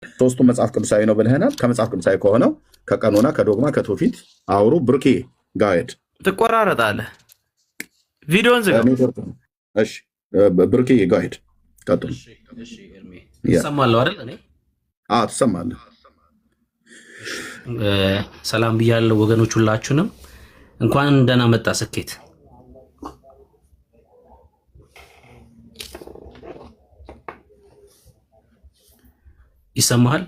ሶስቱ መጽሐፍ ቅዱሳዊ ነው ብለናል። ከመጽሐፍ ቅዱሳዊ ከሆነው ከቀኖና ከዶግማ ከትውፊት አውሩ። ብሩኬ ጋይድ ትቆራረጣለህ። ቪዲዮን ዝጋ። እሺ ብሩኬ ጋይድ ቀጥሉ። ትሰማለህ አይደል? እኔ ትሰማለህ። ሰላም ብያለሁ ወገኖች፣ ሁላችሁንም እንኳን ደህና መጣ ስኬት። ይሰማሃል?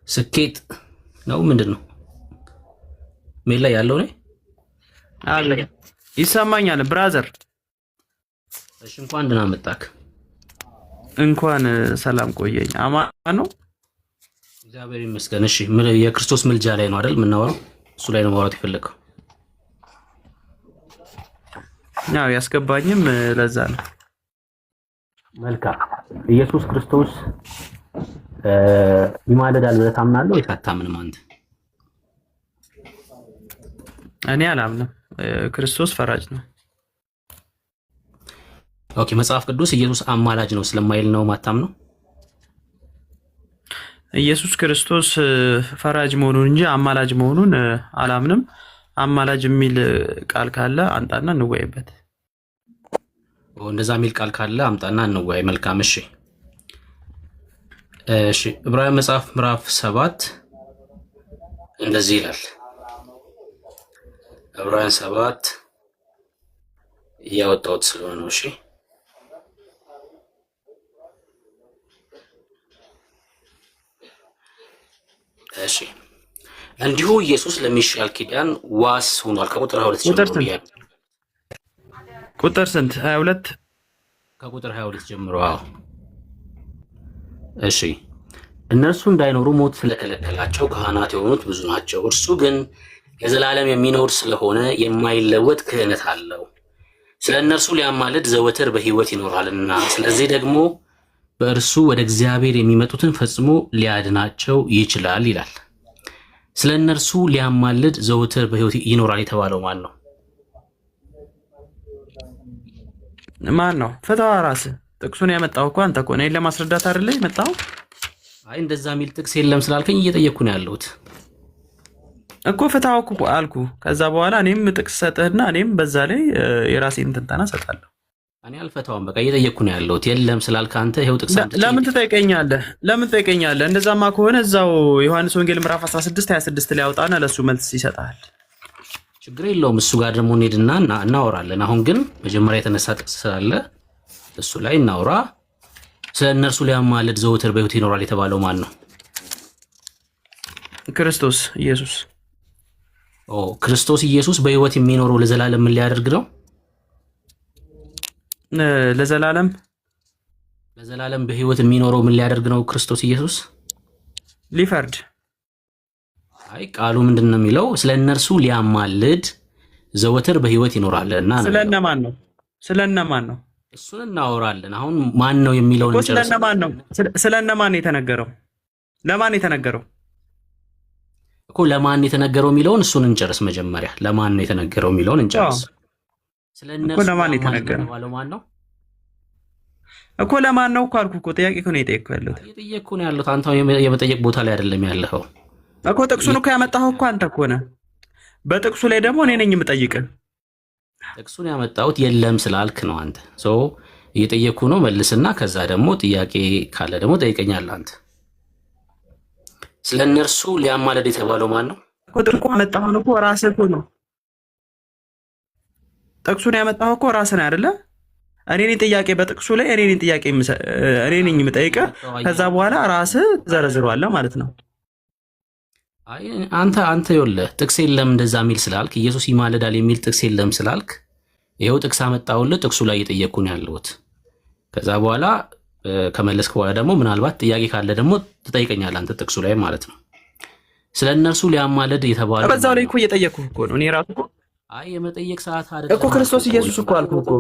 ስኬት ነው ምንድን ነው? ሜል ላይ ያለው ነው አለ። ይሰማኛል ብራዘር። እሺ እንኳን ደህና መጣክ። እንኳን ሰላም ቆየኝ። አማን ነው እግዚአብሔር ይመስገን። እሺ የክርስቶስ ምልጃ ላይ ነው አይደል የምናወራው? እሱ ላይ ነው ማውራት የፈለከው? ያው ያስገባኝም ለዛ ነው። መልካም። ኢየሱስ ክርስቶስ ይማልዳል ብለህ ታምናለህ ወይ አታምንም አንተ? እኔ አላምንም። ክርስቶስ ፈራጅ ነው። ኦኬ። መጽሐፍ ቅዱስ ኢየሱስ አማላጅ ነው ስለማይል ነው ማታምነው? ኢየሱስ ክርስቶስ ፈራጅ መሆኑን እንጂ አማላጅ መሆኑን አላምንም። አማላጅ የሚል ቃል ካለ አንጣና እንወያይበት። እንደዛ የሚል ቃል ካለ አምጣና እንወያይ። መልካም። እሺ እሺ። ዕብራውያን መጽሐፍ ምዕራፍ 7 እንደዚህ ይላል። ዕብራውያን 7 እያወጣሁት ስለሆነ ነው። እሺ እሺ። እንዲሁ ኢየሱስ ለሚሻል ኪዳን ዋስ ሆኗል። ከቁጥር 22 ጀምሮ ቁጥር ስንት? 22 ከቁጥር 22 ጀምሮ። አዎ እሺ። እነርሱ እንዳይኖሩ ሞት ስለከለከላቸው ካህናት የሆኑት ብዙ ናቸው። እርሱ ግን ለዘላለም የሚኖር ስለሆነ የማይለወጥ ክህነት አለው። ስለ እነርሱ ሊያማልድ ዘወትር በሕይወት ይኖራልና፣ ስለዚህ ደግሞ በእርሱ ወደ እግዚአብሔር የሚመጡትን ፈጽሞ ሊያድናቸው ይችላል ይላል። ስለ እነርሱ ሊያማልድ ዘወትር በሕይወት ይኖራል የተባለው ማን ነው? ማን ነው? ፍትሐ ራስህ። ጥቅሱን ያመጣው እኮ አንተ እኮ ነህ። ለማስረዳት አይደለ የመጣው? አይ እንደዛ የሚል ጥቅስ የለም ስላልከኝ እየጠየቅኩ ነው ያለሁት እኮ። ፍትሐው እኮ አልኩ። ከዛ በኋላ እኔም ጥቅስ ሰጥህና እኔም በዛ ላይ የራሴን ትንተና ሰጣለሁ። እኔ አልፈታውም። በቃ እየጠየቅኩ ነው ያለሁት። የለም ስላልክ አንተ ይኸው ጥቅስ ለምን ትጠይቀኛለህ? እንደዛማ ከሆነ እዛው ዮሐንስ ወንጌል ምዕራፍ 16 26 ላይ ያውጣና ለሱ መልስ ይሰጣል። ችግር የለውም። እሱ ጋር ደግሞ እንሄድና እናወራለን። አሁን ግን መጀመሪያ የተነሳ ጥቅስ ስላለ እሱ ላይ እናውራ። ስለ እነርሱ ሊያማልድ ዘወትር በሕይወት ይኖራል የተባለው ማን ነው? ክርስቶስ ኢየሱስ። ክርስቶስ ኢየሱስ በሕይወት የሚኖረው ለዘላለም ምን ሊያደርግ ነው? ለዘላለም በሕይወት የሚኖረው ምን ሊያደርግ ነው? ክርስቶስ ኢየሱስ ሊፈርድ። አይ ቃሉ ምንድን ነው የሚለው? ስለ እነርሱ ሊያማልድ ዘወትር በሕይወት ይኖራል እና ስለነማን ነው? እሱን እናወራለን። አሁን ማን ነው የሚለውን እንጨርስ። ስለነማን ነው የተነገረው? ለማን የተነገረው እኮ ለማን የተነገረው የሚለውን እሱን እንጨርስ። መጀመሪያ ለማን ነው የተነገረው የሚለውን እንጨርስ። ስለነሱ ለማን የተነገረው ማን ነው እኮ? ለማን ነው እኮ አልኩ እኮ። ጥያቄ እኮ ነው የጠየቅኩ ነው ያለሁት። አንተ የመጠየቅ ቦታ ላይ አይደለም ያለኸው እኮ። ጥቅሱን እኮ ያመጣኸው እኮ አንተ እኮ ነህ። በጥቅሱ ላይ ደግሞ እኔ ነኝ የምጠይቅህ። ጥቅሱን ያመጣሁት የለም ስላልክ ነው አንተ። እየጠየቅኩ ነው መልስና፣ ከዛ ደግሞ ጥያቄ ካለ ደግሞ ጠይቀኛለህ አንተ። ስለ እነርሱ ሊያማልድ የተባለው ማን ነው እኮ? ጥቅሱ ያመጣኸው እኮ ራስህ እኮ ነው። ጥቅሱን ያመጣኸው እኮ ራስህ ነህ አይደለ? እኔ ነኝ ጥያቄ በጥቅሱ ላይ እኔ ነኝ የምጠይቅህ። ከዛ በኋላ ራስህ ትዘረዝረዋለህ ማለት ነው። አይ አንተ ይኸውልህ ጥቅስ የለም እንደዛ የሚል ስላልክ፣ ኢየሱስ ይማልዳል የሚል ጥቅስ የለም ስላልክ ይኸው ጥቅስ አመጣሁልህ። ጥቅሱ ላይ እየጠየቅኩ ነው ያለሁት። ከዛ በኋላ ከመለስክ በኋላ ደግሞ ምናልባት ጥያቄ ካለ ደግሞ ትጠይቀኛለህ አንተ ጥቅሱ ላይ ማለት ነው። ስለ እነርሱ ሊያማልድ የተባለው በዛው ላይ እኮ እየጠየቅኩህ እኮ ነው እኔ ራሱ እኮ። አይ የመጠየቅ ሰዓት አይደለም እኮ። ክርስቶስ ኢየሱስ እኮ አልኩህ እኮ።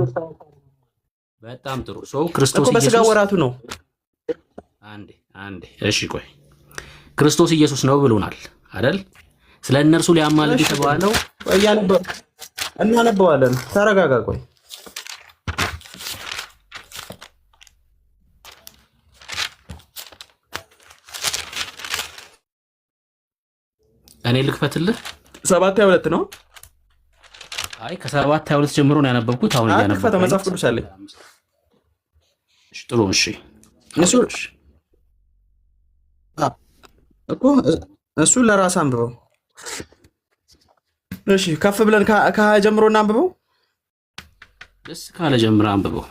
በጣም ጥሩ። ክርስቶስ ኢየሱስ በስጋ ወራቱ ነው። አንዴ እሺ ቆይ። ክርስቶስ ኢየሱስ ነው ብሎናል አይደል? ስለ እነርሱ ሊያማልድ የተባለው እናነበዋለን። ተረጋጋ ቆይ። እኔ ልክፈትልህ። 7:22 ነው። አይ ከ7:22 ጀምሮ ነው ያነበብኩት። አሁን ክፈተው፣ መጽሐፍ ቅዱስ አለኝ። እሺ ጥሩ። እሺ እሱ ለራስ አንብበው። እሺ ከፍ ብለን ከሀያ ጀምሮ እናንብበው። ደስ ካለ ጀምሮ አንብበው።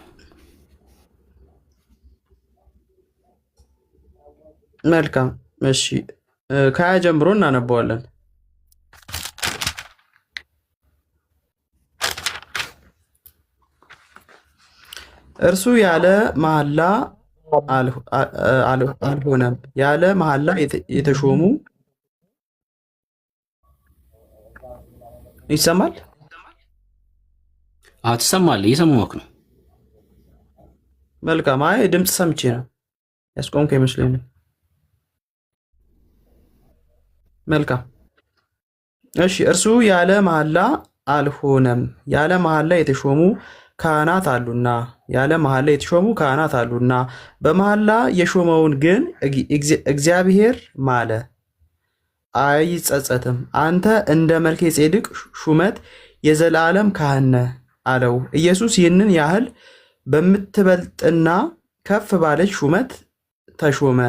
መልካም። እሺ ከሀያ ጀምሮ እናነበዋለን። እርሱ ያለ መሐላ አልሆነም። ያለ መሐላ የተሾሙ ይሰማል? ትሰማለህ? እየሰማሁህ ነው። መልካም። አይ ድምፅ ሰምቼ ነው ያስቆምከ ይመስለኝ። መልካም። እሺ እርሱ ያለ መሐላ አልሆነም። ያለ መሐላ የተሾሙ ካህናት አሉና በመሐላ የሾመውን ግን እግዚአብሔር ማለ፣ አይጸጸትም። አንተ እንደ መልከ ጼዴቅ ሹመት የዘላለም ካህን ነህ አለው። ኢየሱስ ይህንን ያህል በምትበልጥና ከፍ ባለች ሹመት ተሾመ።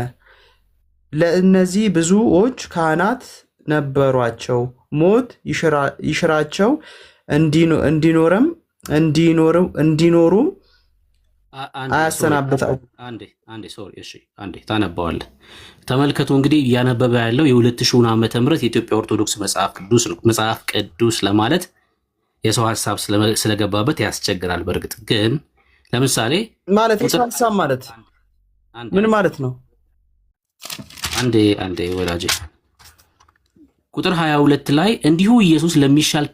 ለእነዚህ ብዙዎች ካህናት ነበሯቸው፣ ሞት ይሽራቸው እንዲኖሩም አያሰናብታቸው። አንዴ ታነባዋለህ። ተመልከቱ እንግዲህ እያነበበ ያለው የ2000 ዓመተ ምህረት የኢትዮጵያ ኦርቶዶክስ መጽሐፍ ቅዱስ ነው። መጽሐፍ ቅዱስ ለማለት የሰው ሀሳብ ስለገባበት ያስቸግራል። በእርግጥ ግን ለምሳሌ ማለት የሰው ሀሳብ ማለት ምን ማለት ነው? አንዴ ወዳጄ ቁጥር 22 ላይ እንዲሁ ኢየሱስ ለሚሻል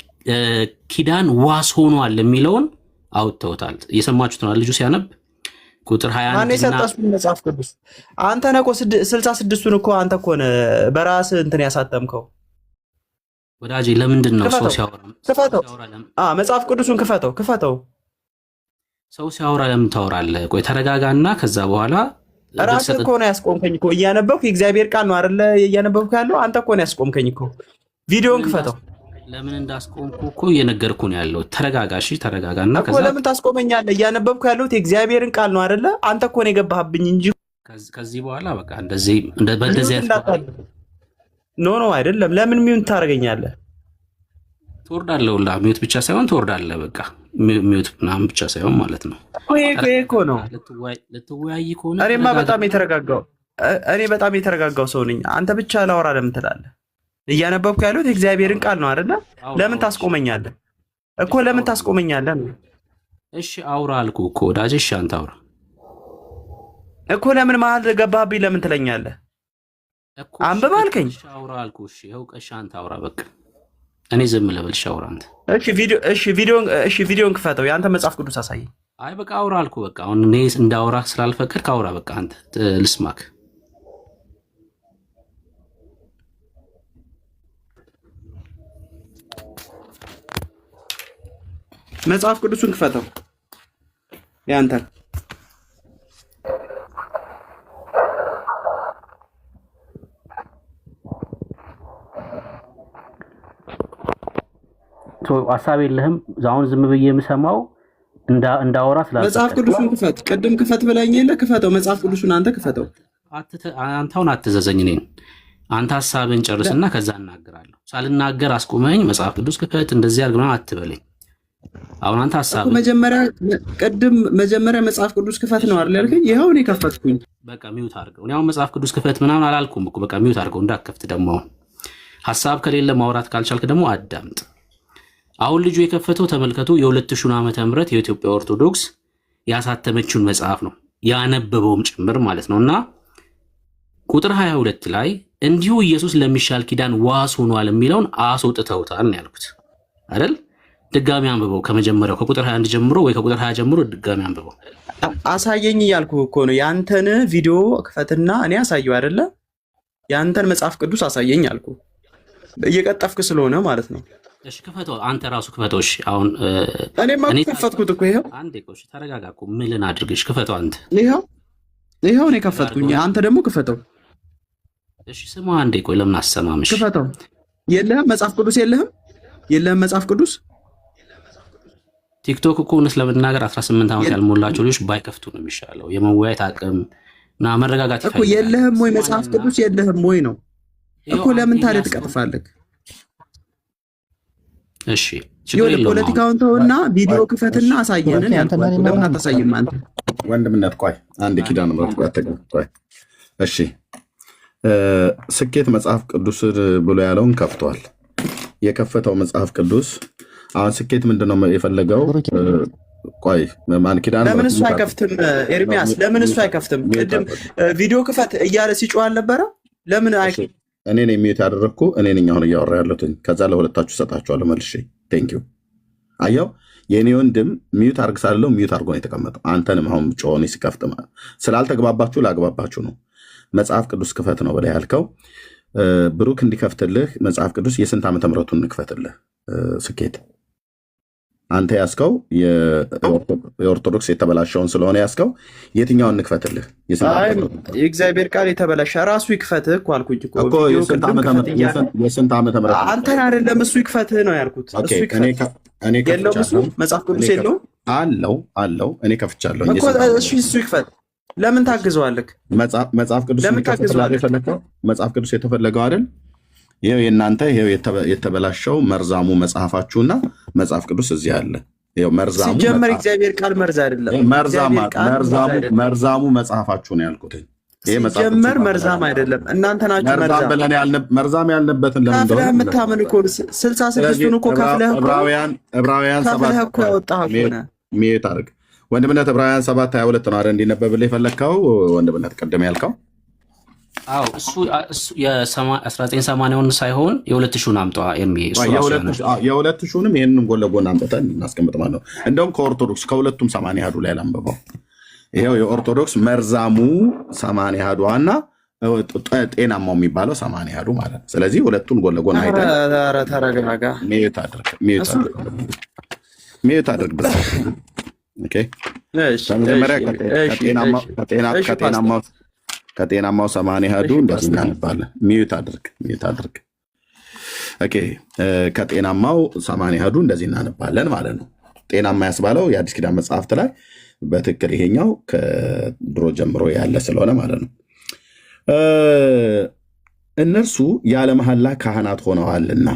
ኪዳን ዋስ ሆኗል የሚለውን አውጥተውታል። እየሰማችሁት ነው ልጁ ሲያነብ ቁጥር 21 ማን የሰጠው መጽሐፍ ቅዱስ? አንተ ነህ እኮ 66ቱን እኮ አንተ እኮ ነህ በራስህ እንትን ያሳተምከው ወዳጄ። ለምንድን ነው ሰው ሲያወራ መጽሐፍ ቅዱሱን ክፈተው። ሰው ሲያወራ ለምን ታወራለህ? ቆይ ተረጋጋና ከዛ በኋላ ራስህ እኮ ነው ያስቆምከኝ እኮ እያነበብኩ የእግዚአብሔር ቃል ነው አይደለ እያነበብኩ ያለው። አንተ እኮ ነው ያስቆምከኝ እኮ። ቪዲዮን ክፈተው። ለምን እንዳስቆምኩ እኮ እየነገርኩ ነው ያለው። ተረጋጋሽ፣ ተረጋጋና ከዛ ለምን ታስቆመኛለህ? እያነበብኩ ያለሁት የእግዚአብሔርን ቃል ነው አይደለ? አንተ እኮ ነው የገባህብኝ እንጂ ከዚህ በኋላ በቃ እንደዚህ ኖ አይደለም። ለምን ሚውት ታደርገኛለህ? ትወርዳለህ። ሁላ ሚውት ብቻ ሳይሆን ትወርዳለህ። በቃ ሚውት ምናምን ብቻ ሳይሆን ማለት ነው። እኮ ነው ልትወያይ ከሆነ እኔማ በጣም የተረጋጋው ሰው ነኝ። አንተ ብቻ ላወራ ለምን ትላለህ? እያነበብኩ ያለሁት የእግዚአብሔርን ቃል ነው አይደለ? ለምን ታስቆመኛለህ እኮ? ለምን ታስቆመኛለህ? እሺ አውራ አልኩህ እኮ ወዳጄ። እሺ አንተ አውራ እኮ። ለምን መሀል ገባህብኝ? ለምን ትለኛለህ? አንብብ አልከኝ። እሺ አውራ አልኩህ። እሺ ይኸው ቀሻ አንተ አውራ በቃ። እኔ ዝም ልበል። እሺ አውራ አንተ። ቪዲዮን ክፈተው። የአንተ መጽሐፍ ቅዱስ አሳየኝ። አይ በቃ አውራ አልኩህ በቃ። አሁን እኔ እንዳውራ ስላልፈቀድክ አውራ በቃ አንተ ልስማክ። መጽሐፍ ቅዱሱን ክፈተው ያንተ። ሀሳብ የለህም? አሁን ዝም ብዬ የምሰማው እንዳወራ ስላልፈቀድክ። መጽሐፍ ቅዱሱን ክፈት። ቅድም ክፈት ብላኝ የለ? ክፈተው። መጽሐፍ ቅዱሱን አንተ ክፈተው። አንተውን አትዘዘኝ እኔን። አንተ ሀሳብን ጨርስና ከዛ እናገራለሁ። ሳልናገር አስቁመኝ። መጽሐፍ ቅዱስ ክፈት እንደዚህ አድርግ ምናምን አትበለኝ። አሁን አንተ ሀሳብ መጀመሪያ መጽሐፍ ቅዱስ ክፈት ነው አይደል ያልከኝ? ይኸው እኔ ከፈትኩኝ። በቃ ሚውት አድርገው። እኔ አሁን መጽሐፍ ቅዱስ ክፈት ምናምን አላልኩም እኮ። በቃ ሚውት አድርገው እንዳትከፍት። ደግሞ አሁን ሀሳብ ከሌለ ማውራት ካልቻልክ ደግሞ አዳምጥ። አሁን ልጁ የከፈተው ተመልከቱ፣ የ2000 ዓመተ ምህረት የኢትዮጵያ ኦርቶዶክስ ያሳተመችውን መጽሐፍ ነው ያነበበውም ጭምር ማለት ነው። እና ቁጥር 22 ላይ እንዲሁ ኢየሱስ ለሚሻል ኪዳን ዋስ ሆኗል የሚለውን አስወጥተውታል ነው ያልኩት አይደል? ድጋሚ አንብበው ከመጀመሪያው ከቁጥር 21 ጀምሮ ወይ ከቁጥር 20 ጀምሮ ድጋሚ አንብበው። አሳየኝ እያልኩ እኮ ነው። ያንተን ቪዲዮ ክፈትና እኔ አሳየው አይደለ? ያንተን መጽሐፍ ቅዱስ አሳየኝ አልኩ። እየቀጠፍክ ስለሆነ ማለት ነው። እሺ ክፈተው፣ አንተ ራሱ ክፈተው። እሺ አሁን እኔማ ከፈትኩት እኮ። ይሄው አንዴ ቆይ ተረጋጋ እኮ። ምልን አድርግሽ ክፈተው አንተ። ይሄው እኔ ከፈትኩኝ፣ አንተ ደግሞ ክፈተው። እሺ ስማ አንዴ ቆይ፣ ለምን አሰማምሽ? ክፈተው። የለህም መጽሐፍ ቅዱስ የለህም መጽሐፍ ቅዱስ። ቲክቶክ እኮ እውነት ለመናገር 18 ዓመት ያልሞላቸው ልጆች ባይከፍቱ ነው የሚሻለው። የመወያየት አቅም እና መረጋጋት እኮ የለህም ወይ መጽሐፍ ቅዱስ የለህም ወይ ነው እኮ። ለምን ታዲያ ትቀጥፋለህ? እሺ ፖለቲካውን ተውና ቪዲዮ ክፈትና አሳየንን ያልኩህ። ለምን አታሳይም አንተ? ወንድምነት ቆይ አንድ ኪዳነ ምሕረት ቆይ። እሺ ስኬት መጽሐፍ ቅዱስ ብሎ ያለውን ከፍቷል። የከፈተው መጽሐፍ ቅዱስ አሁን ስኬት ምንድነው የፈለገው? ቆይ ማን ኪዳነ ለምን እሱ አይከፍትም? ኤርሚያስ ለምን እሱ አይከፍትም? ቅድም ቪዲዮ ክፈት እያለ ሲጮህ አልነበረ? ለምን አይ እኔ ነኝ ሚዩት ያደረግኩ እኔ ነኝ አሁን እያወራ ያለሁት። ከዛ ለሁለታችሁ ሰጣችኋለሁ መልሼ። ቴንኪው አየው የኔ ወንድም ሚዩት አድርግ ሳለው ሚዩት አድርጎ ነው የተቀመጠው። አንተንም አሁን ጮኔ ሲከፍት ስላልተግባባችሁ ላግባባችሁ ነው። መጽሐፍ ቅዱስ ክፈት ነው ብለህ ያልከው ብሩክ እንዲከፍትልህ መጽሐፍ ቅዱስ የስንት ዓመተ ምሕረቱን እንክፈትልህ? ስኬት አንተ ያስከው የኦርቶዶክስ የተበላሸውን ስለሆነ ያስከው የትኛውን እንክፈትልህ? የእግዚአብሔር ቃል የተበላሸ ራሱ ይክፈትህ እኮ አልኩኝ እኮ። የስንት ዓመተ ምሕረት አንተን አይደለም እሱ ይክፈትህ ነው ያልኩት። እሱ ይክፈት የለውም እሱ መጽሐፍ ቅዱስ የለውም አለው እኔ ከፍቻለሁ እኮ። እሱ ይክፈት። ለምን ታግዘዋለህ? መጽሐፍ ቅዱስ የተፈለገው አይደል? ይሄው የእናንተ ይሄው የተበላሸው መርዛሙ መጽሐፋችሁና መጽሐፍ ቅዱስ እዚህ አለ። ይሄው መርዛሙ ሲጀመር እግዚአብሔር ቃል መርዝ አይደለም። መርዛሙ መጽሐፋችሁ ነው ያልኩት። ይሄ መጽሐፍ ሲጀመር መርዛም አይደለም። እናንተ ናችሁ መርዛም ያልነበትን ለምን እንደሆነ የምታምን እኮ 66ቱን እኮ ከፍለህ ዕብራውያን 7 እኮ ያወጣህ ሆነ ሚየት አድርግ ወንድምነት። ዕብራውያን 7:22 ነው አይደል እንዲነበብልህ የፈለግከው ወንድምነት ቀደም ያልከው? አዎ እሱ የ1980ውን ሳይሆን የ2000ን አምጣ የ2000ንም ይሄንን ጎን ለጎን አምጥተን እናስቀምጥ ማለት ነው። እንደውም ከኦርቶዶክስ ከሁለቱም 80 አሐዱ ላይ ላንብበው። ይሄው የኦርቶዶክስ መርዛሙ 80 አሐዱና ጤናማው የሚባለው 80 አሐዱ ማለት ነው። ስለዚህ ሁለቱን ጎን ለጎን አይተን ተረጋጋ። ሚዩት አድርግ ብለህ ኦኬ። በመጀመሪያ ከጤናማው 80 አሐዱ እንደዚህ እናነባለን። ሚዩት አድርግ ኦኬ። ከጤናማው 80 አሐዱ እንደዚህ እናነባለን ማለት ነው። ጤናማ ያስባለው የአዲስ ኪዳን መጽሐፍት ላይ በትክክል ይሄኛው ከድሮ ጀምሮ ያለ ስለሆነ ማለት ነው። እነርሱ ያለ መሐላ ካህናት ሆነዋልና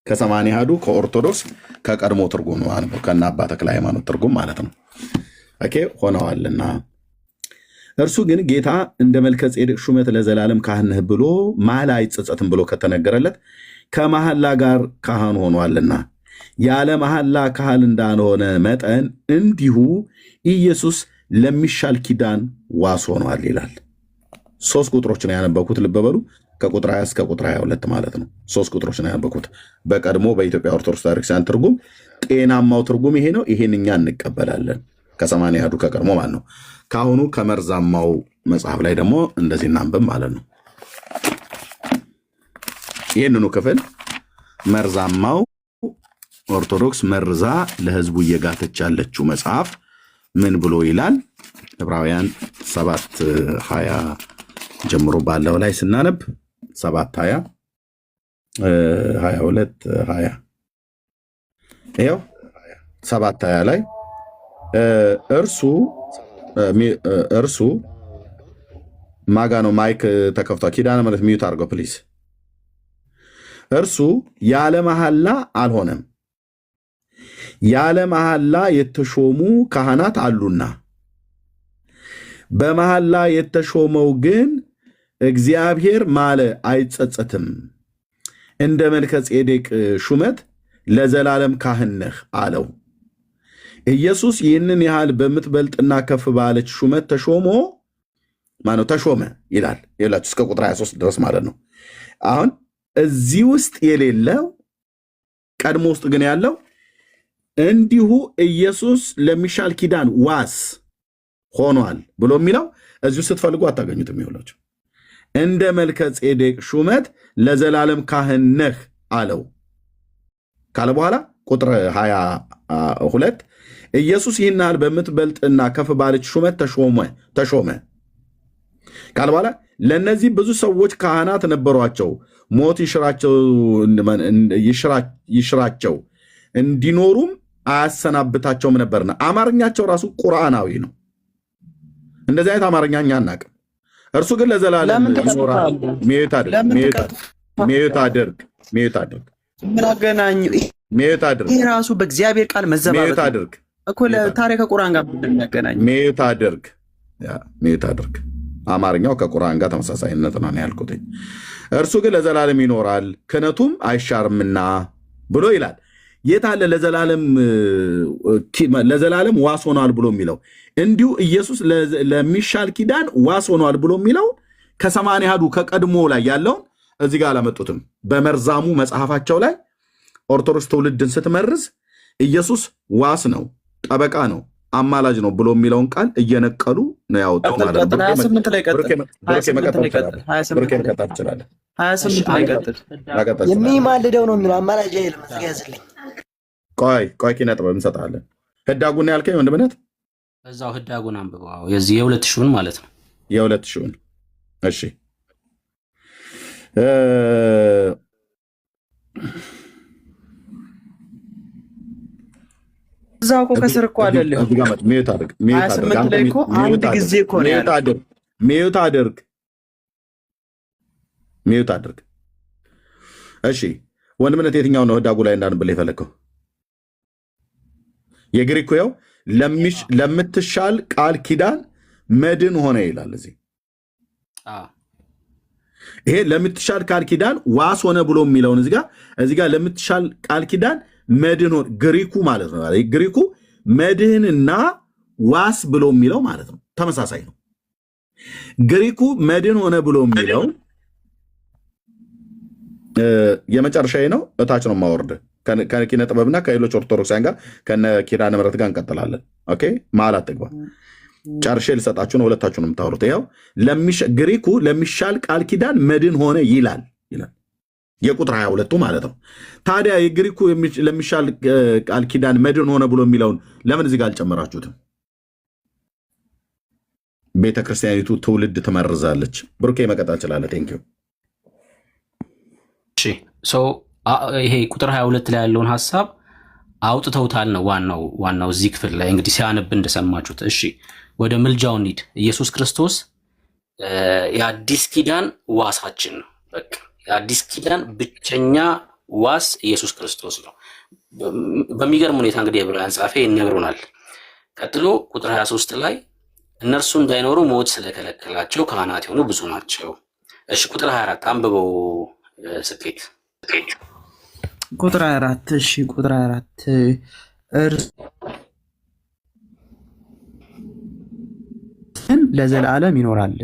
ከ80 አሐዱ ከኦርቶዶክስ ከቀድሞ ትርጉም ነው ከእነ አባ ተክለ ሃይማኖት ትርጉም ማለት ነው። ኦኬ ሆነዋልና እርሱ ግን ጌታ እንደ መልከ ጼዴቅ ሹመት ለዘላለም ካህን ነህ ብሎ መሐላ አይጸጸትም ብሎ ከተነገረለት ከመሐላ ጋር ካህን ሆኗልና ያለ መሐላ ካህን እንዳልሆነ መጠን እንዲሁ ኢየሱስ ለሚሻል ኪዳን ዋስ ሆኗል ይላል። 3 ቁጥሮች ነው ያነበብኩት። ልብ በሉ ከቁጥር 20 እስከ ቁጥር 22 ማለት ነው። 3 ቁጥሮች ነው ያነበብኩት። በቀድሞ በኢትዮጵያ ኦርቶዶክስ ቤተክርስቲያን ትርጉም ጤናማው ትርጉም ይሄ ነው። ይሄን እኛ እንቀበላለን። ከ80 አሐዱ ከቀድሞ ማለት ነው። ከአሁኑ ከመርዛማው መጽሐፍ ላይ ደግሞ እንደዚህ እናንብብ ማለት ነው። ይህንኑ ክፍል መርዛማው ኦርቶዶክስ መርዛ ለሕዝቡ እየጋተች ያለችው መጽሐፍ ምን ብሎ ይላል? ዕብራውያን 7:20 ጀምሮ ባለው ላይ ስናነብ 7:20 22 20 ይኸው 7:20 ላይ እርሱ ማጋ ነው። ማይክ ተከፍቷል። ኪዳነ ምሕረት ሚዩት አድርገው ፕሊዝ። እርሱ ያለ መሐላ አልሆነም፣ ያለ መሐላ የተሾሙ ካህናት አሉና፣ በመሐላ የተሾመው ግን እግዚአብሔር ማለ አይጸጸትም፣ እንደ መልከ ጼዴቅ ሹመት ለዘላለም ካህን ነህ አለው። ኢየሱስ ይህንን ያህል በምትበልጥና ከፍ ባለች ሹመት ተሾመ ይላል። ይላችሁ እስከ ቁጥር 23 ድረስ ማለት ነው። አሁን እዚህ ውስጥ የሌለው ቀድሞ ውስጥ ግን ያለው እንዲሁ ኢየሱስ ለሚሻል ኪዳን ዋስ ሆኗል ብሎ የሚለው እዚሁ ስትፈልጉ አታገኙትም። ይኸውላችሁ እንደ መልከ ጼዴቅ ሹመት ለዘላለም ካህን ነህ አለው ካለ በኋላ ቁጥር 22 ኢየሱስ ይህን ያህል በምትበልጥና ከፍ ባለች ሹመት ተሾመ። ቃል በኋላ ለእነዚህ ብዙ ሰዎች ካህናት ነበሯቸው፣ ሞት ይሽራቸው እንዲኖሩም አያሰናብታቸውም ነበርና። አማርኛቸው ራሱ ቁርአናዊ ነው። እንደዚህ አይነት አማርኛ እኛ አናውቅም። እርሱ ግን ለዘላለም ይኖራል። ሚዩት አድርግ። ምን አገናኙ? ይሄ ራሱ በእግዚአብሔር ቃል መዘባበት እኮ ለታሪክ ከቁርአን ጋር ምንድን ያገናኝ? ሚዩት አድርግ። አማርኛው ከቁርአን ጋር ተመሳሳይነት ነው ያልኩት። እርሱ ግን ለዘላለም ይኖራል ክህነቱም አይሻርምና ብሎ ይላል። የት አለ ለዘላለም ዋስ ሆኗል ብሎ የሚለው? እንዲሁ ኢየሱስ ለሚሻል ኪዳን ዋስ ሆኗል ብሎ የሚለው ከሰማንያ አሐዱ ከቀድሞ ላይ ያለውን እዚህ ጋር አላመጡትም። በመርዛሙ መጽሐፋቸው ላይ ኦርቶዶክስ ትውልድን ስትመርዝ ኢየሱስ ዋስ ነው፣ ጠበቃ ነው፣ አማላጅ ነው ብሎ የሚለውን ቃል እየነቀሉ ነው ያወጡት ማለት ነው። የሚማልደው ነው የሚለው አማላጅ አይልም። ያዝልኝ ቆይ ኪነ ጥበብ እንሰጣለን። ህዳጉን ያልከኝ ወንድምነት እዛው ህዳጉን አንብበው የዚህ የ2000ን ማለት ነው። የ2000ን እሺ እዛው እኮ ከስር እኮ አይደለም። ሚዩት አድርግ። እሺ ወንድምነት የትኛው ነው ህዳጉ ላይ እንዳንብል የፈለግከው? የግሪኩ ያው ለምትሻል ቃል ኪዳን መድን ሆነ ይላል። ይሄ ለምትሻል ቃል ኪዳን ዋስ ሆነ ብሎ የሚለውን እዚህ ጋር ለምትሻል ቃል ኪዳን መድን ሆነ ግሪኩ ማለት ነው። ግሪኩ መድህንና ዋስ ብሎ የሚለው ማለት ነው፣ ተመሳሳይ ነው። ግሪኩ መድን ሆነ ብሎ የሚለው የመጨረሻ ነው። እታች ነው ማወርድ ከኪነ ጥበብና ከሌሎች ኦርቶዶክሳውያን ጋር ከነ ኪዳነ ምሕረት ጋር እንቀጥላለን። ኦኬ መሀል አትግባ። ጨርሼ ልሰጣችሁ ነው። ሁለታችሁ ነው የምታወሩት። ይኸው ግሪኩ ለሚሻል ቃል ኪዳን መድን ሆነ ይላል የቁጥር 22ቱ ማለት ነው። ታዲያ የግሪኩ ለሚሻል ቃል ኪዳን መድን ሆነ ብሎ የሚለውን ለምን እዚህ ጋር አልጨመራችሁትም? ቤተክርስቲያኒቱ ትውልድ ትመርዛለች። ብሩኬ መቀጠል ትችላለህ። ቴንኪው። ይሄ ቁጥር 22 ላይ ያለውን ሀሳብ አውጥተውታል ነው ዋናው እዚህ ክፍል ላይ እንግዲህ ሲያነብ እንደሰማችሁት። እሺ ወደ ምልጃው እንሂድ። ኢየሱስ ክርስቶስ የአዲስ ኪዳን ዋሳችን ነው። በቃ የአዲስ ኪዳን ብቸኛ ዋስ ኢየሱስ ክርስቶስ ነው። በሚገርም ሁኔታ እንግዲህ የዕብራውያን ጻፊ ይነግሩናል። ቀጥሎ ቁጥር 23 ላይ እነርሱ እንዳይኖሩ ሞት ስለከለከላቸው ካህናት የሆኑ ብዙ ናቸው። እሺ ቁጥር 24 አንብበው ስኬት ቁጥር 24 እሺ ቁጥር 24 ለዘላለም ይኖራል።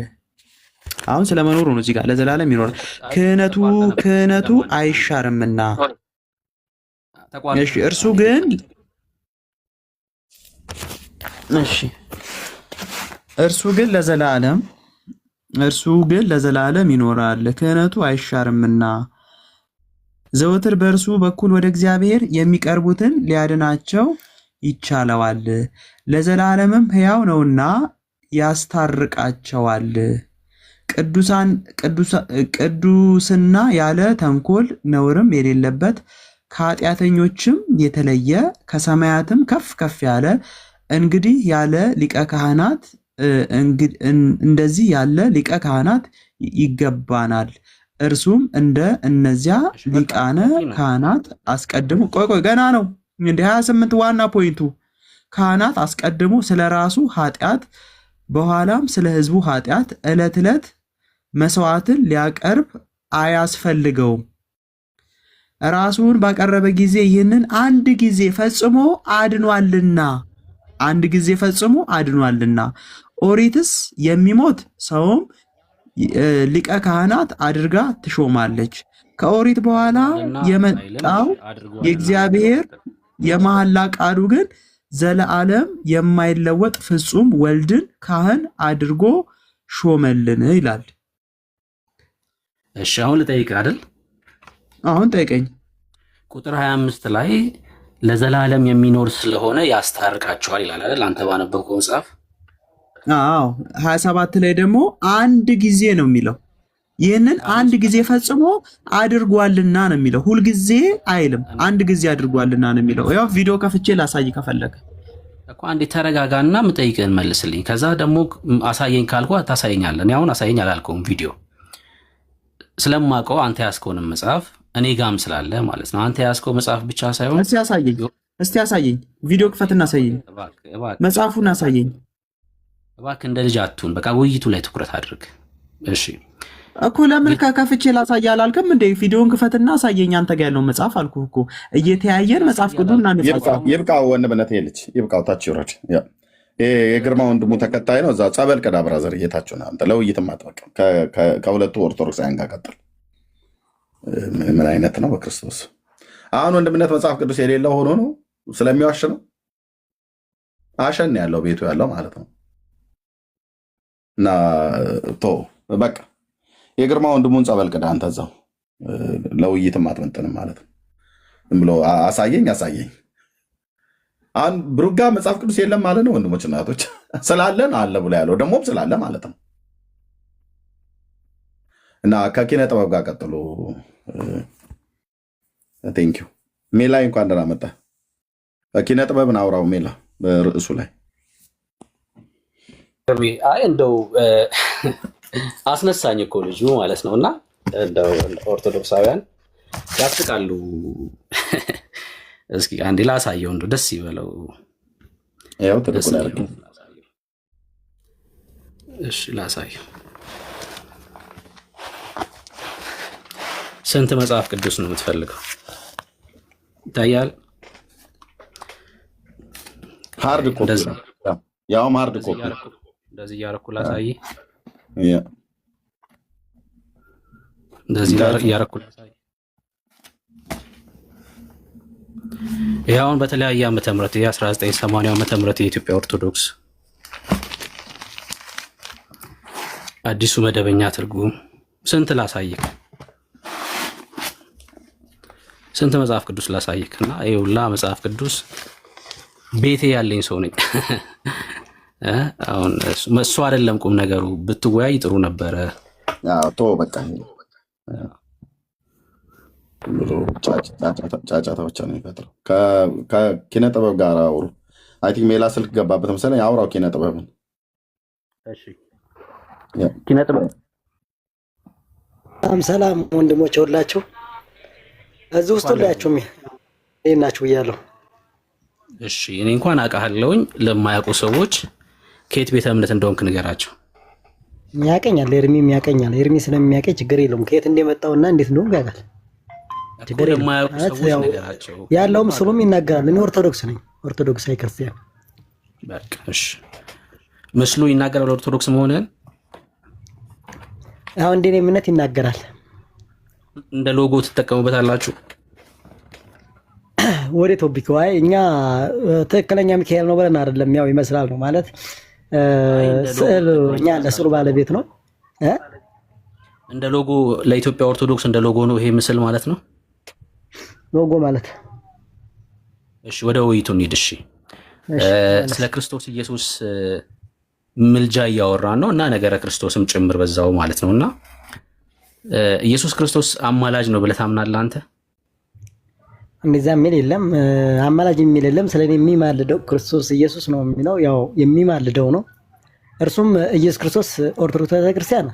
አሁን ስለመኖሩ ነው እዚህ ጋር ለዘላለም ይኖራል። ክህነቱ አይሻርምና። እሺ እርሱ ግን ለዘላለም ይኖራል፣ ክህነቱ አይሻርምና ዘወትር በእርሱ በኩል ወደ እግዚአብሔር የሚቀርቡትን ሊያድናቸው ይቻለዋል። ለዘላለምም ሕያው ነውና ያስታርቃቸዋል። ቅዱስና ያለ ተንኮል ነውርም የሌለበት ከኃጢአተኞችም የተለየ ከሰማያትም ከፍ ከፍ ያለ እንደዚህ ያለ ሊቀ ካህናት ይገባናል። እርሱም እንደ እነዚያ ሊቃነ ካህናት አስቀድሞ ገና ነው እንደ 28 ዋና ፖይንቱ ካህናት አስቀድሞ ስለ ራሱ ኃጢአት በኋላም ስለ ሕዝቡ ኃጢአት ዕለት ዕለት መስዋዕትን ሊያቀርብ አያስፈልገውም። ራሱን ባቀረበ ጊዜ ይህንን አንድ ጊዜ ፈጽሞ አድኗልና። ኦሪትስ የሚሞት ሰውም ሊቀ ካህናት አድርጋ ትሾማለች። ከኦሪት በኋላ የመጣው የእግዚአብሔር የመሐላ ቃሉ ግን ዘለዓለም የማይለወጥ ፍጹም ወልድን ካህን አድርጎ ሾመልን ይላል። እሺ አሁን ልጠይቅህ አይደል? አሁን ጠይቀኝ። ቁጥር 25 ላይ ለዘላለም የሚኖር ስለሆነ ያስታርቃቸዋል ይላል አይደል? አንተ ባነበብከው መጽሐፍ አዎ 27 ላይ ደግሞ አንድ ጊዜ ነው የሚለው። ይህንን አንድ ጊዜ ፈጽሞ አድርጓልና ነው የሚለው። ሁልጊዜ አይልም፣ አንድ ጊዜ አድርጓልና ነው የሚለው። ያው ቪዲዮ ከፍቼ ላሳይ ከፈለገ እኮ አንዴ ተረጋጋና ምጠይቅህን መልስልኝ። ከዛ ደግሞ አሳየኝ ካልኩ ታሳየኛለህ። እኔ አሁን አሳየኝ አላልከውም። ቪዲዮ ስለማውቀው አንተ ያዝከውንም መጽሐፍ እኔ ጋም ስላለ ማለት ነው። አንተ ያዝከው መጽሐፍ ብቻ ሳይሆን እስቲ አሳየኝ። ቪዲዮ ክፈትና አሳየኝ፣ መጽሐፉን አሳየኝ እባክህ። እንደ ልጅ አትሁን። በቃ ውይይቱ ላይ ትኩረት አድርግ እሺ። እኮ ለምን ከፍቼ ላሳይ አላልክም እንዴ? ቪዲዮን ክፈትና አሳየኝ አንተ ጋር ያለው መጽሐፍ አልኩህ እኮ። እየተያየን መጽሐፍ ቅዱስና ይብቃው። ወንድምነት ልጅ ይብቃው። ታች ይውረድ። የግርማ ወንድሙ ተከታይ ነው። እዛ ጸበል ቅዳ ብራዘር፣ እየታችሁ ነው አንተ። ለውይይትም አትበቃም። ከሁለቱ ኦርቶዶክሳውያን ጋር ቀጥል። ምን አይነት ነው በክርስቶስ? አሁን ወንድምነት መጽሐፍ ቅዱስ የሌለው ሆኖ ነው ስለሚዋሽ ነው። አሸን ያለው ቤቱ ያለው ማለት ነው። እና ቶ በቃ የግርማ ወንድሙን ጸበል ቅዳ አንተ እዛው። ለውይይትም አትመጥንም ማለት ነው። ዝም ብሎ አሳየኝ። አሁን ብሩጋ መጽሐፍ ቅዱስ የለም ማለት ነው። ወንድሞች እናቶች፣ ስላለን አለ ብሎ ያለው ደግሞም ስላለ ማለት ነው። እና ከኪነ ጥበብ ጋር ቀጥሎ ቴንኪው ሜላ እንኳን ደህና መጣ። ኪነ ጥበብን አውራው ሜላ በርዕሱ ላይ አይ እንደው አስነሳኝ እኮ ልጁ ማለት ነው። እና እንደው ኦርቶዶክሳውያን ያስቃሉ። እስኪ አንዴ ላሳየው፣ እንደው ደስ ይበለው። ያው ተደቆላ ያርግ። እሺ ላሳየው። ስንት መጽሐፍ ቅዱስ ነው የምትፈልገው? ይታያል። ሃርድ ኮፒ ያውም ሃርድ ኮፒ እንደዚህ እያደረኩ ላሳይ። እንደዚህ እያደረኩ ላሳይ። ይኸውን በተለያየ ዓመተ ምህረት የ1980 ዓመተ ምህረት የኢትዮጵያ ኦርቶዶክስ አዲሱ መደበኛ ትርጉም። ስንት ላሳይክ? ስንት መጽሐፍ ቅዱስ ላሳይክ? እና ይኸውላ መጽሐፍ ቅዱስ ቤቴ ያለኝ ሰው ነኝ። አሁን እሱ አይደለም ቁም ነገሩ። ብትወያይ ጥሩ ነበረ። ቶ በቃ ጫጫታ ብቻ ነው የሚፈጥረው። ከኪነ ጥበብ ጋር አውሩ። አይ ቲንክ ሜላ ስልክ ገባበት መሰለኝ። አውራው ኪነ ጥበብን። ኪነ ጥበብ ሰላም ወንድሞች ሁላችሁ እዚህ ውስጥ ሁላችሁም ናችሁ እያለሁ። እሺ እኔ እንኳን አውቃለሁኝ። ለማያውቁ ሰዎች ከየት ቤተ እምነት እንደሆንክ ንገራቸው። ያቀኛል፣ ኤርሚም ያቀኛል። ኤርሚ ስለሚያቀኝ ችግር የለውም። ከየት እንደመጣውና እንዴት እንደሆንክ ያውቃል። ችግር ለማያውቁ ሰዎች ንገራቸው። ያለው ምስሉም ይናገራል። እኔ ኦርቶዶክስ ነኝ፣ ኦርቶዶክሳዊ ክርስቲያን። በቃ እሺ፣ ምስሉ ይናገራል ኦርቶዶክስ መሆንን። አሁን እንደኔ እምነት ይናገራል። እንደ ሎጎ ትጠቀሙበታላችሁ። ወደ ቶፒክ ዋይ እኛ ትክክለኛ ሚካኤል ነው ብለን አይደለም፣ ያው ይመስላል ነው ማለት ስዕል። እኛ ለስዕሉ ባለቤት ነው። እንደ ሎጎ ለኢትዮጵያ ኦርቶዶክስ እንደ ሎጎ ነው ይሄ ምስል ማለት ነው። ሎጎ ማለት እሺ፣ ወደ ውይይቱ እንሂድ። እሺ፣ ስለ ክርስቶስ ኢየሱስ ምልጃ እያወራን ነው እና ነገረ ክርስቶስም ጭምር በዛው ማለት ነውና ኢየሱስ ክርስቶስ አማላጅ ነው ብለህ ታምናለህ አንተ? እንደዛ የሚል የለም፣ አማላጅ የሚል የለም። ስለኔ የሚማልደው ክርስቶስ ኢየሱስ ነው የሚለው ያው የሚማልደው ነው። እርሱም ኢየሱስ ክርስቶስ ኦርቶዶክስ ቤተክርስቲያን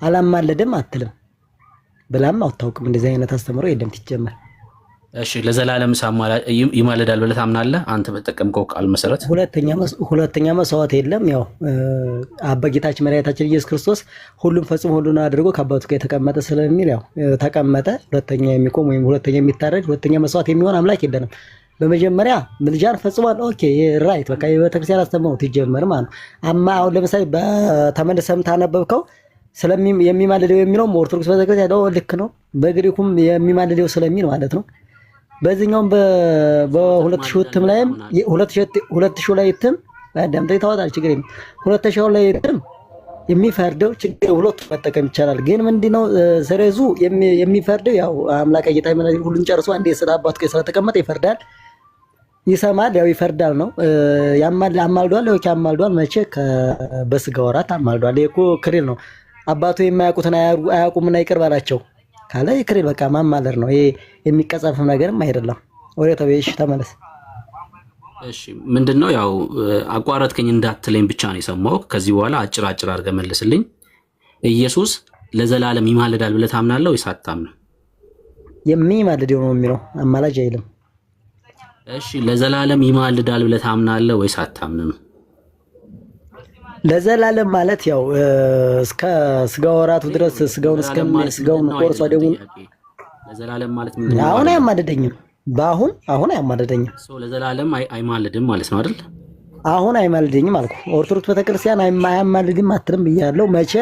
አላማለደም አትልም ብላም አታውቅም። እንደዚህ አይነት አስተምሮ የለም ትጀመር። እሺ ለዘላለም ይማልዳል ብለህ ታምናለህ አንተ በተጠቀምከው ቃል መሰረት? ሁለተኛ መስዋዕት የለም። ያው አባጌታችን መድኃኒታችን ኢየሱስ ክርስቶስ ሁሉም ፈጽሞ ሁሉን አድርጎ ከአባቱ ጋር የተቀመጠ ስለሚል ያው ተቀመጠ። ሁለተኛ የሚቆም ወይም ሁለተኛ የሚታረድ ሁለተኛ መስዋዕት የሚሆን አምላክ የለንም። በመጀመሪያ ምልጃን ፈጽሟል። ኦኬ ራይት በቃ የቤተክርስቲያን አስተምሮ ትጀመር ማለት ነው። አሁን ለምሳሌ በተመልሰም ታነበብከው የሚማልደው የሚለው ኦርቶዶክስ ቤተክርስቲያን ልክ ነው። በግሪኩም የሚማልደው ስለሚል ማለት ነው። በዚህኛውም በ2000 እትም ላይም 2000 ላይ እትም አዳምጠኝ ታወጣል ችግር የለም። 2000 ላይ እትም የሚፈርደው ችግር ሁለቱ መጠቀም ይቻላል። ግን ምንድነው ሰረዙ የሚፈርደው ያው አምላክ ጌታ ሁሉን ጨርሶ አንዴ ስለ አባቱ ጋር ስለተቀመጠ ይፈርዳል። ይሰማል፣ ያው ይፈርዳል ነው አማልዷል። ያው ያማልዷል መቼ በስጋ ወራት አማልዷል። ይሄ እኮ ክሪል ነው። አባቱ የማያውቁትን አያውቁምና ይቅር በላቸው ካለ ክሪል በቃ ማማለር ነው። ይሄ የሚቀጸፍም ነገርም አይደለም። ወሬ ተበይሽ ተመለስ። እሺ ምንድነው ያው አቋረጥከኝ እንዳትለኝ ብቻ ነው የሰማው። ከዚህ በኋላ አጭር አድርገህ መልስልኝ። ኢየሱስ ለዘላለም ይማልዳል ብለህ ታምናለህ ወይስ አታምንም? የሚማልድ ነው የሚለው አማላጅ አይልም። እሺ ለዘላለም ይማልዳል ብለህ ታምናለህ ወይስ አታምንም? ለዘላለም ማለት ያው እስከ ስጋ ወራቱ ድረስ ስጋውን ቆርሶ ደግሞ ለዘላለም ማለት ምንድን ነው? አሁን አያማልደኝም። አሁን አያማልደኝም። ለዘላለም አይማልድም ማለት ነው አይደል? አሁን አይማልደኝም አልኩ። ኦርቶዶክስ ቤተክርስቲያን አያማልድም አትልም ብያለሁ። መቼ?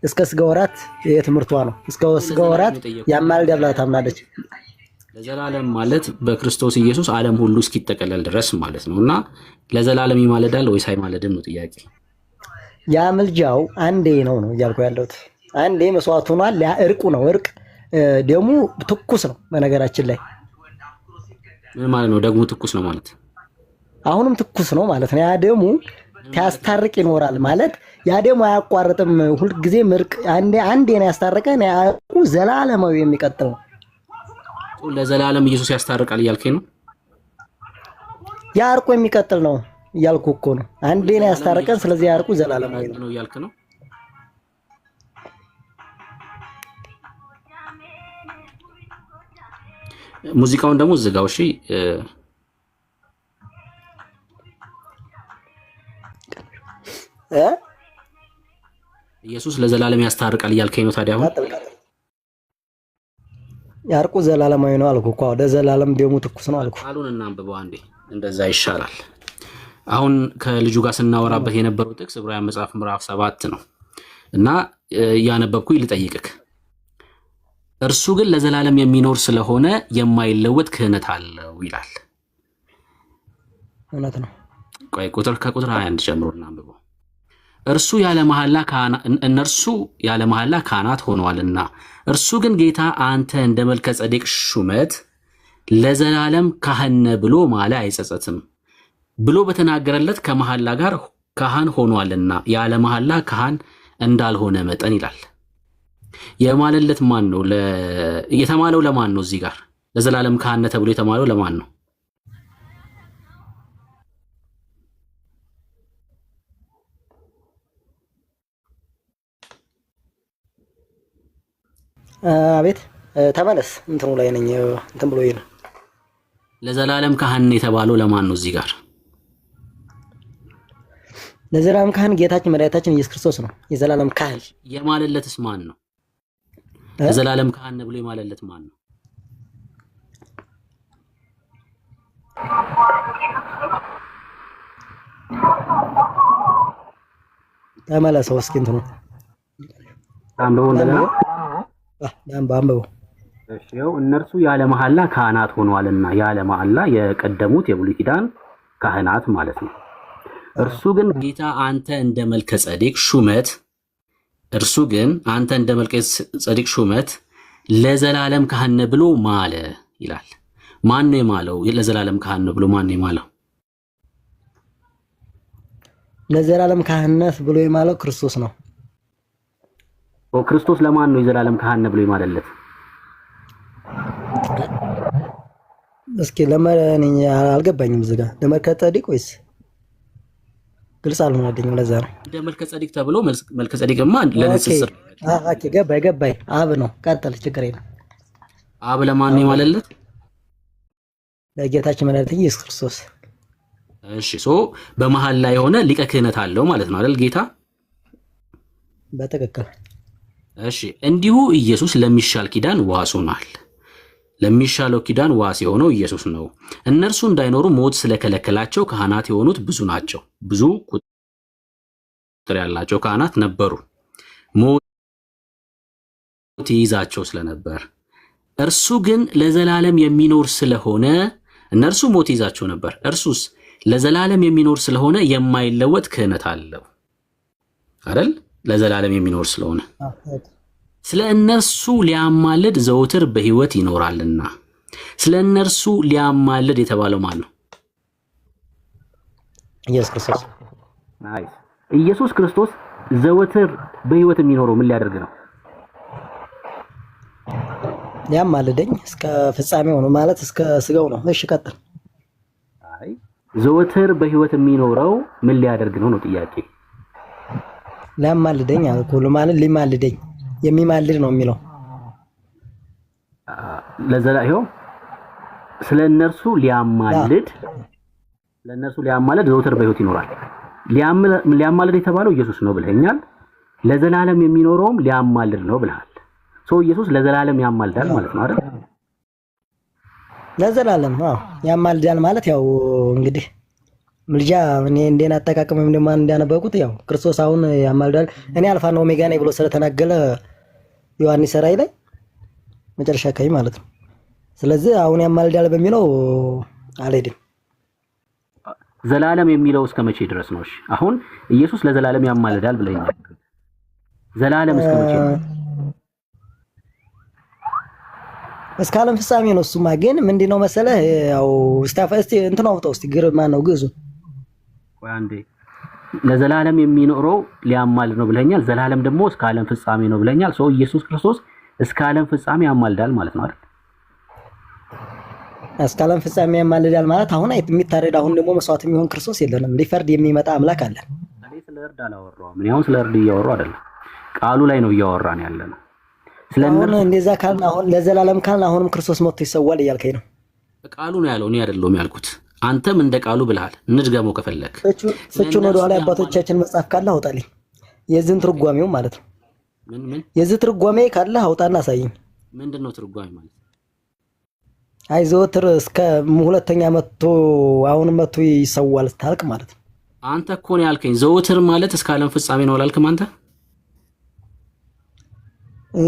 እስከ ስጋ ወራት የትምህርቷ ነው። እስከ ስጋ ወራት ያማልዳል ብላ ታምናለች። ለዘላለም ማለት በክርስቶስ ኢየሱስ ዓለም ሁሉ እስኪጠቀለል ድረስ ማለት ነውና ለዘላለም ይማልዳል ወይስ አይማልድም ነው ጥያቄ። ያ ምልጃው አንዴ ነው እያልኩ ያለሁት። አንዴ መስዋዕት ሆኗል። ያ እርቁ ነው። እርቅ ደግሞ ትኩስ ነው። በነገራችን ላይ ምን ማለት ነው ደግሞ ትኩስ ነው ማለት? አሁንም ትኩስ ነው ማለት ነው። ያ ደግሞ ሲያስታርቅ ይኖራል ማለት ያ ደግሞ አያቋርጥም። ሁልጊዜ እርቅ አንዴ ነው ያስታረቀን። ያ እርቁ ዘላለማዊ የሚቀጥል ነው። ለዘላለም ኢየሱስ ያስታርቃል እያልከኝ ነው? ያ እርቁ የሚቀጥል ነው እያልኩ እኮ ነው። አንዴ ነው ያስታረቀን። ስለዚህ ያ እርቁ ዘላለማዊ ነው እያልክ ነው። ሙዚቃውን ደግሞ ዝጋው እሺ። ኢየሱስ ለዘላለም ያስታርቃል እያልከኝ ነው ታዲያ? አሁን ያርቁ ዘላለማዊ ነው አልኩ እኮ። ለዘላለም ደግሞ ትኩስ ነው አልኩ። ቃሉን እናንብበው አንዴ፣ እንደዛ ይሻላል። አሁን ከልጁ ጋር ስናወራበት የነበረው ጥቅስ ዕብራውያን መጽሐፍ ምዕራፍ 7 ነው እና ያነበብኩኝ ልጠይቅክ። እርሱ ግን ለዘላለም የሚኖር ስለሆነ የማይለወጥ ክህነት አለው ይላል። እውነት ነው። ቆይ ከቁጥር 21 ጀምሮ እናንብበው። እነርሱ ያለ መሐላ ካህናት ሆነዋልና እርሱ ግን ጌታ አንተ እንደ መልከ ጼዴቅ ሹመት ለዘላለም ካህን ነህ ብሎ ማለ አይጸጸትም ብሎ በተናገረለት ከመሐላ ጋር ካህን ሆኗልና ያለ መሐላ ካህን እንዳልሆነ መጠን ይላል። የማለለት ማን ነው? የተማለው ለማን ነው? እዚህ ጋር ለዘላለም ካህን ነህ ተብሎ የተማለው ለማን ነው? አቤት ተመለስ። እንትኑ ላይ ነኝ። እንትን ብሎ ነው ለዘላለም ካህን የተባለው ለማን ነው? እዚህ ጋር ለዘላለም ካህን ጌታችን መድኃኒታችን ኢየሱስ ክርስቶስ ነው የዘላለም ካህን። የማለለትስ ማን ነው? ለዘላለም ካህን ብሎ የማለለት ማን ነው? ተመለሰው እስኪ እንትኑ አንበው እንደገና አንበው። እሺ ያው እነርሱ ያለ መሐላ ካህናት ሆነዋልና ያለ መሐላ የቀደሙት የብሉይ ኪዳን ካህናት ማለት ነው። እርሱ ግን ጌታ አንተ እንደ መልከ ጼዴቅ ሹመት ለዘላለም ካህን ብሎ ማለ ይላል። ማን ነው የማለው? ለዘላለም ካህን ብሎ ማን ነው የማለው? ለዘላለም ካህነት ብሎ የማለው ክርስቶስ ነው። ክርስቶስ ለማን ነው የዘላለም ካህን ብሎ የማለለት? እስኪ ለማን አልገባኝም። እዚህ ጋር ለመልከ ጼዴቅ ወይስ ግልጽ አልሆነልኝም። ለዛ ነው እንደ መልከ ጼዴቅ ተብሎ መልከ ጼዴቅማ ለንጽጽር ኦኬ ገባኝ። አብ ነው። ቀጥል፣ ችግር የለም። አብ ለማን ነው የማለለት? ለጌታችን መድኃኒታችን ኢየሱስ ክርስቶስ። እሺ በመሃል ላይ የሆነ ሊቀ ክህነት አለው ማለት ነው አይደል ጌታ? በትክክል። እሺ እንዲሁ ኢየሱስ ለሚሻል ኪዳን ዋስ ሆኗል። ለሚሻለው ኪዳን ዋስ የሆነው ኢየሱስ ነው። እነርሱ እንዳይኖሩ ሞት ስለከለከላቸው ካህናት የሆኑት ብዙ ናቸው። ብዙ ቁጥር ያላቸው ካህናት ነበሩ፣ ሞት ይይዛቸው ስለነበር። እርሱ ግን ለዘላለም የሚኖር ስለሆነ እነርሱ ሞት ይይዛቸው ነበር፣ እርሱስ ለዘላለም የሚኖር ስለሆነ የማይለወጥ ክህነት አለው አይደል? ለዘላለም የሚኖር ስለሆነ ስለ እነርሱ ሊያማልድ ዘወትር በሕይወት ይኖራልና። ስለ እነርሱ ሊያማልድ የተባለው ማን ነው? ኢየሱስ ክርስቶስ ናይስ። ኢየሱስ ክርስቶስ ዘወትር በህይወት የሚኖረው ምን ሊያደርግ ነው? ሊያማልደኝ እስከ ፍጻሜው ነው ማለት እስከ ስጋው ነው። እሺ ቀጥል። አይ ዘወትር በህይወት የሚኖረው ምን ሊያደርግ ነው ነው ጥያቄ። ሊያማልደኝ አልኩ ማለት ሊማልደኝ የሚማልድ ነው የሚለው ለዘላለም ስለ እነርሱ ሊያማልድ ዘወትር በህይወት ይኖራል። ሊያማልድ የተባለው ኢየሱስ ነው ብለኛል። ለዘላለም የሚኖረውም ሊያማልድ ነው ብለሃል። ኢየሱስ ለዘላለም ያማልዳል ማለት ነው አይደል? ለዘላለም ያማልዳል ማለት ያው እንግዲህ ምልጃ እኔ እንደና አጠቃቀም ወይም ደግሞ እንዳነበብኩት ያው ክርስቶስ አሁን ያማልዳል እኔ አልፋና ኦሜጋ ነኝ ብሎ ስለተናገለ ዮሐንስ ራእይ ላይ መጨረሻ አካባቢ ማለት ነው። ስለዚህ አሁን ያማልዳል በሚለው አልሄድም። ዘላለም የሚለው እስከ መቼ ድረስ ነው? እሺ አሁን ኢየሱስ ለዘላለም ያማልዳል ብለኛል። ዘላለም እስከ መቼ ነው? እስከ ዓለም ፍጻሜ ነው። እሱማ ግን ምንድነው መሰለህ ያው እስቲ እንትን አውጣው እስቲ ግርማ ነው ግዙ ወይ አንዴ ለዘላለም የሚኖረው ሊያማልድ ነው ብለኛል። ዘላለም ደግሞ እስከ ዓለም ፍጻሜ ነው ብለኛል። ኢየሱስ ክርስቶስ እስከ ዓለም ፍጻሜ ያማልዳል ማለት ነው አይደል? እስከ ዓለም ፍጻሜ ያማልዳል ማለት አሁን የሚታረድ አሁን ደግሞ መስዋዕት የሚሆን ክርስቶስ የለንም። ሊፈርድ የሚመጣ አምላክ አለ። እኔ ስለ እርድ አላወራሁም። እኔ አሁን ስለ እርድ እያወራሁ አይደለም፣ ቃሉ ላይ ነው እያወራን ያለነው። አሁን እንደዛ ካልን አሁን ለዘላለም ካልን አሁንም ክርስቶስ ሞቶ ይሰዋል እያልከኝ ነው። ቃሉ ነው ያለው፣ እኔ አይደለሁም ያልኩት። አንተም እንደ ቃሉ ብለሃል። እንድገመው ከፈለክ ፍቹን ወደ ኋላ አባቶቻችን መጽሐፍ ካለ አውጣልኝ፣ የዚህን ትርጓሜው ማለት ነው። ምን የዚህ ትርጓሜ ካለ አውጣና አሳይኝ። ምንድነው ትርጓሜ ማለት? አይ ዘወትር እስከ ሁለተኛ መጥቶ አሁን መጥቶ ይሰዋል ታልክ ማለት ነው። አንተ እኮ ነው ያልከኝ ዘወትር ማለት እስከ ዓለም ፍጻሜ ነው አላልክም አንተ?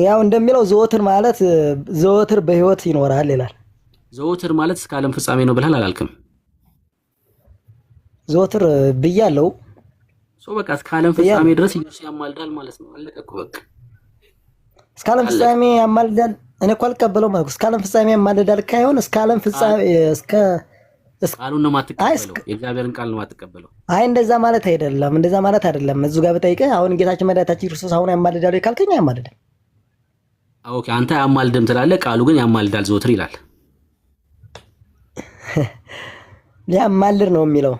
ያው እንደሚለው ዘወትር ማለት ዘወትር በህይወት ይኖራል ይላል። ዘወትር ማለት እስከ ዓለም ፍጻሜ ነው ብለሃል አላልክም? ዘወትር ብያለሁ። በቃ እስከ ዓለም ፍጻሜ ድረስ ኢየሱስ ያማልዳል ማለት ነው። አለቀ እኮ በቃ። እስከ ዓለም ፍጻሜ ያማልዳል። እኔ እኮ አልቀበለው ማለት እስከ ዓለም ፍጻሜ ያማልዳል ካይሆን እስከ ዓለም ፍጻሜ እስከ ቃሉን ነው የማትቀበለው፣ የእግዚአብሔርን ቃል ነው የማትቀበለው። አይ እንደዛ ማለት አይደለም፣ እንደዛ ማለት አይደለም። እዚሁ ጋር ብጠይቅህ አሁን ጌታችን መድኃኒታችን ክርስቶስ አሁን ያማልዳል ካልከኝ ያማልዳል። ኦኬ አንተ ያማልድም ትላለህ፣ ቃሉ ግን ያማልዳል ዘወትር ይላል። ሊያማልድ ነው የሚለው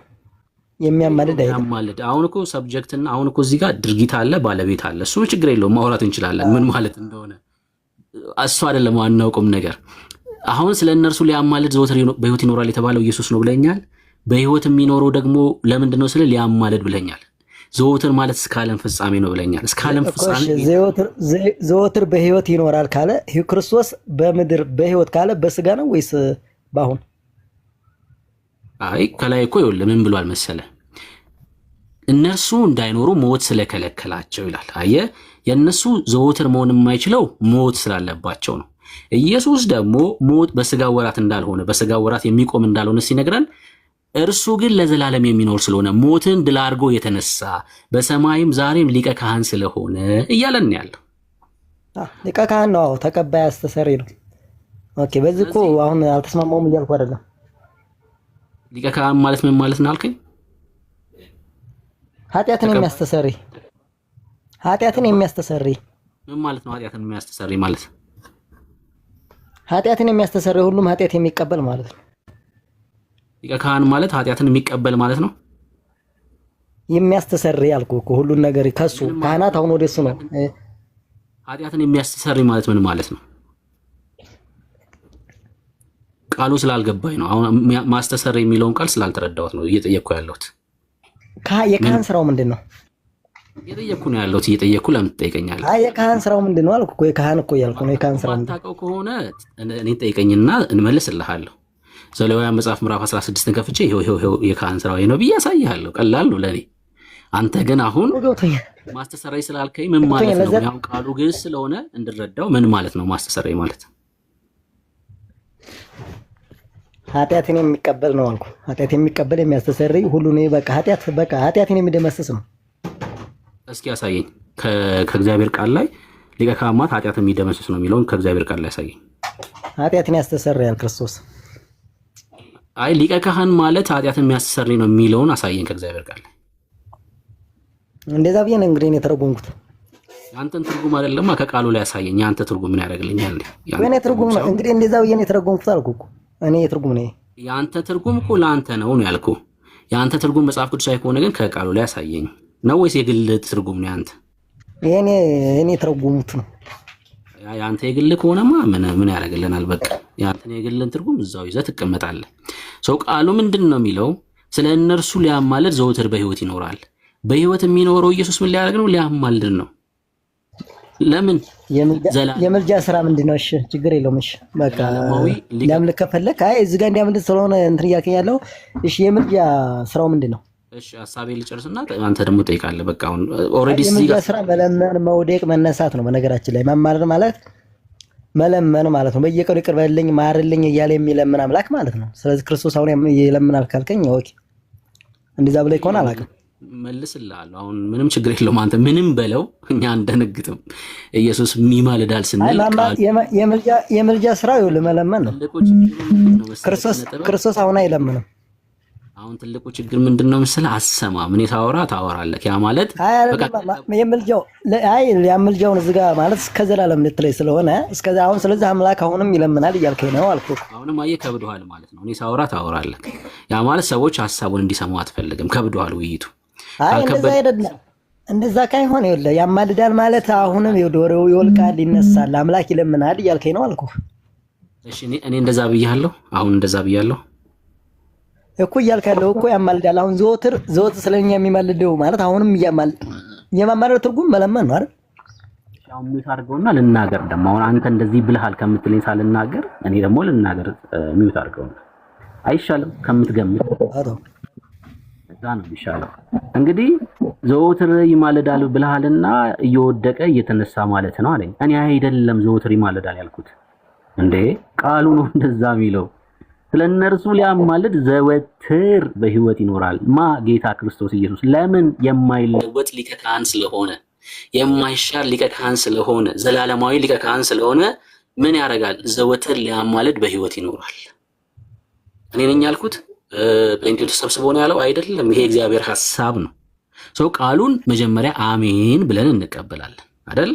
የሚያማልድ አይደለም። ያማልድ አሁን እኮ ሰብጀክት እና አሁን እኮ እዚህ ጋር ድርጊት አለ፣ ባለቤት አለ። እሱ ችግር የለውም ማውራት እንችላለን፣ ምን ማለት እንደሆነ እሱ አይደለም ዋናው ቁም ነገር። አሁን ስለ እነርሱ ሊያማልድ ዘወትር በህይወት ይኖራል የተባለው ኢየሱስ ነው ብለኛል። በህይወት የሚኖረው ደግሞ ለምንድን ነው ስለ ሊያማልድ ብለኛል። ዘወትር ማለት እስከ ዓለም ፍጻሜ ነው ብለኛል። እስከ ዓለም ፍጻሜ ዘወትር በህይወት ይኖራል ካለ ክርስቶስ በምድር በህይወት ካለ በስጋ ነው ወይስ ባሁን? አይ ከላይ እኮ ይኸውልህ ምን ብሏል መሰለ፣ እነርሱ እንዳይኖሩ ሞት ስለከለከላቸው ይላል። አየህ የእነሱ ዘወትር መሆን የማይችለው ሞት ስላለባቸው ነው። ኢየሱስ ደግሞ ሞት በስጋ ወራት እንዳልሆነ በስጋ ወራት የሚቆም እንዳልሆነ ሲነግረን፣ እርሱ ግን ለዘላለም የሚኖር ስለሆነ ሞትን ድል አድርጎ የተነሳ በሰማይም ዛሬም ሊቀ ካህን ስለሆነ እያለን ያለው ሊቀ ካህን ነው። ተቀባይ አስተሰሪ ነው። ኦኬ በዚህ እኮ አሁን አልተስማማውም እያልኩ አይደለም። ሊቀ ካህን ማለት ምን ማለት ነው አልከኝ? ኃጢአትን የሚያስተሰሪ ኃጢአትን የሚያስተሰሪ ምን ማለት ነው? ኃጢአትን የሚያስተሰሪ ማለት ኃጢአትን የሚያስተሰሪ ሁሉም ኃጢአት የሚቀበል ማለት ነው። ሊቀ ካህን ማለት ኃጢአትን የሚቀበል ማለት ነው። የሚያስተሰሪ አልኩህ እኮ ሁሉን ነገር ከሱ ካህናት አሁን ወደሱ ነው። ኃጢአትን የሚያስተሰሪ ማለት ምን ማለት ነው? ቃሉ ስላልገባኝ ነው። አሁን ማስተሰሪ የሚለውን ቃል ስላልተረዳሁት ነው እየጠየቅኩ ያለሁት። የካህን ስራው ምንድን ነው? እየጠየቅኩ ነው ያለሁት። እየጠየቅኩ ለምን ትጠይቀኛለህ? አይ የካህን ስራው ምንድን ነው አልኩህ እኮ። የካህን እኮ እያልኩ ነው። የካህን ስራው ታውቀው ከሆነ እኔ ጠይቀኝና እንመልስልሃለሁ። ዘሌዋውያን መጽሐፍ ምዕራፍ 16ን ከፍቼ ይሄው የካህን ስራው ነው ብዬ አሳይሃለሁ። ቀላል ነው ለኔ። አንተ ግን አሁን ማስተሰረይ ስላልከኝ ምን ማለት ነው? ያው ቃሉ ግዕዝ ስለሆነ እንድረዳው ምን ማለት ነው ማስተሰረይ ማለት? ኃጢአትን የሚቀበል ነው አልኩ። ኃጢአት የሚቀበል የሚያስተሰርይ ሁሉ ነው። በቃ ኃጢአትን የሚደመስስ ነው። እስኪ ያሳየኝ ከእግዚአብሔር ቃል ላይ ሊቀ ካህናት ኃጢአትን የሚደመስስ ነው የሚለውን ከእግዚአብሔር ቃል ላይ ያሳየኝ። ኃጢአትን ያስተሰርያል ክርስቶስ። አይ ሊቀ ካህን ማለት ኃጢአትን የሚያስተሰርይ ነው የሚለውን አሳየን ከእግዚአብሔር ቃል። እንደዛ ብዬ ነው እንግዲህ እኔ ተረጎምኩት። ያንተን ትርጉም አይደለም ከቃሉ ላይ ያሳየኝ። ያንተ ትርጉም ምን ያደርግልኛል? እኔ ትርጉም ነው እንግዲህ እንደዛ ብዬ ነው የተረጎምኩት አልኩ እኮ። እኔ ትርጉም ነው። ያንተ ትርጉም እኮ ለአንተ ነው ያልኩ። ያንተ ትርጉም መጽሐፍ ቅዱሳዊ ከሆነ ግን ከቃሉ ላይ ያሳየኝ ነው ወይስ የግል ትርጉም ነው ያንተ? እኔ ተረጎምኩት ነው። ያንተ የግል ከሆነማ ምን ያደርግልናል? በቃ ያንተን የግልን ትርጉም እዛው ይዘህ ትቀመጣለህ። ሰው ቃሉ ምንድን ነው የሚለው? ስለ እነርሱ ሊያማልድ ዘወትር በሕይወት ይኖራል። በሕይወት የሚኖረው ኢየሱስ ምን ሊያደርግ ነው? ሊያማልድ ነው። ለምን? የምልጃ ስራ ምንድነው? እሺ ችግር የለውም። እሺ በቃ ለምልክ ከፈለክ አይ እዚህ ጋር እንዲያምልጥ ስለሆነ እንትን እያልከኝ ያለው እሺ፣ የምልጃ ስራው ምንድነው? እሺ ሐሳቤ ልጨርስና አንተ ደግሞ ጠይቃለህ። በቃ አሁን ኦሬዲ የምልጃ ስራ መለመን፣ መውደቅ፣ መነሳት ነው። በነገራችን ላይ መማረር ማለት መለመን ማለት ነው። በየቀኑ ይቅር በልልኝ ማርልኝ እያለ የሚለምን አምላክ ማለት ነው። ስለዚህ ክርስቶስ አሁን ይለምናል ካልከኝ ኦኬ፣ እንደዛ ብለህ ከሆነ አላውቅም መልስልሃለሁ። አሁን ምንም ችግር የለውም። አንተ ምንም በለው እኛ አንደነግጥም። ኢየሱስ ይማልዳል ስንል የምልጃ ስራው ይኸውልህ መለመን ነው። ክርስቶስ አሁን አይለምንም። አሁን ትልቁ ችግር ምንድነው መሰለህ? አሰማም። እኔ ሳወራ ታወራለህ። ያ ማለት በቃ የምልጃውን እዚህ ጋር ማለት እስከ ዘላለም ልትለይ ስለሆነ እስከዛ አሁን ስለዚህ አምላክ አሁንም ይለምናል እያልከኝ ነው አልኩህ። አሁንም አየህ ከብዶሃል ማለት ነው። እኔ ሳወራ ታወራለህ። ያ ማለት ሰዎች ሐሳቡን እንዲሰሙ አትፈልግም። ከብዶሃል ውይይቱ። እንደዛ አይደለም። እንደዛ ካይሆን ይኸውልህ ያማልዳል ማለት አሁንም ወሬው ይወልቃል ይነሳል፣ አምላክ ይለምናል እያልከኝ ነው አልኩህ። እሺ እኔ እንደዛ ብያለሁ። አሁን እንደዛ ብያለሁ እኮ እያልካለሁ እኮ ያማልዳል። አሁን ዘወትር ስለኛ የሚማልደው ማለት አሁንም የማማለድ ትርጉም መለመን ነው አይደል? አሁን ሚውት አድርገውና ልናገር ደግሞ። አሁን አንተ እንደዚህ ብለሃል ከምትለኝ ሳልናገር እኔ ደግሞ ልናገር። ሚውት አድርገውና አይሻልም? ከምትገምት እዛ ነው የሚሻለው። እንግዲህ ዘወትር ይማልዳል ብለሃልና እየወደቀ እየተነሳ ማለት ነው አለኝ። እኔ አይደለም ዘወትር ይማልዳል ያልኩት እንዴ፣ ቃሉ ነው እንደዛ የሚለው። ስለነርሱ ሊያማልድ ዘወትር በሕይወት ይኖራል። ጌታ ክርስቶስ ኢየሱስ። ለምን? የማይለወጥ ሊቀ ካህን ስለሆነ፣ የማይሻር ሊቀ ካህን ስለሆነ፣ ዘላለማዊ ሊቀ ካህን ስለሆነ ምን ያደርጋል? ዘወትር ሊያማልድ በሕይወት ይኖራል። እኔ ነኝ ያልኩት? ጴንጤው ተሰብስቦ ነው ያለው? አይደለም። ይሄ እግዚአብሔር ሐሳብ ነው። ሰው ቃሉን መጀመሪያ አሜን ብለን እንቀበላለን አይደል?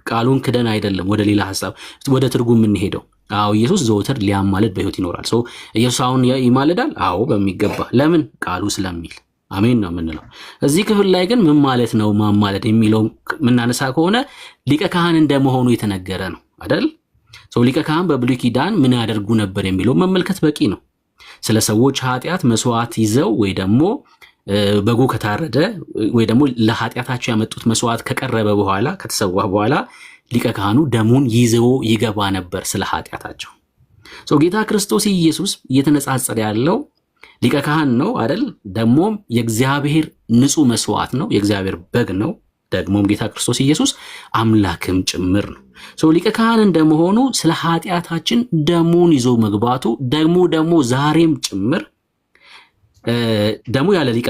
ቃሉን ክደን አይደለም ወደ ሌላ ሐሳብ ወደ ትርጉም የምንሄደው። አዎ ኢየሱስ ዘወትር ሊያማልድ በሕይወት ይኖራል። ሰው ኢየሱስ አሁን ይማልዳል? አዎ በሚገባ። ለምን? ቃሉ ስለሚል አሜን ነው የምንለው። እዚህ ክፍል ላይ ግን ምን ማለት ነው ማማለድ የሚለው የምናነሳ ከሆነ ሊቀ ካህን እንደመሆኑ የተነገረ ነው አይደል? ሰው ሊቀ ካህን በብሉይ ኪዳን ምን ያደርጉ ነበር የሚለው መመልከት በቂ ነው። ስለ ሰዎች ኃጢአት መስዋዕት ይዘው ወይ ደግሞ በጉ ከታረደ ወይ ደግሞ ለኃጢአታቸው ያመጡት መስዋዕት ከቀረበ በኋላ ከተሰዋ በኋላ ሊቀ ካህኑ ደሙን ይዘው ይገባ ነበር ስለ ኃጢአታቸው። ጌታ ክርስቶስ ኢየሱስ እየተነጻጸረ ያለው ሊቀ ካህን ነው አይደል? ደግሞም የእግዚአብሔር ንጹህ መስዋዕት ነው፣ የእግዚአብሔር በግ ነው። ደግሞም ጌታ ክርስቶስ ኢየሱስ አምላክም ጭምር ነው። ሊቀ ካህን እንደመሆኑ ስለ ኃጢአታችን ደሙን ይዞ መግባቱ ደግሞ ዛሬም ጭምር ደሙ ያለ ሊቀ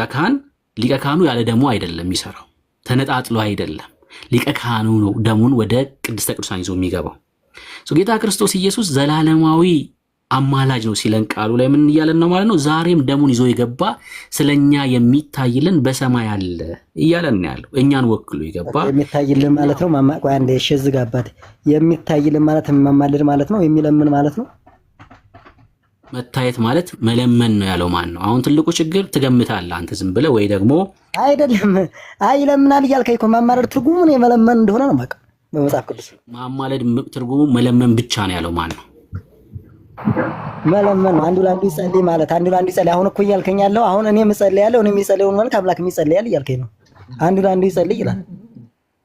ካህኑ ያለ ደሙ አይደለም የሚሰራው፣ ተነጣጥሎ አይደለም። ሊቀ ካህኑ ነው ደሙን ወደ ቅድስተ ቅዱሳን ይዞ የሚገባው። ጌታ ክርስቶስ ኢየሱስ ዘላለማዊ አማላጅ ነው ሲለን ቃሉ ላይ ምን እያለን ነው ማለት ነው? ዛሬም ደሙን ይዞ የገባ ስለኛ የሚታይልን በሰማይ አለ እያለን ያለው እኛን ወክሎ የገባ የሚታይልን ማለት ነው። ቆይ አንዴ ሸዝጋባት የሚታይልን ማለት ማማለድ ማለት ነው፣ የሚለምን ማለት ነው። መታየት ማለት መለመን ነው ያለው ማን ነው? አሁን ትልቁ ችግር ትገምታለህ አንተ ዝም ብለህ ወይ ደግሞ አይደለም። ይለምናል እያልከኝ እኮ ማማለድ ትርጉሙን የመለመን እንደሆነ ነው የማውቀው በመጽሐፍ ቅዱስ። ማማለድ ትርጉሙ መለመን ብቻ ነው ያለው ማን ነው? መለመን ነው። አንዱ ለአንዱ ይጸልይ ማለት አንዱ ለአንዱ ይጸልይ። አሁን እኮ እያልከኝ ያለው አሁን እኔ የምጸልያለሁ እኔ የሚጸልየው ማለት አምላክ የሚጸልያል እያልከኝ ነው። አንዱ ለአንዱ ይጸልይ ይላል።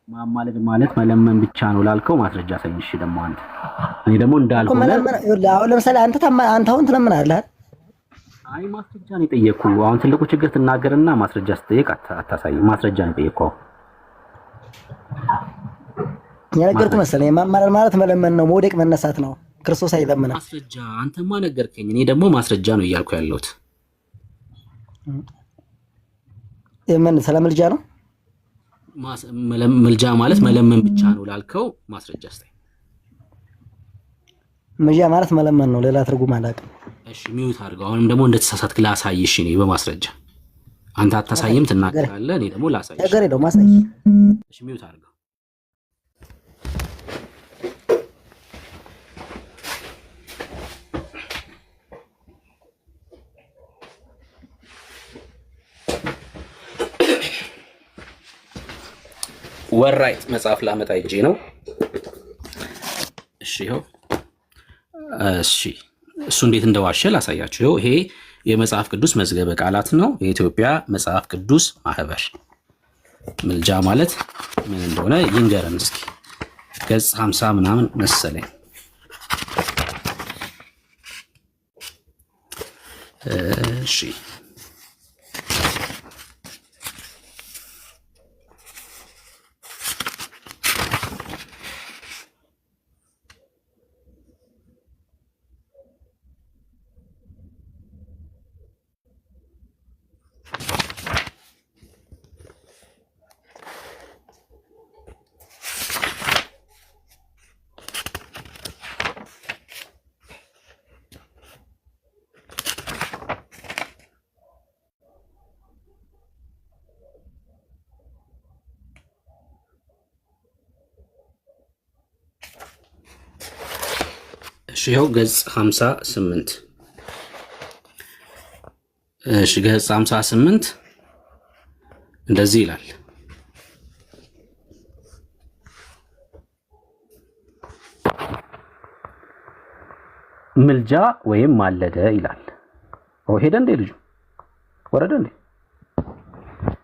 ማማለድ ማለት መለመን ብቻ ነው ላልከው ማስረጃ ሰኝ። እሺ ደግሞ አንተ እኔ ደግሞ እንዳልኩ አሁን ለምሳሌ አንተ አሁን ትለምናለህ። አይ ማስረጃ ነው የጠየቅኩህ። አሁን ትልቁ ችግር ትናገርና ማስረጃ ስትጠይቅ አታሳይ። ማስረጃ ነው የጠየቅኩህ። የነገርኩህ መሰለኝ ማማለድ ማለት መለመን ነው፣ መውደቅ መነሳት ነው። ክርስቶስ አይለምንም። ማስረጃ አንተማ ነገርከኝ። እኔ ደግሞ ማስረጃ ነው እያልኩ ያለሁት። ምን ስለ ምልጃ ነው? ምልጃ ማለት መለመን ብቻ ነው ላልከው ማስረጃ እስቲ። ምልጃ ማለት መለመን ነው፣ ሌላ ትርጉም አላውቅም። እሺ ሚውት አድርገው። አሁንም ደግሞ እንደተሳሳትክ ላሳይሽ እኔ በማስረጃ አንተ አታሳይም ትናገራለህ፣ እኔ ደግሞ ላሳይሽ። ነገር ነው ማሳይ። እሺ ሚውት አድርገው። ወራይት መጽሐፍ ላመጣ እጄ ነው። እሺ ይኸው። እሺ እሱ እንዴት እንደዋሸ ላሳያችሁ። ይኸው ይሄ የመጽሐፍ ቅዱስ መዝገበ ቃላት ነው። የኢትዮጵያ መጽሐፍ ቅዱስ ማህበር ምልጃ ማለት ምን እንደሆነ ይንገረን እስኪ። ገጽ 50 ምናምን መሰለኝ። እሺ እሺ ይኸው ገጽ 58 እሺ ገጽ 58 እንደዚህ ይላል። ምልጃ ወይም ማለደ ይላል። ሄደ እንዴ ልጁ ወረደ እንዴ?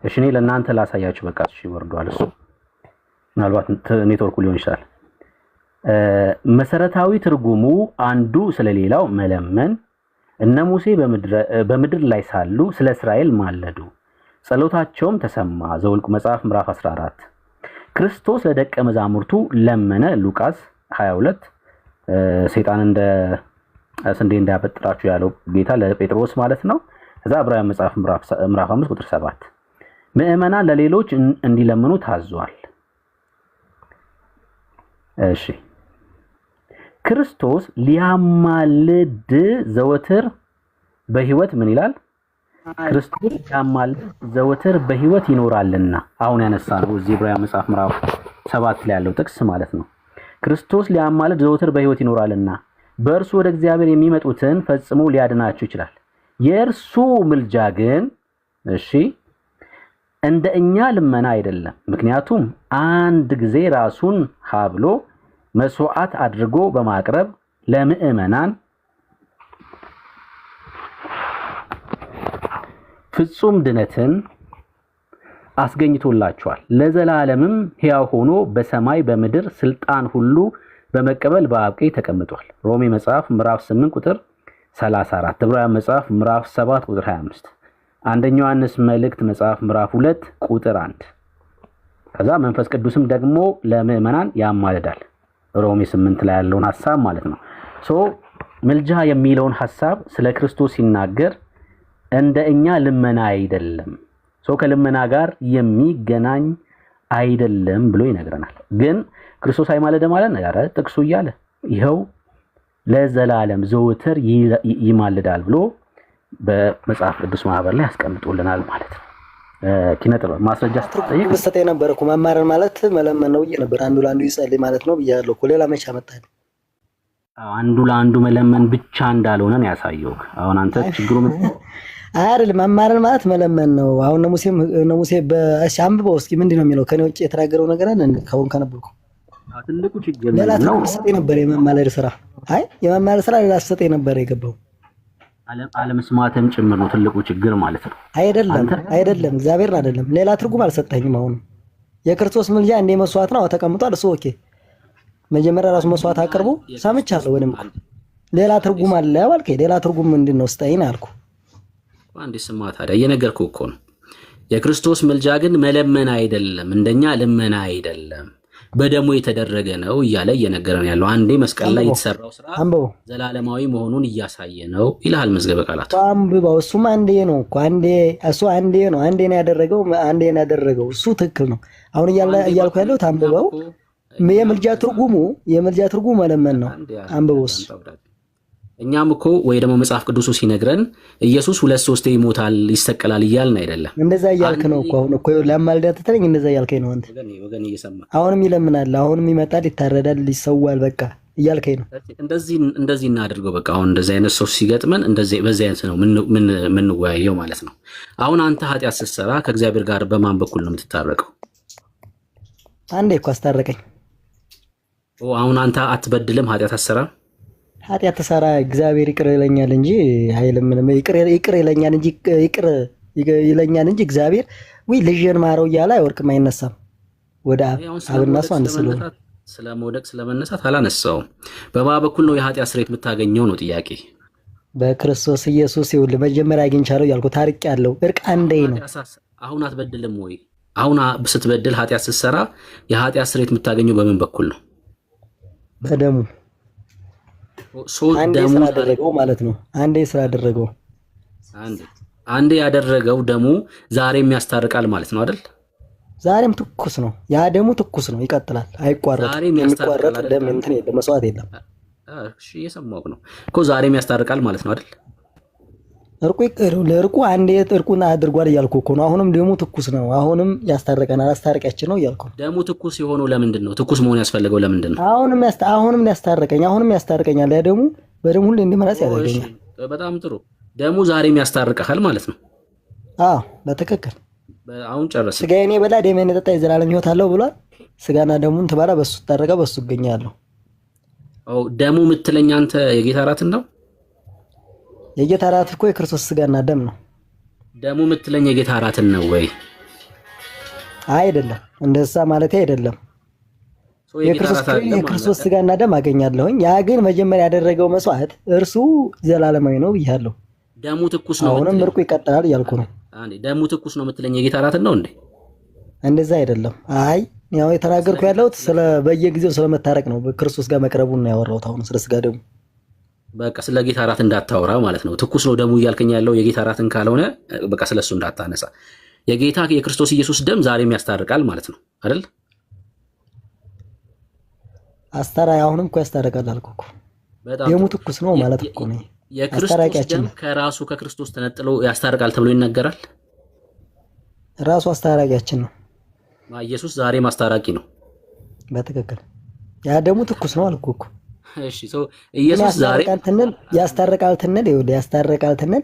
እሺ እኔ ለእናንተ ላሳያችሁ። በቃ እሺ ወርዷል። እሱ ምናልባት ኔትወርኩ ሊሆን ይችላል። መሰረታዊ ትርጉሙ አንዱ ስለሌላው መለመን። እነ ሙሴ በምድር ላይ ሳሉ ስለ እስራኤል ማለዱ፣ ጸሎታቸውም ተሰማ። ዘኍልቍ መጽሐፍ ምዕራፍ 14። ክርስቶስ ለደቀ መዛሙርቱ ለመነ። ሉቃስ 22። ሰይጣን እንደ ስንዴ እንዳያበጥራችሁ ያለው ጌታ ለጴጥሮስ ማለት ነው። ከዛ ዕብራውያን መጽሐፍ ምዕራፍ 5 ቁጥር 7 ምዕመናን ለሌሎች እንዲለምኑ ታዟል። እሺ ክርስቶስ ሊያማልድ ዘወትር በሕይወት ምን ይላል? ክርስቶስ ሊያማልድ ዘወትር በሕይወት ይኖራልና። አሁን ያነሳ ነው እዚህ ዕብራውያን መጽሐፍ ምዕራፍ 7 ላይ ያለው ጥቅስ ማለት ነው። ክርስቶስ ሊያማልድ ዘወትር በሕይወት ይኖራልና በእርሱ ወደ እግዚአብሔር የሚመጡትን ፈጽሞ ሊያድናቸው ይችላል። የእርሱ ምልጃ ግን እሺ እንደ እኛ ልመና አይደለም። ምክንያቱም አንድ ጊዜ ራሱን ሀብሎ መስዋዕት አድርጎ በማቅረብ ለምዕመናን ፍጹም ድነትን አስገኝቶላቸዋል። ለዘላለምም ሕያው ሆኖ በሰማይ በምድር ስልጣን ሁሉ በመቀበል በአብ ቀኝ ተቀምጧል። ሮሜ መጽሐፍ ምዕራፍ 8 ቁጥር 34፣ ዕብራውያን መጽሐፍ ምዕራፍ 7 ቁጥር 25፣ አንደኛ ዮሐንስ መልእክት መጽሐፍ ምዕራፍ 2 ቁጥር 1። ከዛ መንፈስ ቅዱስም ደግሞ ለምዕመናን ያማልዳል። ሮሜ 8 ላይ ያለውን ሐሳብ ማለት ነው። ምልጃ የሚለውን ሐሳብ ስለ ክርስቶስ ሲናገር እንደ እኛ ልመና አይደለም፣ ከልመና ጋር የሚገናኝ አይደለም ብሎ ይነግረናል። ግን ክርስቶስ አይማለደ ማለት ነው። ያረ ጥቅሱ እያለ ይኸው ለዘላለም ዘወትር ይማልዳል ብሎ በመጽሐፍ ቅዱስ ማህበር ላይ ያስቀምጡልናል ማለት ነው። ኪነ ጥበብ ማስረጃ ስትጠይቅ በስተት የነበረ እኮ መማረር ማለት መለመን ነው ብዬ ነበር። አንዱ ለአንዱ ይጸልይ ማለት ነው ብያለሁ እኮ። ሌላ መቼ አመጣህ? አንዱ ለአንዱ መለመን ብቻ እንዳልሆነ ነው ያሳየው። አሁን አንተ ችግሩ ምን አይደል? መማረር ማለት መለመን ነው። አሁን ነሙሴ በአንብበው እስኪ ምንድነው የሚለው? ከኔ ውጭ የተናገረው ነገር አለ ከሆነ ከነበርኩ ትልቁ ችግር ሌላ ሰጠኝ ነበር የመማለድ ስራ። አይ የመማለድ ስራ ሌላ ሰጠኝ ነበር የገባው። አለመስማትም ጭምር ነው ትልቁ ችግር ማለት ነው። አይደለም እግዚአብሔር አይደለም። ሌላ ትርጉም አልሰጠኝም። አሁን የክርስቶስ ምልጃ እንደ መስዋዕት ነው ተቀምጧል። እሱ ኦኬ መጀመሪያ ራሱ መስዋዕት አቅርቡ ሰምቻለሁ። ወንም ሌላ ትርጉም አለ ያልከኝ ሌላ ትርጉም ምንድነው ስጠኝ አልኩ። አንዴ ስማ ታዲያ እየነገርኩህ እኮ ነው። የክርስቶስ ምልጃ ግን መለመን አይደለም፣ እንደኛ ልመና አይደለም፣ በደሙ የተደረገ ነው እያለ እየነገረን ያለው። አንዴ መስቀል ላይ የተሰራው ስራ ዘላለማዊ መሆኑን እያሳየ ነው ይላል መዝገበ ቃላት። አንብበው። እሱም አንዴ ነው እኮ አንዴ ነው ያደረገው። እሱ ትክክል ነው። አሁን እያልኩ ያለው አንብበው። የምልጃ ትርጉሙ መለመን ነው። አንብበው። እኛም እኮ ወይ ደግሞ መጽሐፍ ቅዱሱ ሲነግረን ኢየሱስ 2-3 ይሞታል ይሰቀላል እያልን አይደለም። እንደዛ እያልክ ነው እኮ አሁን እኮ ለማልዳት ተተለኝ እንደዛ እያልከኝ ነው አንተ። ወገን እየሰማ አሁንም ይለምናል፣ አሁንም ይመጣል፣ ይታረዳል፣ ይሰዋል በቃ እያልከኝ ነው። እንደዚህ እናድርገው በቃ። አሁን እንደዚህ አይነት ሰው ሲገጥመን እንደዚህ በዚህ አይነት ነው ምን ወያየው ማለት ነው። አሁን አንተ ኃጢአት ስትሰራ ከእግዚአብሔር ጋር በማን በኩል ነው የምትታረቀው? አንዴ እኮ አስታረቀኝ። አሁን አንተ አትበድልም፣ ኃጢአት አትሰራ ኃጢአት ተሰራ እግዚአብሔር ይቅር ይለኛል እንጂ አይልም። ምንም ይቅር ይለኛል እንጂ ይቅር ይለኛል እንጂ እግዚአብሔር ወይ ልጅን ማረው እያለ አይወርቅም፣ አይነሳም ወደ አብና እሱ አንድ ስለሆነ ስለመውደቅ ስለመነሳት አላነሳውም። በማ በኩል ነው የኃጢአት ስርየት የምታገኘው ነው ጥያቄ። በክርስቶስ ኢየሱስ ይሁን መጀመሪያ አግኝቻለሁ ያልኩት ታርቅ ያለው እርቅ አንዴ ነው። አሁን አትበድልም ወይ? አሁን ስትበድል ኃጢአት ስትሰራ የኃጢአት ስርየት የምታገኘው በምን በኩል ነው? በደሙ አንዴ ስላደረገው ማለት ነው። አንዴ ያደረገው ደሙ ዛሬም ያስታርቃል ማለት ነው አይደል? ዛሬም ትኩስ ነው። ያ ደሙ ትኩስ ነው፣ ይቀጥላል፣ አይቋረጥም። የሚቋረጥ ደም እንትን የለም፣ መስዋዕት የለም። እሺ እየሰማሁህ ነው እኮ። ዛሬም ያስታርቃል ማለት ነው አይደል? ለእርቁ አንዴ እርቁን አድርጓል እያልኩ እኮ ነው። አሁንም ደሙ ትኩስ ነው፣ አሁንም ያስታርቀናል፣ አስታርቂያችን ነው እያልኩ ነው። ደሙ ትኩስ የሆነው ለምንድን ነው? ትኩስ መሆን ያስፈልገው ለምንድን ነው? አሁንም ያስታርቀኛል። ያ ደሙ በደሙ ሁሉ እንዲመራስ ያደርገኛል። በጣም ጥሩ። ደሙ ዛሬም ያስታርቀሃል ማለት ነው። አዎ በትክክል። አሁን ጨረስን። ስጋዬን የበላ ደሜን የጠጣ የዘላለም ሕይወት አለው ብሏል። ስጋና ደሙን ትበላ በሱ ትታረቀ በሱ እገኛለሁ። ደሙ የምትለኝ አንተ የጌታ እራትን ነው? የጌታ እራት እኮ የክርስቶስ ስጋና ደም ነው። ደሙ የምትለኝ የጌታ እራትን ነው ወይ? አይደለም፣ እንደዛ ማለት አይደለም። የክርስቶስ ስጋና ደም አገኛለሁኝ። ያ ግን መጀመሪያ ያደረገው መስዋዕት እርሱ ዘላለማዊ ነው ብያለሁ። ደሙ ትኩስ ነው። አሁንም እርቁ ይቀጥላል እያልኩ ነው። ደሙ ትኩስ ነው የምትለኝ የጌታ እራትን ነው እንዴ? እንደዛ አይደለም። አይ ያው የተናገርኩ ያለሁት ስለ በየጊዜው ስለመታረቅ ነው። በክርስቶስ ጋር መቅረቡን ነው ያወራሁት። አሁን ስለ ስጋ ደሙ በቃ ስለ ጌታ እራት እንዳታወራ ማለት ነው። ትኩስ ነው ደሙ እያልከኝ ያለው የጌታ እራትን ካልሆነ በቃ ስለሱ እንዳታነሳ። የጌታ የክርስቶስ ኢየሱስ ደም ዛሬም ያስታርቃል ማለት ነው አይደል? አሁንም እኮ ያስታርቃል አልኩ እኮ። ደሙ ትኩስ ነው ማለት እኮ ነው። የክርስቶስ ደም ከራሱ ከክርስቶስ ተነጥሎ ያስታርቃል ተብሎ ይነገራል። ራሱ አስታራቂያችን ነው። ኢየሱስ ዛሬም አስታራቂ ነው። በትክክል ያ ደሙ ትኩስ ነው አልኩ እኮ። እሺ ኢየሱስ ዛሬ ያስታርቃል ትንል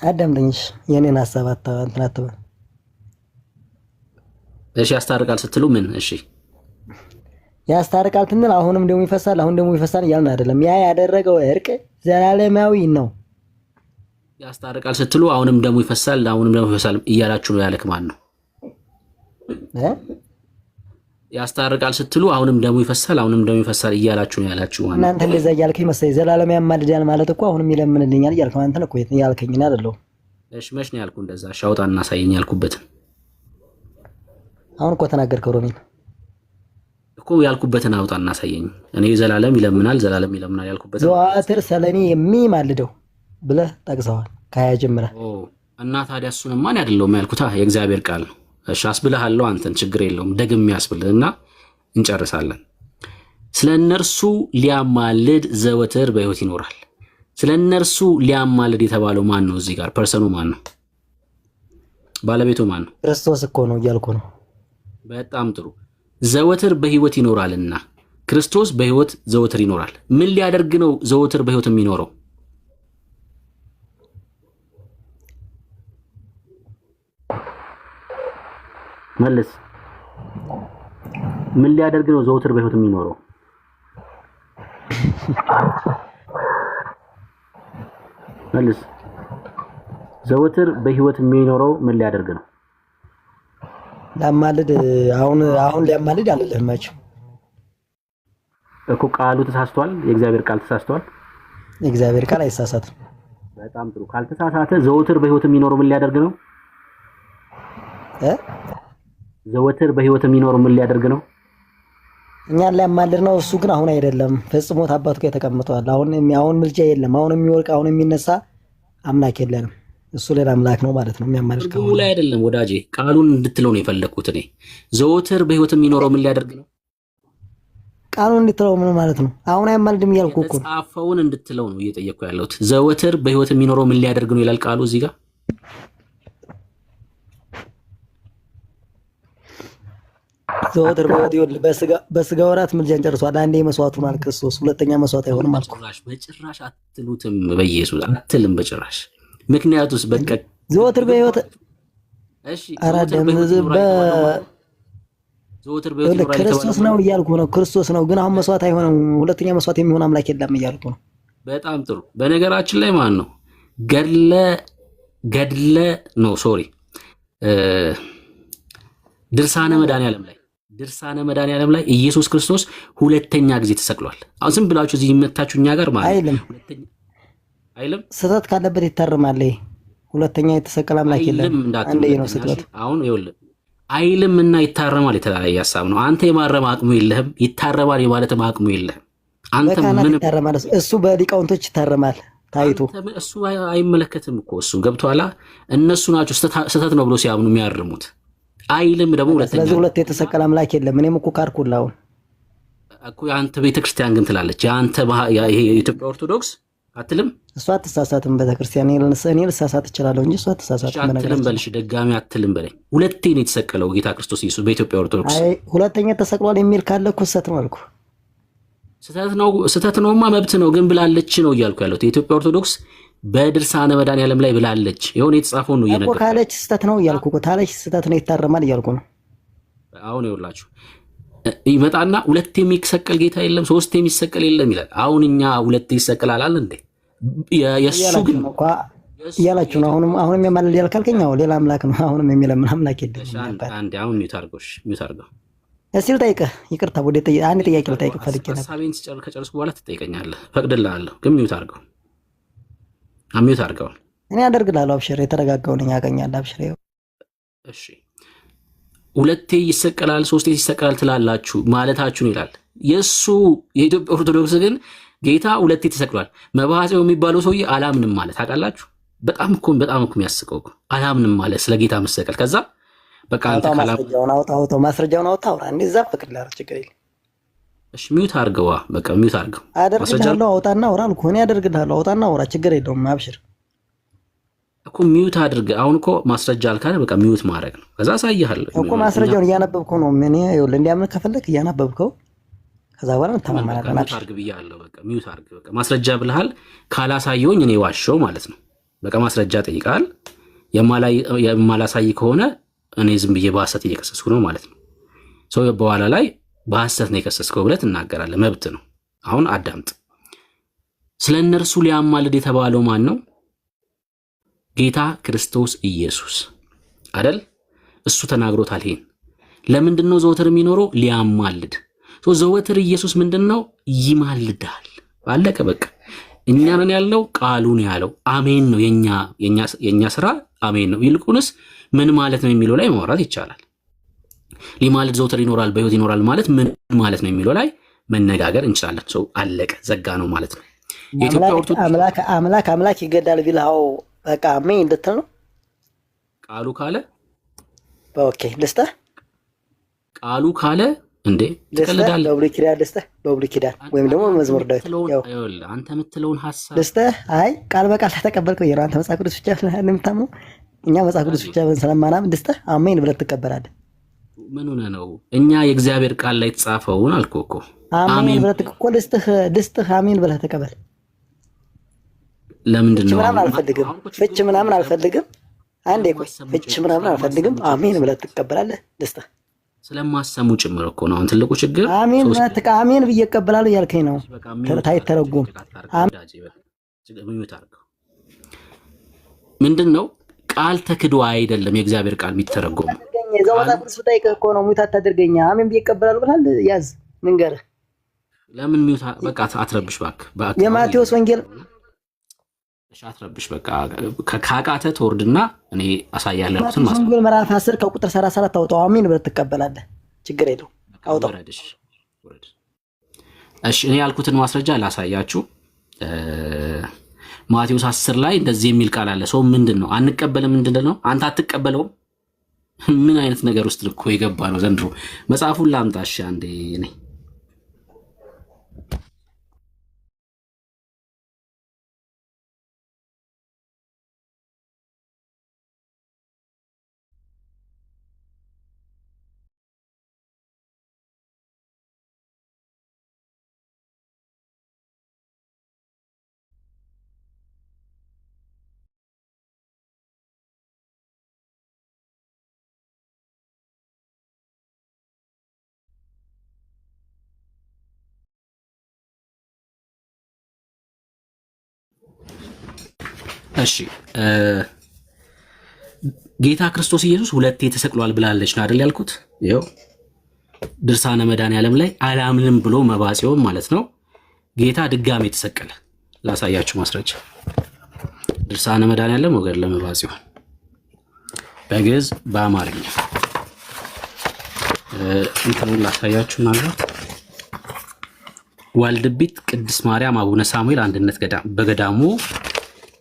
አዳምጠኝሽ የኔን ሐሳብ እንትን አትበል። እሺ ያስታርቃል ስትሉ ምን? እሺ ያስታርቃል ትንል አሁንም ደሙ ይፈሳል እያልን አይደለም። ያ ያደረገው እርቅ ዘላለማዊ ነው። ያስታርቃል ስትሉ አሁንም ደሙ ይፈሳል እያላችሁ ነው ያለክ ማን ነው? ያስታርቃል ስትሉ አሁንም ደሙ ይፈሳል እያላችሁ ነው ያላችሁ ማለት ነው። እናንተ እንደዛ እያልከኝ መሰለኝ። ዘላለም ያማልዳል ማለት እኮ አሁንም ይለምንልኛል እያልከው አንተ ነው እኮ ያልከኝ አይደለም። እሺ መች ነው ያልኩህ እንደዛ? ሻውጣና እናሳየኝ ያልኩበትን አሁን እኮ ተናገርከው ሮሚን እኮ ያልኩበትን አውጣና እናሳየኝ። እኔ ዘላለም ይለምናል ያልኩበትን ዘወትር ስለኔ የሚማልደው ብለህ ጠቅሰዋል ከሀያ ጀምረህ እና ታዲያ እሱን ማን ያደለው ያልኩት የእግዚአብሔር ቃል ነው። እሺ አስብልሃለሁ፣ አንተን ችግር የለውም ደግሜ ያስብልህና እንጨርሳለን። ስለ እነርሱ ሊያማልድ ዘወትር በሕይወት ይኖራል። ስለ እነርሱ ሊያማልድ የተባለው ማን ነው? እዚህ ጋር ፐርሰኑ ማን ነው? ባለቤቱ ማን ነው? ክርስቶስ እኮ ነው እያልኩ ነው። በጣም ጥሩ። ዘወትር በሕይወት ይኖራልና ክርስቶስ በሕይወት ዘወትር ይኖራል። ምን ሊያደርግ ነው ዘወትር በሕይወት የሚኖረው? መልስ። ምን ሊያደርግ ነው ዘወትር በሕይወት የሚኖረው? መልስ። ዘወትር በሕይወት የሚኖረው ምን ሊያደርግ ነው? ላማልድ። አሁን ሊያማልድ አይደለም እኮ ቃሉ ተሳስቷል። የእግዚአብሔር ቃል ተሳስቷል። የእግዚአብሔር ቃል አይሳሳትም። በጣም ጥሩ። ካልተሳሳተ ዘወትር በሕይወት የሚኖረው ምን ሊያደርግ ነው? ዘወትር በሕይወት የሚኖረው ምን ሊያደርግ ነው? እኛን ሊያማልድ ነው። እሱ ግን አሁን አይደለም፣ ፈጽሞት አባቱ ጋር ተቀምጧል። አሁን ምልጃ የለም። አሁን የሚወርቅ አሁን የሚነሳ አምላክ የለንም። እሱ ሌላ አምላክ ነው ማለት ነው። የሚያማልድ ከሆነ ላይ አይደለም ወዳጄ፣ ቃሉን እንድትለው ነው የፈለኩት እኔ። ዘወትር በሕይወት የሚኖረው ምን ሊያደርግ ነው? ቃሉን እንድትለው ምን ማለት ነው? አሁን አይማልድም እያልኩ እኮ የተጻፈውን እንድትለው ነው እየጠየቅኩ ያለሁት። ዘወትር በህይወት የሚኖረው ምን ሊያደርግ ነው ይላል ቃሉ እዚህ ጋር። ዘወትር በስጋ ወራት ምልጃን ጨርሷል። አንዴ መስዋዕቱ ማለት ክርስቶስ፣ ሁለተኛ መስዋዕት አይሆንም ማለት ነው። በጭራሽ አትሉትም። በኢየሱስ አትልም በጭራሽ። ምክንያቱስ በቃ ዘወትር በህይወት እሺ፣ ዘወትር በህይወት ክርስቶስ ነው እያልኩ ነው። ክርስቶስ ነው ግን አሁን መስዋዕት አይሆንም። ሁለተኛ መስዋዕት የሚሆን አምላክ የለም እያልኩ ነው። በጣም ጥሩ። በነገራችን ላይ ማን ነው ገድለ ነው ሶሪ ድርሳነ መድኃኒዓለም ላይ ኢየሱስ ክርስቶስ ሁለተኛ ጊዜ ተሰቅሏል። አሁን ዝም ብላችሁ እዚህ መታችሁ እኛ ጋር ማለት አይልም። ስህተት ካለበት ይታረማል። ሁለተኛ የተሰቀለ አምላክ የለም። አንዴ ነው ስህተት። አሁን ይኸውልህ አይልም እና ይታረማል የተለያየ ሀሳብ ነው። አንተ የማረም አቅሙ የለህም፣ ይታረማል የማለትም አቅሙ የለህም። አንተ ምን ይታረማል? እሱ በሊቃውንቶች ይታረማል ታይቶ። እሱ አይመለከትም እኮ እሱ ገብቶሃል። እነሱ ናቸው ስህተት ነው ብሎ ሲያምኑ የሚያርሙት። አይልም ደግሞ ሁለተኛ። ስለዚህ ሁለት የተሰቀለ አምላክ የለም። እኔም እኮ ካርኩላው እኮ የአንተ ቤተክርስቲያን ግን ትላለች። የአንተ ይሄ የኢትዮጵያ ኦርቶዶክስ አትልም። እሷ አትሳሳትም። ቤተክርስቲያን እኔ ልሳሳት እችላለሁ እንጂ እሷ አትሳሳትም። አትልም በልሽ፣ ደጋሚ አትልም በለኝ። ሁለቴ ነው የተሰቀለው ጌታ ክርስቶስ ኢየሱስ በኢትዮጵያ ኦርቶዶክስ። አይ ሁለተኛ ተሰቅሏል የሚል ካለ እኮ ስህተት ነው አልኩ። ስህተት ነውማ መብት ነው ግን ብላለች ነው እያልኩ ያለሁት። የኢትዮጵያ ኦርቶዶክስ በድርሳነ መድኃኒዓለም ላይ ብላለች። የሆነ የተጻፈውን ነው እየነገርኩህ። ካለች ስህተት ነው እያልኩ እኮ ታለች ስህተት ነው ይታረማል እያልኩ ነው። አሁን ይኸውላችሁ ይመጣና ሁለቴ የሚሰቀል ጌታ የለም፣ ሶስቴ የሚሰቀል የለም ይላል። አሁን እኛ ሁለቴ ይሰቀላል አለ እንዴ? የሱ ግን እያላችሁ ነው። አሁንም የማለል ያልካልከኝ ሌላ አምላክ ነው። አሁንም የሚለምን አምላክ የለም። አንዴ አሁን ሚውት አድርገው እስቲ ልጠይቅህ። ይቅርታ ወደ አንድ ጥያቄ ልጠይቅህ ፈልጌ ነበር። ሐሳቤን ከጨረስኩ በኋላ ትጠይቀኛለህ። ፈቅድልሃለሁ ግን ሚውት አድርገው። አሚውት አድርገው። እኔ አደርግልሃለሁ። አብሽር፣ የተረጋጋው ነኝ። ያገኛለህ። አብሽር። እሺ ሁለቴ ይሰቀላል ሶስቴ ይሰቀላል ትላላችሁ ማለታችሁን ይላል። የሱ የኢትዮጵያ ኦርቶዶክስ ግን ጌታ ሁለቴ ተሰቅሏል። መባሐጼው የሚባለው ሰውዬ አላምንም ማለት ታውቃላችሁ። በጣም እኮ የሚያስቀው አላምንም ማለት ስለ ጌታ መሰቀል። ከዛ በቃ አንተ ማስረጃውን አውጣ አውራ። እንደዛ ፈቅድልሃለሁ፣ ችግር የለም። እሺ ሚውት አድርገዋ። በቃ ሚውት አድርገው። አደርግልሃለሁ፣ አውጣና አውራ አልኩህ። እኔ አደርግልሃለሁ፣ አውጣና አውራ፣ ችግር የለውም። አብሽር እኮ ሚውት አድርገ። አሁን እኮ ማስረጃ አልካለ በቃ ሚውት ማድረግ ነው። ከዛ አሳይሃለሁ እኮ ማስረጃውን እያነበብከው ነው። ምን ይኸውልህ፣ እንዲያምን ከፈለክ እያነበብከው ከዛ በኋላ እንተማመናለን። ሚውት አድርግ ብያለሁ። በቃ ሚውት አድርግ። በቃ ማስረጃ ብለሃል። ካላሳየውኝ እኔ ዋሸው ማለት ነው። በቃ ማስረጃ ጠይቃል። የማላሳይ ከሆነ እኔ ዝም ብዬ በሐሰት እየከሰስኩ ነው ማለት ነው። ሰው በኋላ ላይ በሐሰት ነው የከሰስከው ብለህ ትናገራለህ። መብት ነው። አሁን አዳምጥ። ስለ እነርሱ ሊያማልድ የተባለው ማን ነው? ጌታ ክርስቶስ ኢየሱስ አይደል? እሱ ተናግሮታል። ይሄን ለምንድን ነው ዘወትር የሚኖረው? ሊያማልድ። ዘወትር ኢየሱስ ምንድን ነው? ይማልዳል። አለቀ በቃ። እኛ ነን ያልነው፣ ቃሉ ነው ያለው። አሜን ነው የኛ ስራ አሜን ነው። ይልቁንስ ምን ማለት ነው የሚለው ላይ ማውራት ይቻላል። ሊማልድ ዘወትር ይኖራል፣ በህይወት ይኖራል ማለት ምን ማለት ነው የሚለው ላይ መነጋገር እንችላለን። ሰው አለቀ ዘጋ ነው ማለት ነው። የኢትዮጵያ ኦርቶዶክስ አምላክ ይገዳል ቢልሃው በቃ አሜን እንድትል ነው ቃሉ ካለ። ኦኬ ልስጥህ። ቃሉ ካለ እንዴ ትቀልዳለህ? በብሉይ ኪዳን ወይም ደግሞ መዝሙር ዳዊት አንተ የምትለውን ሐሳብ ልስጥህ። አይ ቃል በቃል ተቀበልከው የራንተ መጽሐፍ ቅዱስ ብቻ ስለምታምነው እኛ መጽሐፍ ቅዱስ ብቻ ስለማናምን ልስጥህ አሜን ብለህ ትቀበላለህ። ምን ሆነ ነው? እኛ የእግዚአብሔር ቃል ላይ የተጻፈውን አልኩህ እኮ አሜን ብለህ ትቀበል። ልስጥህ አሜን ብለህ ተቀበል። ለምንድን ነው ፍች ምናምን አልፈልግም። አንዴ ቆይ ፍች ምናምን አልፈልግም። አሜን ብለህ ትቀበላለህ። ልስጥህ ስለማሰሙ ጭምር እኮ ነው። አሁን ትልቁ ችግር አሜን ብዬ እቀበላለሁ እያልከኝ ነው። ታይተረጉም ምንድን ነው? ቃል ተክዶ አይደለም የእግዚአብሔር ቃል የሚተረጎም የዛው መጽሐፍ ቅዱስ ጠይቀህ እኮ ነው። ሙት አታድርገኝ። አሜን ብዬ እቀበላለሁ ብለሃል። ያዝ ንገርህ። ለምን ሚውት በቃ አትረብሽ እባክህ። የማቴዎስ ወንጌል አትረብሽ በቃ። ካቃተ ተወርድና እኔ አሳያለሁ። ማቴዎስ ወንጌል ምዕራፍ 10 ከቁጥር 34 አውጣው። አሜን ብለህ ትቀበላለህ። ችግር የለውም። አውጣው። እሺ እኔ ያልኩትን ማስረጃ ላሳያችሁ። ማቴዎስ 10 ላይ እንደዚህ የሚል ቃል አለ። ሰው ምንድን ነው አንቀበልም? ምንድን ነው አንተ አትቀበለውም? ምን አይነት ነገር ውስጥ እኮ የገባ ነው ዘንድሮ። መጽሐፉን ላምጣ። እሺ አንዴ እኔ እሺ ጌታ ክርስቶስ ኢየሱስ ሁለቴ ተሰቅሏል ብላለች ነው አይደል ያልኩት? ይኸው ድርሳነ መድኃኔዓለም ላይ አላምንም ብሎ መባጽዮን ማለት ነው ጌታ ድጋሜ ተሰቀለ። ላሳያችሁ ማስረጃ ድርሳነ መድኃኔዓለም ወገድ ለመባጽዮን በግዕዝ በአማርኛ እንትኑን ላሳያችሁ ማለት ዋልድቢት ቅድስት ማርያም አቡነ ሳሙኤል አንድነት ገዳም በገዳሙ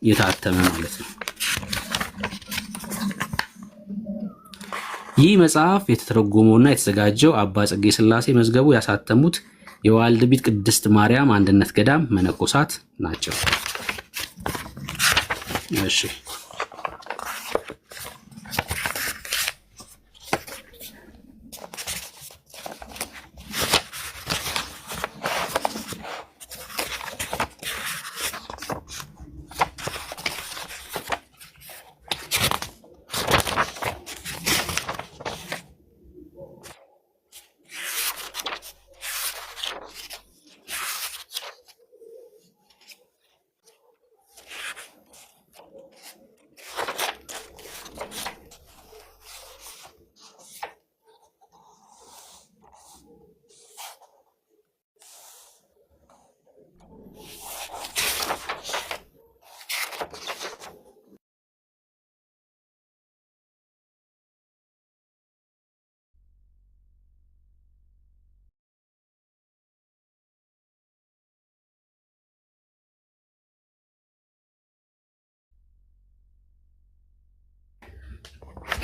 የታተመ ማለት ነው። ይህ መጽሐፍ የተተረጎመውና የተዘጋጀው አባ ጽጌ ሥላሴ መዝገቡ ያሳተሙት የዋልድቢት ቅድስት ማርያም አንድነት ገዳም መነኮሳት ናቸው። እሺ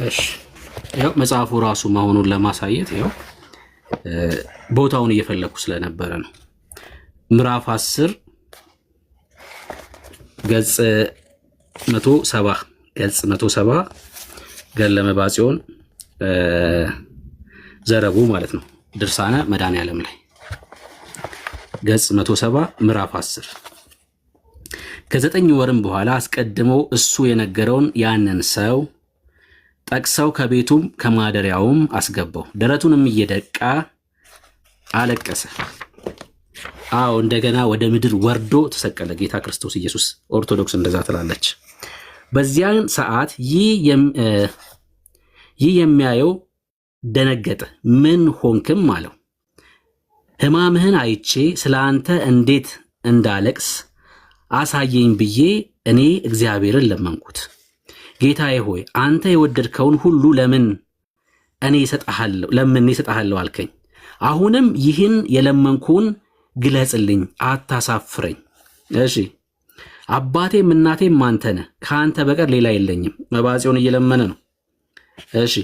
እሺ ያው መጽሐፉ ራሱ መሆኑን ለማሳየት ያው ቦታውን እየፈለኩ ስለነበረ ነው። ምዕራፍ 10 ገጽ 170 ገጽ 170 ገድለ መባጽዮን ዘረቡ ማለት ነው። ድርሳነ መድኃኔዓለም ላይ ገጽ 170 ምዕራፍ 10 ከ9 ወርም በኋላ አስቀድሞ እሱ የነገረውን ያንን ሰው ጠቅሰው ከቤቱም ከማደሪያውም አስገባው። ደረቱንም እየደቃ አለቀሰ። አዎ እንደገና ወደ ምድር ወርዶ ተሰቀለ ጌታ ክርስቶስ ኢየሱስ። ኦርቶዶክስ እንደዛ ትላለች። በዚያን ሰዓት ይህ የሚያየው ደነገጠ። ምን ሆንክም አለው። ሕማምህን አይቼ ስለ አንተ እንዴት እንዳለቅስ አሳየኝ ብዬ እኔ እግዚአብሔርን ለመንኩት። ጌታዬ ሆይ አንተ የወደድከውን ሁሉ ለምን እሰጥሃለሁ አልከኝ። አሁንም ይህን የለመንኩን ግለጽልኝ፣ አታሳፍረኝ። እሺ አባቴም እናቴም አንተ ነህ፣ ከአንተ በቀር ሌላ የለኝም። መባጽዮን እየለመነ ነው። እሺ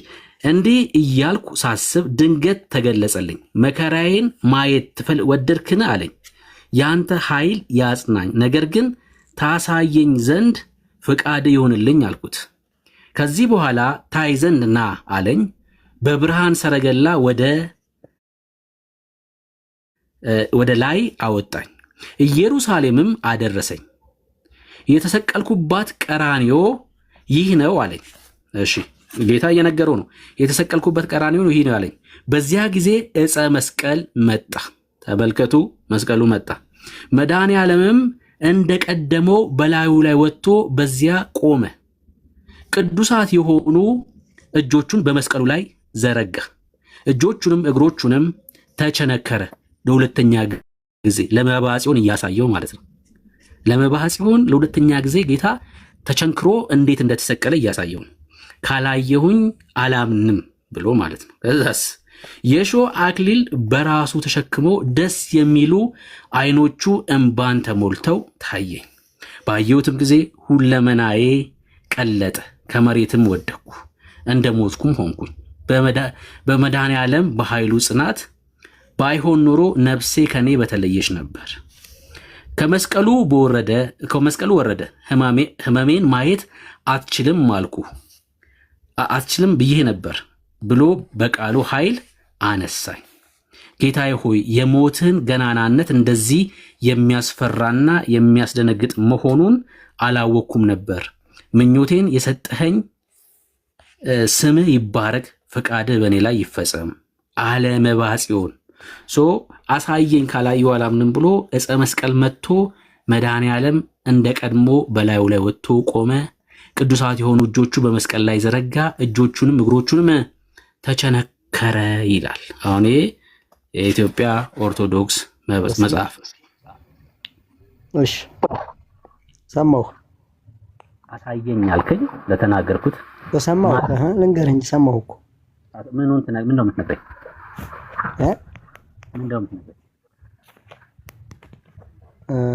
እንዲህ እያልኩ ሳስብ ድንገት ተገለጸልኝ። መከራዬን ማየት ወደድክን አለኝ። ያንተ ኃይል ያጽናኝ፣ ነገር ግን ታሳየኝ ዘንድ ፍቃድ ይሁንልኝ አልኩት። ከዚህ በኋላ ታይ ዘንድ ና አለኝ። በብርሃን ሰረገላ ወደ ላይ አወጣኝ፣ ኢየሩሳሌምም አደረሰኝ። የተሰቀልኩባት ቀራንዮ ይህ ነው አለኝ። እሺ ጌታ እየነገረው ነው። የተሰቀልኩበት ቀራንዮ ይህ ነው አለኝ። በዚያ ጊዜ ዕፀ መስቀል መጣ። ተመልከቱ፣ መስቀሉ መጣ። መድኃኔዓለምም እንደቀደመው በላዩ ላይ ወጥቶ በዚያ ቆመ። ቅዱሳት የሆኑ እጆቹን በመስቀሉ ላይ ዘረጋ። እጆቹንም እግሮቹንም ተቸነከረ። ለሁለተኛ ጊዜ ለመባጽዮን እያሳየው ማለት ነው። ለመባጽዮን ለሁለተኛ ጊዜ ጌታ ተቸንክሮ እንዴት እንደተሰቀለ እያሳየው ነው። ካላየሁኝ አላምንም ብሎ ማለት ነው። ከዛስ የሾህ አክሊል በራሱ ተሸክሞ ደስ የሚሉ አይኖቹ እንባን ተሞልተው ታየኝ። ባየሁትም ጊዜ ሁለመናዬ ቀለጠ፣ ከመሬትም ወደቅኩ፣ እንደ ሞትኩም ሆንኩኝ። በመድኃኔዓለም በኃይሉ ጽናት ባይሆን ኖሮ ነፍሴ ከኔ በተለየች ነበር። ከመስቀሉ ወረደ። ሕመሜን ማየት አትችልም ብዬ ነበር ብሎ በቃሉ ኃይል አነሳኝ። ጌታዬ ሆይ የሞትን ገናናነት እንደዚህ የሚያስፈራና የሚያስደነግጥ መሆኑን አላወቅኩም ነበር። ምኞቴን የሰጠኸኝ ስምህ ይባረክ፣ ፈቃድህ በእኔ ላይ ይፈጸም አለ መባጽዮን። አሳየኝ ካላየሁ አላምንም ብሎ ዕፀ መስቀል መጥቶ መድኃኔዓለም እንደ ቀድሞ በላዩ ላይ ወጥቶ ቆመ። ቅዱሳት የሆኑ እጆቹ በመስቀል ላይ ዘረጋ፣ እጆቹንም እግሮቹንም ተቸነከረ ይላል። አሁን የኢትዮጵያ ኦርቶዶክስ መጽሐፍ። እሺ ሰማሁ። አሳየኝ አልከኝ ለተናገርኩት ሰማሁ። ልንገርህ እንጂ ሰማሁ እኮ። ምን ነው የምትነግረኝ?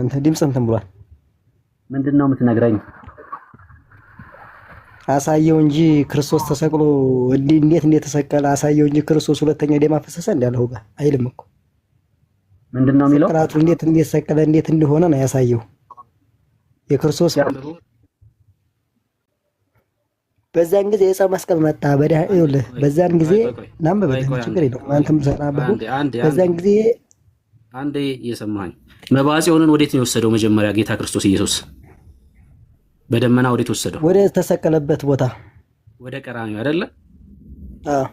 እንትን ድምፅ እንትን ብሏል። ምንድን ነው የምትነግረኝ? አሳየው እንጂ ክርስቶስ ተሰቅሎ እንዴት እንደተሰቀለ አሳየው እንጂ ክርስቶስ ሁለተኛ ደም አፈሰሰ እንዳለው ጋር አይልም እኮ። ምንድን ነው የሚለው? ስቅላቱ እንዴት እንደተሰቀለ እንዴት እንደሆነ ነው ያሳየው። የክርስቶስ በዛን ጊዜ የዕፀ መስቀል መጣ። በዛን ጊዜ ናምበበልህ ችግር የለውም አንተም ሰናበሁ። በዛን ጊዜ አንዴ እየሰማኸኝ መባጽዮንን ወዴት ነው የወሰደው? መጀመሪያ ጌታ ክርስቶስ ኢየሱስ በደመና ወዴት ወሰደው? ወደ ተሰቀለበት ቦታ ወደ ቀራንዮ አይደለ? አዎ።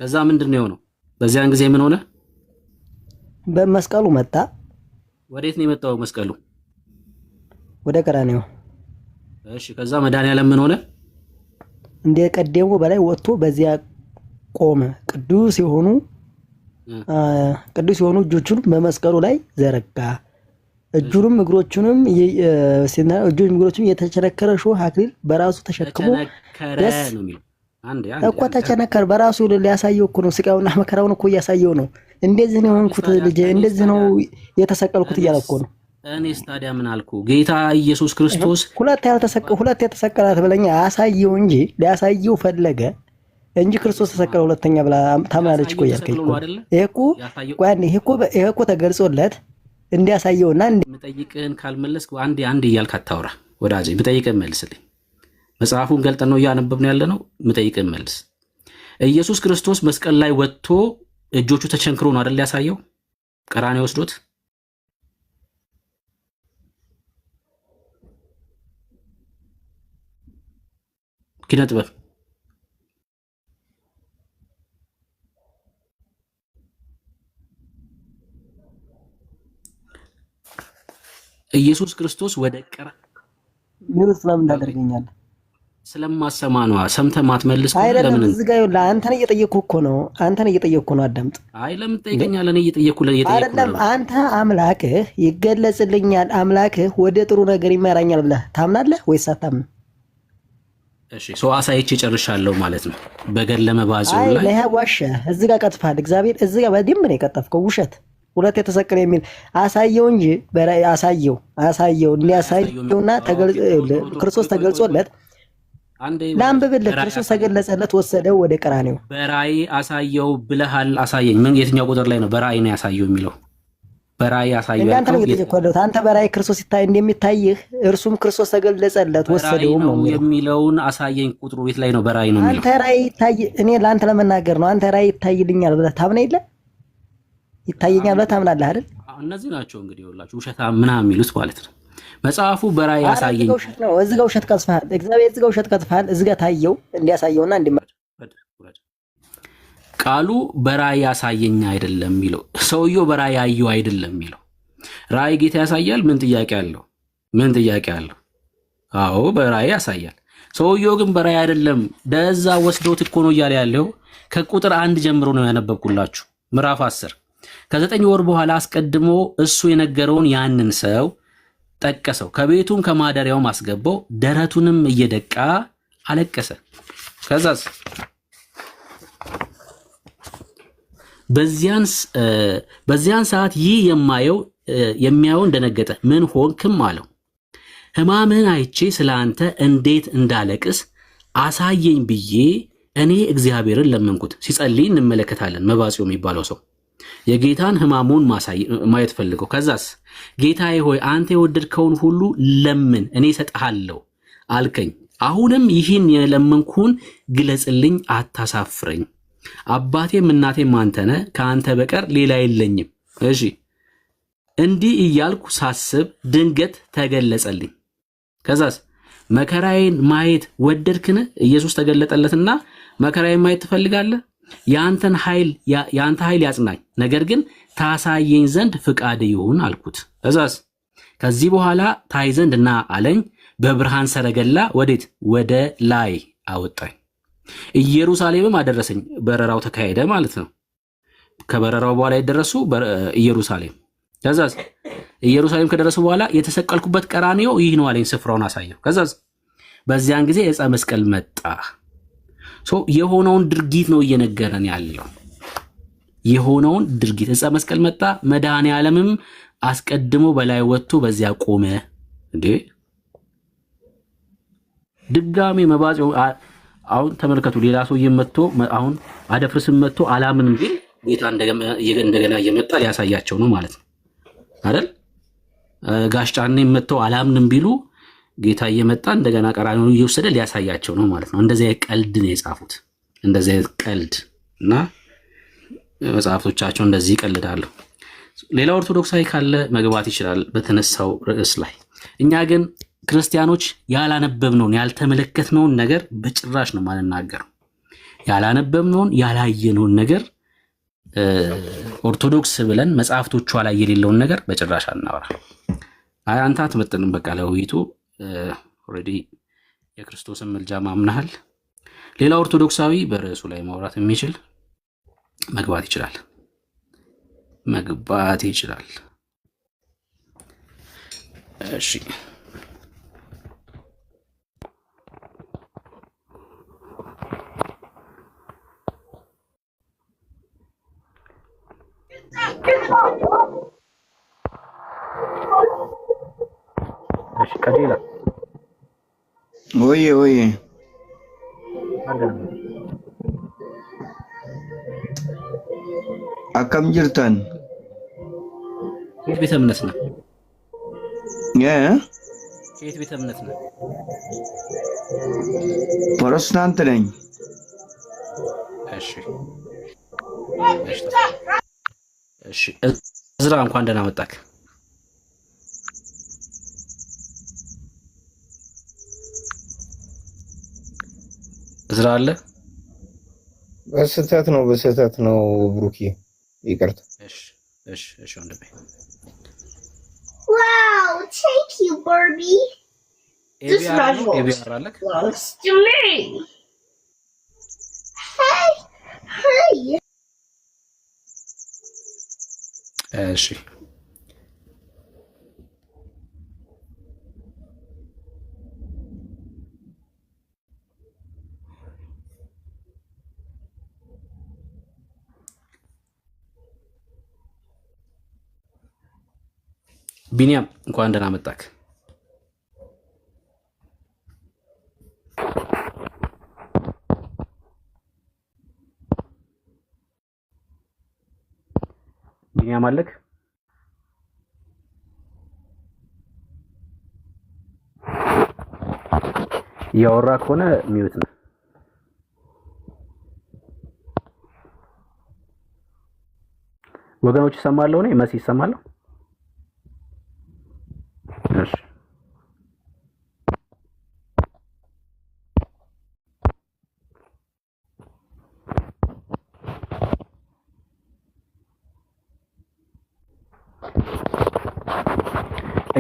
ከዛ ምንድን ነው የሆነው? በዚያን ጊዜ ምን ሆነ? በመስቀሉ መጣ። ወዴት ነው የመጣው መስቀሉ? ወደ ቀራንዮ። እሺ። ከዛ መድኃኔዓለም ምን ሆነ? እንደ ቀደሙ በላይ ወጥቶ በዚያ ቆመ። ቅዱስ የሆኑ እጆቹን በመስቀሉ ላይ ዘረጋ። እጁንም እግሮቹንም የተቸነከረ ሾህ አክሊል በራሱ ተሸክሞ ደስ እኮ ተቸነከረ። በራሱ ሊያሳየው እኮ ነው። ስቃዩና መከራውን እኮ እያሳየው ነው። እንደዚህ ነው የሆንኩት ልጄ፣ እንደዚህ ነው የተሰቀልኩት እያለ እኮ ነው። እኔስ ታዲያ ምን አልኩ? ጌታ ኢየሱስ ክርስቶስ ሁለት የተሰቀላት ብለኛ አሳየው እንጂ ሊያሳየው ፈለገ እንጂ ክርስቶስ ተሰቀለ ሁለተኛ ብላ ታምናለች እኮ እያልከኝ እኮ። ይሄ እኮ ተገልጾለት እንዲያሳየውና የምጠይቅህን ካልመለስክ አንዴ እያልክ አታውራ ወዳጄ። የምጠይቅህን መልስልኝ። መጽሐፉን ገልጠን ነው እያነበብን ያለ ነው። የምጠይቅህን መልስ። ኢየሱስ ክርስቶስ መስቀል ላይ ወጥቶ እጆቹ ተቸንክሮ ነው አይደል ያሳየው? ቀራንዮ ወስዶት ኪነ ጥበብ ኢየሱስ ክርስቶስ ወደ ምን ስለምን ታደርገኛለህ? ስለማሰማ ነው። ሰምተህ ማትመልስ ከሆነ ለምን? እዚህ ጋር ይኸውልህ፣ አንተን እየጠየቅኩህ እኮ ነው። አዳምጥ። አይ ለምን ትጠይቀኛለህ? እኔ እየጠየቅኩህ አይደለም። አንተ አምላክህ ይገለጽልኛል፣ አምላክህ ወደ ጥሩ ነገር ይመራኛል ብለህ ታምናለህ ወይስ አታምንም? እሺ ሰው አሳይቼ ጨርሻለሁ ማለት ነው። በገድለ መባጽዮን ላይ ለህ ዋሸህ። እዚህ ጋር ቀጥፈሃል። እግዚአብሔር እዚህ ጋር በደንብ ነው የቀጠፍከው። ውሸት ሁለት የተሰቀለ የሚል አሳየው እንጂ አሳየው እንዲያሳየውና ክርስቶስ ተገልጾለት ላንብብልህ። ክርስቶስ ተገለጸለት፣ ወሰደው ወደ ቀራንዮ። በራእይ አሳየው ብለሃል። አሳየኝ። ምን የትኛው ቁጥር ላይ ነው በራእይ ነው ያሳየው የሚለው? በራእይ አሳየው አንተ ነው እየተቆለለው። አንተ በራእይ ክርስቶስ ሲታይ እንደሚታይህ እርሱም ክርስቶስ ተገለጸለት፣ ወሰደውም ነው የሚለውን አሳየኝ። ቁጥሩ ቤት ላይ ነው በራእይ ነው የሚለው። አንተ ራእይ ይታይ፣ እኔ ለአንተ ለመናገር ነው። አንተ ራእይ ይታይልኛል ብለህ ታምነህ የለ? ይታየኛል ብለህ ታምናለህ አይደል? እነዚህ ናቸው እንግዲህ ሁላችሁ ውሸታም ምናምን የሚሉት ማለት ነው። መጽሐፉ በራእይ አሳየኝ ነው። እዚህ ጋር ውሸት ቀጥፈሃል። እግዚአብሔር እዚህ ጋር ውሸት ቀጥፈሃል። እዚህ ጋር ታየው እንዲያሳየውና ቃሉ በራእይ ያሳየኝ አይደለም የሚለው። ሰውየው በራእይ ያየው አይደለም የሚለው። ራእይ ጌታ ያሳያል። ምን ጥያቄ አለው? አዎ በራእይ ያሳያል። ሰውየው ግን በራእይ አይደለም። ደዛ ወስዶት እኮ ነው እያለ ያለው። ከቁጥር 1 ጀምሮ ነው ያነበብኩላችሁ። ምዕራፍ 10 ከ9 ወር በኋላ አስቀድሞ እሱ የነገረውን ያንን ሰው ጠቀሰው። ከቤቱም ከማደሪያውም አስገባው። ደረቱንም እየደቃ አለቀሰ። ከዛስ በዚያን ሰዓት ይህ የሚያየውን ደነገጠ። ምን ሆንክም አለው። ሕማምህን አይቼ ስለ አንተ እንዴት እንዳለቅስ አሳየኝ ብዬ እኔ እግዚአብሔርን ለመንኩት። ሲጸልይ እንመለከታለን። መባጽዮ የሚባለው ሰው የጌታን ሕማሙን ማየት ፈልገው። ከዛስ ጌታዬ ሆይ አንተ የወደድከውን ሁሉ ለምን እኔ እሰጥሃለሁ አልከኝ። አሁንም ይህን የለመንኩህን ግለጽልኝ፣ አታሳፍረኝ። አባቴም እናቴም አንተ ነህ፣ ከአንተ በቀር ሌላ የለኝም። እሺ እንዲህ እያልኩ ሳስብ ድንገት ተገለጸልኝ። ከዛስ መከራዬን ማየት ወደድክን? ኢየሱስ ተገለጠለትና መከራዬን ማየት ትፈልጋለህ? የአንተ ኃይል ያጽናኝ፣ ነገር ግን ታሳየኝ ዘንድ ፍቃድ ይሁን አልኩት። ከዛስ ከዚህ በኋላ ታይ ዘንድ ና አለኝ። በብርሃን ሰረገላ ወዴት? ወደ ላይ አወጣኝ። ኢየሩሳሌምም አደረሰኝ። በረራው ተካሄደ ማለት ነው። ከበረራው በኋላ የደረሱ ኢየሩሳሌም። ከዛስ ኢየሩሳሌም ከደረሱ በኋላ የተሰቀልኩበት ቀራንዮ ይህ ነው አለኝ። ስፍራውን አሳየው። ከዛስ በዚያን ጊዜ ዕፀ መስቀል መጣ። የሆነውን ድርጊት ነው እየነገረን ያለው። የሆነውን ድርጊት ዕፀ መስቀል መጣ። መድኃኔ ዓለምም አስቀድሞ በላይ ወጥቶ በዚያ ቆመ። እንዴ ድጋሜ መባጽ። አሁን ተመልከቱ። ሌላ ሰውዬ መጥቶ አሁን አደፍርስም መጥቶ አላምንም ቢል ጌታ እንደገና እየመጣ ሊያሳያቸው ነው ማለት ነው አይደል? ጋሽ ጫኔ መጥቶ አላምንም ቢሉ ጌታ እየመጣ እንደገና ቀራንዮውን እየወሰደ ሊያሳያቸው ነው ማለት ነው። እንደዚህ አይነት ቀልድ ነው የጻፉት። እንደዚህ አይነት ቀልድ እና መጽሐፍቶቻቸው እንደዚህ ይቀልዳሉ። ሌላ ኦርቶዶክሳዊ ካለ መግባት ይችላል በተነሳው ርዕስ ላይ። እኛ ግን ክርስቲያኖች ያላነበብነውን ያልተመለከትነውን ነገር በጭራሽ ነው ማንናገረው። ያላነበብነውን ያላየነውን ነገር ኦርቶዶክስ ብለን መጽሐፍቶቿ ላይ የሌለውን ነገር በጭራሽ አናወራ። አንተ አትመጥንም በቃ ለውይይቱ ኦልሬዲ የክርስቶስን ምልጃ ማምናሃል። ሌላ ኦርቶዶክሳዊ በርዕሱ ላይ ማውራት የሚችል መግባት ይችላል። እሺ ቀዲላ ወይ አከም ጅርተን የት ቤተ እምነት ነው? የት ቤተ እምነት ነው? ፕሮቴስታንት ነኝ። እሺ እዝራ እንኳን ደህና መጣክ። እዝራ አለ? በስህተት ነው ብሩኪ ይቅርታ። እሺ ወንድሜ። Wow, thank you, Barbie. This ኤቢአር አለክ? belongs to me. Hey. እሺ ቢኒያም እንኳን ደህና መጣክ። ቢኒያም አለክ? ያወራ ከሆነ ሚዩት ነው። ወገኖች ይሰማሉ? ነው መሲ ይሰማሉ? እሺ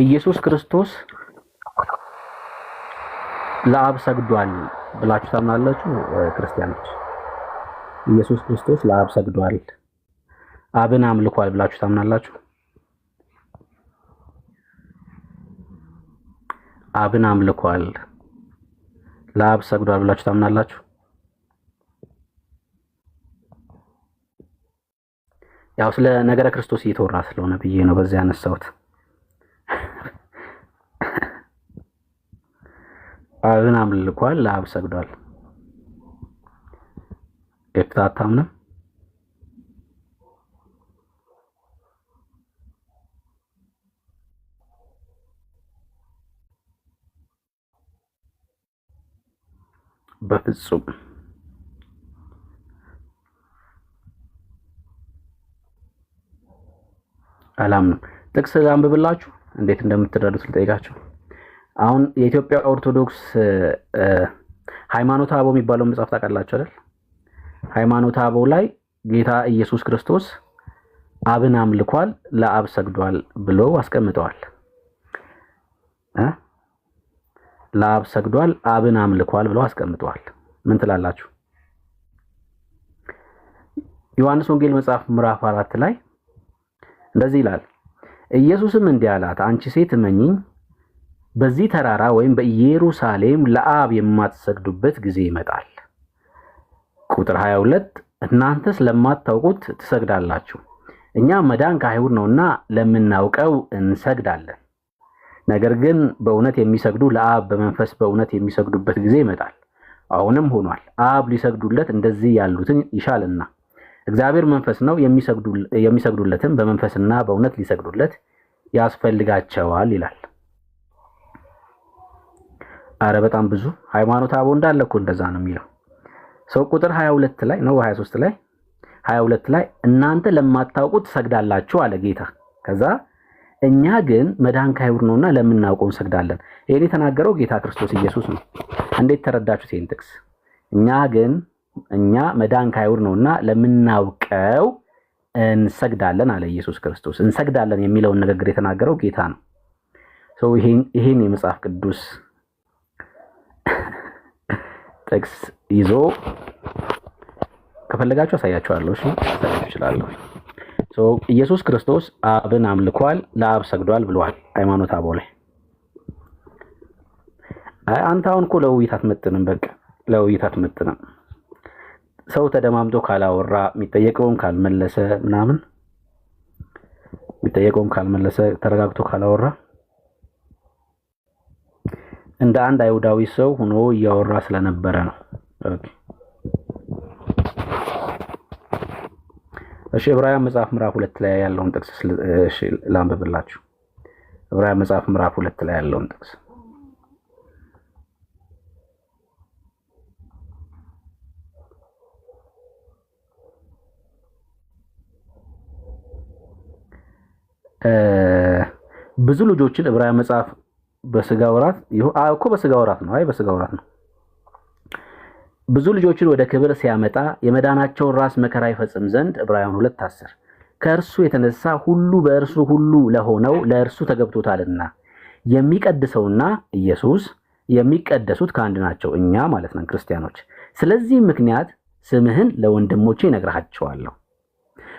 ኢየሱስ ክርስቶስ ለአብ ሰግዷል ብላችሁ ታምናላችሁ? ክርስቲያኖች ኢየሱስ ክርስቶስ ለአብ ሰግዷል፣ አብን አምልኳል ብላችሁ ታምናላችሁ? አብን አምልኳል፣ ለአብ ሰግዷል ብላችሁ ታምናላችሁ? ያው ስለ ነገረ ክርስቶስ እየተወራ ስለሆነ ብዬ ነው በዚህ ያነሳሁት። አብን አምልኳል፣ ለአብ ሰግዷል። አታምንም? በፍጹም አላምንም። ጥቅስ አንብብላችሁ እንዴት እንደምትረዱት ልጠይቃችሁ። አሁን የኢትዮጵያ ኦርቶዶክስ ሃይማኖተ አበው የሚባለው መጽሐፍ ታውቃላችሁ አይደል? ሃይማኖተ አበው ላይ ጌታ ኢየሱስ ክርስቶስ አብን አምልኳል፣ ለአብ ሰግዷል ብለው አስቀምጠዋል። ለአብ ሰግዷል፣ አብን አምልኳል ብለው አስቀምጠዋል። ምን ትላላችሁ? ዮሐንስ ወንጌል መጽሐፍ ምዕራፍ 4 ላይ እንደዚህ ይላል፣ ኢየሱስም እንዲህ አላት፣ አንቺ ሴት እመኚኝ፣ በዚህ ተራራ ወይም በኢየሩሳሌም ለአብ የማትሰግዱበት ጊዜ ይመጣል። ቁጥር 22 እናንተ ስለማታውቁት ትሰግዳላችሁ፣ እኛ መዳን ከአይሁድ ነውና ለምናውቀው እንሰግዳለን። ነገር ግን በእውነት የሚሰግዱ ለአብ በመንፈስ በእውነት የሚሰግዱበት ጊዜ ይመጣል፣ አሁንም ሆኗል። አብ ሊሰግዱለት እንደዚህ ያሉትን ይሻልና እግዚአብሔር መንፈስ ነው፣ የሚሰግዱለትም በመንፈስና በእውነት ሊሰግዱለት ያስፈልጋቸዋል ይላል። አረ በጣም ብዙ ሃይማኖት አበው እንዳለ እኮ እንደዛ ነው የሚለው። ሰው ቁጥር 22 ላይ ነው 23 ላይ 22 ላይ እናንተ ለማታውቁት ትሰግዳላችሁ አለ ጌታ። ከዛ እኛ ግን መዳን ከአይሁድ ነውና ለምናውቀው እንሰግዳለን። ይሄን የተናገረው ጌታ ክርስቶስ ኢየሱስ ነው። እንዴት ተረዳችሁት ይሄን ጥቅስ? እኛ መዳን ከአይሁድ ነውና ለምናውቀው እንሰግዳለን አለ ኢየሱስ ክርስቶስ። እንሰግዳለን የሚለውን ንግግር የተናገረው ጌታ ነው። ሰው ይሄን የመጽሐፍ ቅዱስ ጥቅስ ይዞ ከፈለጋችሁ አሳያችኋለሁ። እሺ አሳያችኋለሁ። ኢየሱስ ክርስቶስ አብን አምልኳል፣ ለአብ ሰግዷል ብሏል ሃይማኖት አበው ላይ። አንተ አሁን እኮ ለውይይት አትመጥንም። በቃ ለውይይት አትመጥንም። ሰው ተደማምጦ ካላወራ የሚጠየቀውን ካልመለሰ ምናምን ተረጋግቶ ካላወራ እንደ አንድ አይሁዳዊ ሰው ሆኖ እያወራ ስለነበረ ነው። ኦኬ እሺ ዕብራውያን መጽሐፍ ምዕራፍ 2 ላይ ያለውን ጥቅስ እሺ ላንብብላችሁ። ዕብራውያን መጽሐፍ ምዕራፍ 2 ላይ ያለውን ጥቅስ ብዙ ልጆችን ዕብራውያን መጽሐፍ በስጋ ወራት እኮ በስጋ ወራት ነው። በስጋ ወራት ነው። ብዙ ልጆችን ወደ ክብር ሲያመጣ የመዳናቸውን ራስ መከራ ይፈጽም ዘንድ ዕብራውያን 2:10 ከእርሱ የተነሳ ሁሉ በእርሱ ሁሉ ለሆነው ለእርሱ ተገብቶታልና የሚቀድሰውና ኢየሱስ የሚቀደሱት ከአንድ ናቸው፣ እኛ ማለት ነን ክርስቲያኖች። ስለዚህ ምክንያት ስምህን ለወንድሞቼ እነግራቸዋለሁ፣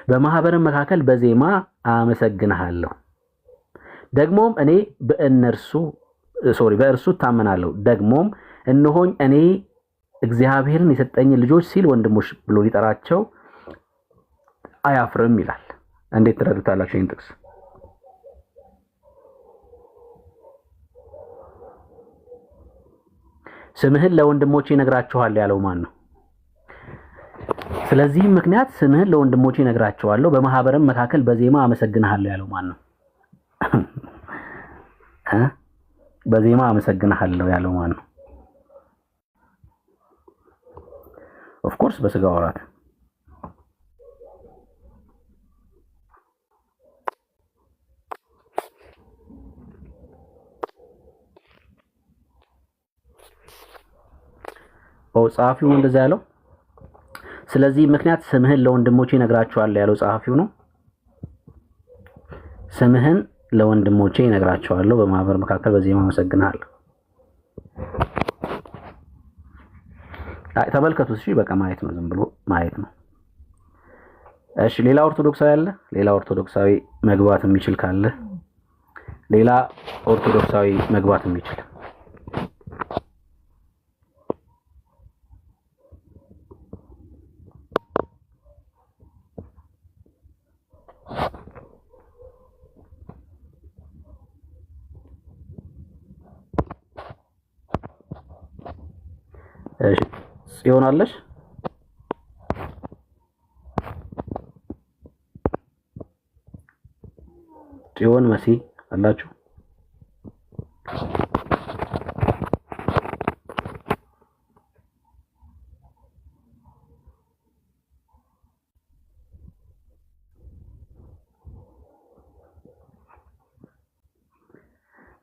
በማህበርም መካከል በዜማ አመሰግንሃለሁ። ደግሞም እኔ በእርሱ ታመናለሁ። ደግሞም እነሆኝ እኔ እግዚአብሔርን የሰጠኝ ልጆች ሲል ወንድሞች ብሎ ሊጠራቸው አያፍርም ይላል። እንዴት ትረዱታላችሁ ይህን ጥቅስ? ስምህን ለወንድሞቼ እነግራቸዋለሁ ያለው ማን ነው? ስለዚህም ምክንያት ስምህን ለወንድሞቼ እነግራቸዋለሁ፣ በማህበርም መካከል በዜማ አመሰግንሃለሁ ያለው ማን ነው? በዜማ አመሰግንሃለሁ ያለው ማን ነው? ኦፍ ኮርስ በስጋ ወራት። ጸሐፊው እንደዛ ያለው። ስለዚህ ምክንያት ስምህን ለወንድሞቼ እነግራቸዋለሁ ያለው ጸሐፊው ነው። ስምህን ለወንድሞቼ እነግራቸዋለሁ፣ በማህበር መካከል በዜማ አመሰግንሃለሁ። ተመልከቱት። እሺ በቃ ማየት ነው፣ ዝም ብሎ ማየት ነው። እሺ ሌላ ኦርቶዶክሳዊ አለ? ሌላ ኦርቶዶክሳዊ መግባት የሚችል ካለ ሌላ ኦርቶዶክሳዊ መግባት የሚችል እሺ ጽዮን አለሽ? ጽዮን መሲ አላችሁ?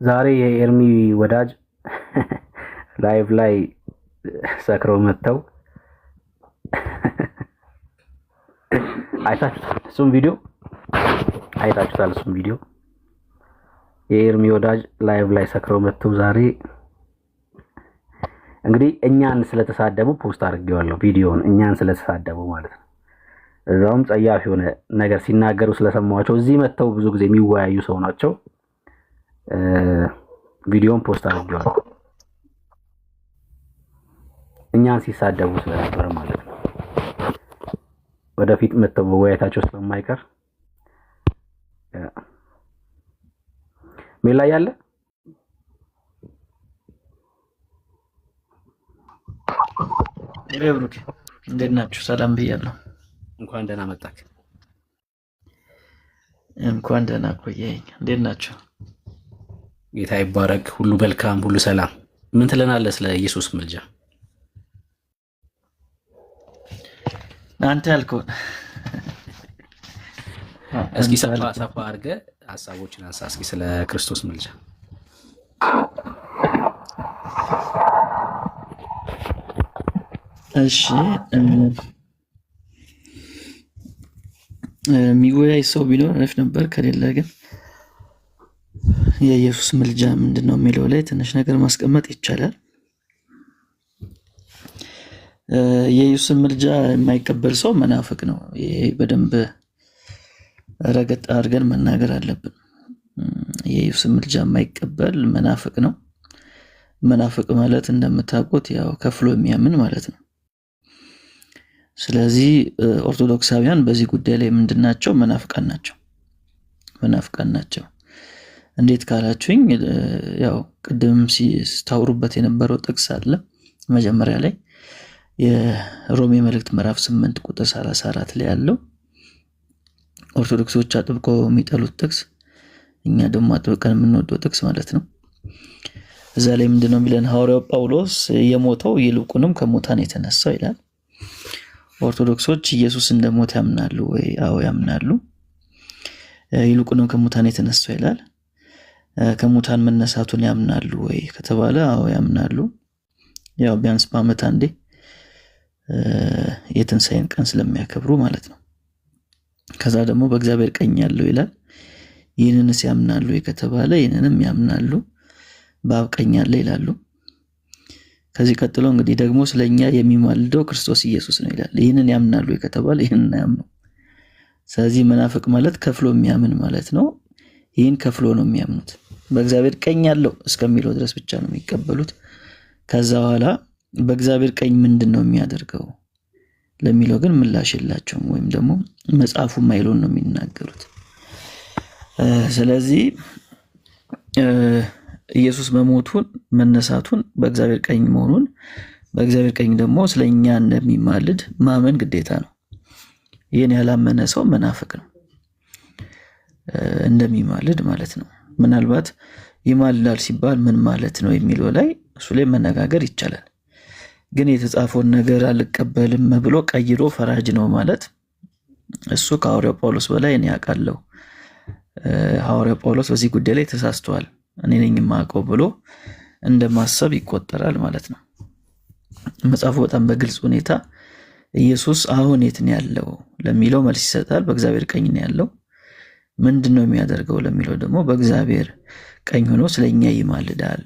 ዛሬ የኤርሚ ወዳጅ ላይቭ ላይ ሰክረው መተው አይታችሁታል። እሱም ቪዲዮ አይታችሁታል። እሱም ቪዲዮ የኤርሚ ወዳጅ ላይቭ ላይ ሰክረው መጥተው ዛሬ እንግዲህ እኛን ስለተሳደቡ ፖስት አድርጌዋለሁ ቪዲዮውን እኛን ስለተሳደቡ ማለት ነው። እዛውም ጸያፍ የሆነ ነገር ሲናገሩ ስለሰማዋቸው እዚህ መጥተው ብዙ ጊዜ የሚወያዩ ሰው ናቸው። ቪዲዮውን ፖስት አድርጌዋለሁ እኛን ሲሳደቡ ስለነበረ ማለት ነው። ወደፊት መጥተው መወያየታቸው ስለማይቀር ሜላ ያለ ብሩክ እንዴት ናችሁ? ሰላም ብያለሁ። እንኳን ደህና መጣክ። እንኳን ደህና ቆየኝ። እንዴት ናችሁ? ጌታ ይባረክ። ሁሉ መልካም፣ ሁሉ ሰላም። ምን ትለናለህ ስለ ኢየሱስ ምልጃ? አንተ ያልከውን እስኪ ሰፋ አድርገህ ሀሳቦችን አንሳ እስኪ ስለ ክርስቶስ ምልጃ። እሺ የሚወያይ ሰው ቢኖር አሪፍ ነበር። ከሌለ ግን የኢየሱስ ምልጃ ምንድነው የሚለው ላይ ትንሽ ነገር ማስቀመጥ ይቻላል። የኢየሱስ ምልጃ የማይቀበል ሰው መናፍቅ ነው። ይሄ በደንብ ረገጥ አድርገን መናገር አለብን። የኢየሱስ ምልጃ የማይቀበል መናፍቅ ነው። መናፍቅ ማለት እንደምታውቁት ያው ከፍሎ የሚያምን ማለት ነው። ስለዚህ ኦርቶዶክሳውያን በዚህ ጉዳይ ላይ ምንድናቸው? መናፍቃን ናቸው። እንዴት ካላችሁኝ ያው ቅድም ሲታወሩበት የነበረው ጥቅስ አለ መጀመሪያ ላይ የሮሜ መልእክት ምዕራፍ 8 ቁጥር 34 ላይ ያለው ኦርቶዶክሶች አጥብቀው የሚጠሉት ጥቅስ እኛ ደግሞ አጥብቀን የምንወደው ጥቅስ ማለት ነው። እዛ ላይ ምንድነው የሚለን? ሐዋርያው ጳውሎስ የሞተው ይልቁንም ከሙታን የተነሳው ይላል። ኦርቶዶክሶች ኢየሱስ እንደሞተ ያምናሉ ወይ? አዎ ያምናሉ። ይልቁንም ከሙታን የተነሳው ይላል። ከሙታን መነሳቱን ያምናሉ ወይ ከተባለ አዎ ያምናሉ። ያው ቢያንስ በዓመት አንዴ የትንሣኤን ቀን ስለሚያከብሩ ማለት ነው። ከዛ ደግሞ በእግዚአብሔር ቀኝ ያለው ይላል። ይህንንስ ያምናሉ ወይ ከተባለ ይህንንም ያምናሉ፣ በአብ ቀኝ ያለ ይላሉ። ከዚህ ቀጥሎ እንግዲህ ደግሞ ስለኛ የሚማልደው ክርስቶስ ኢየሱስ ነው ይላል። ይህንን ያምናሉ ወይ ከተባለ ይህንን አያምኑ። ስለዚህ መናፍቅ ማለት ከፍሎ የሚያምን ማለት ነው። ይህን ከፍሎ ነው የሚያምኑት። በእግዚአብሔር ቀኝ ያለው እስከሚለው ድረስ ብቻ ነው የሚቀበሉት። ከዛ በኋላ በእግዚአብሔር ቀኝ ምንድነው የሚያደርገው ለሚለው ግን ምላሽ የላቸውም፣ ወይም ደግሞ መጽሐፉ ማይሉን ነው የሚናገሩት። ስለዚህ ኢየሱስ መሞቱን መነሳቱን በእግዚአብሔር ቀኝ መሆኑን በእግዚአብሔር ቀኝ ደግሞ ስለኛ እንደሚማልድ ማመን ግዴታ ነው። ይህን ያላመነ ሰው መናፍቅ ነው፣ እንደሚማልድ ማለት ነው። ምናልባት ይማልዳል ሲባል ምን ማለት ነው የሚለው ላይ እሱ ላይ መነጋገር ይቻላል። ግን የተጻፈውን ነገር አልቀበልም ብሎ ቀይሮ ፈራጅ ነው ማለት እሱ ከሐዋርያው ጳውሎስ በላይ እኔ አውቃለሁ፣ ሐዋርያው ጳውሎስ በዚህ ጉዳይ ላይ ተሳስቷል፣ እኔ ነኝ የማውቀው ብሎ እንደማሰብ ይቆጠራል ማለት ነው። መጽሐፉ በጣም በግልጽ ሁኔታ ኢየሱስ አሁን የት ነው ያለው ለሚለው መልስ ይሰጣል። በእግዚአብሔር ቀኝ ነው ያለው። ምንድነው የሚያደርገው ለሚለው ደግሞ በእግዚአብሔር ቀኝ ሆኖ ስለኛ ይማልዳል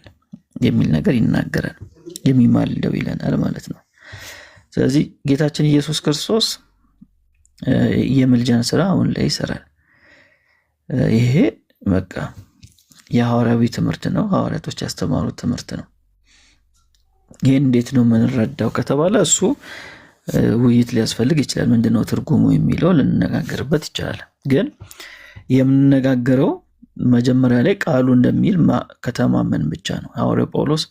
የሚል ነገር ይናገራል። የሚማልደው ይለናል ማለት ነው። ስለዚህ ጌታችን ኢየሱስ ክርስቶስ የምልጃን ስራ አሁን ላይ ይሰራል። ይሄ በቃ የሐዋርያዊ ትምህርት ነው። ሐዋርያቶች ያስተማሩት ትምህርት ነው። ይሄን እንዴት ነው የምንረዳው ከተባለ እሱ ውይይት ሊያስፈልግ ይችላል። ምንድነው ትርጉሙ የሚለው ልንነጋገርበት ይችላል። ግን የምንነጋገረው መጀመሪያ ላይ ቃሉ እንደሚል ከተማመን ብቻ ነው። ሐዋርያው ጳውሎስ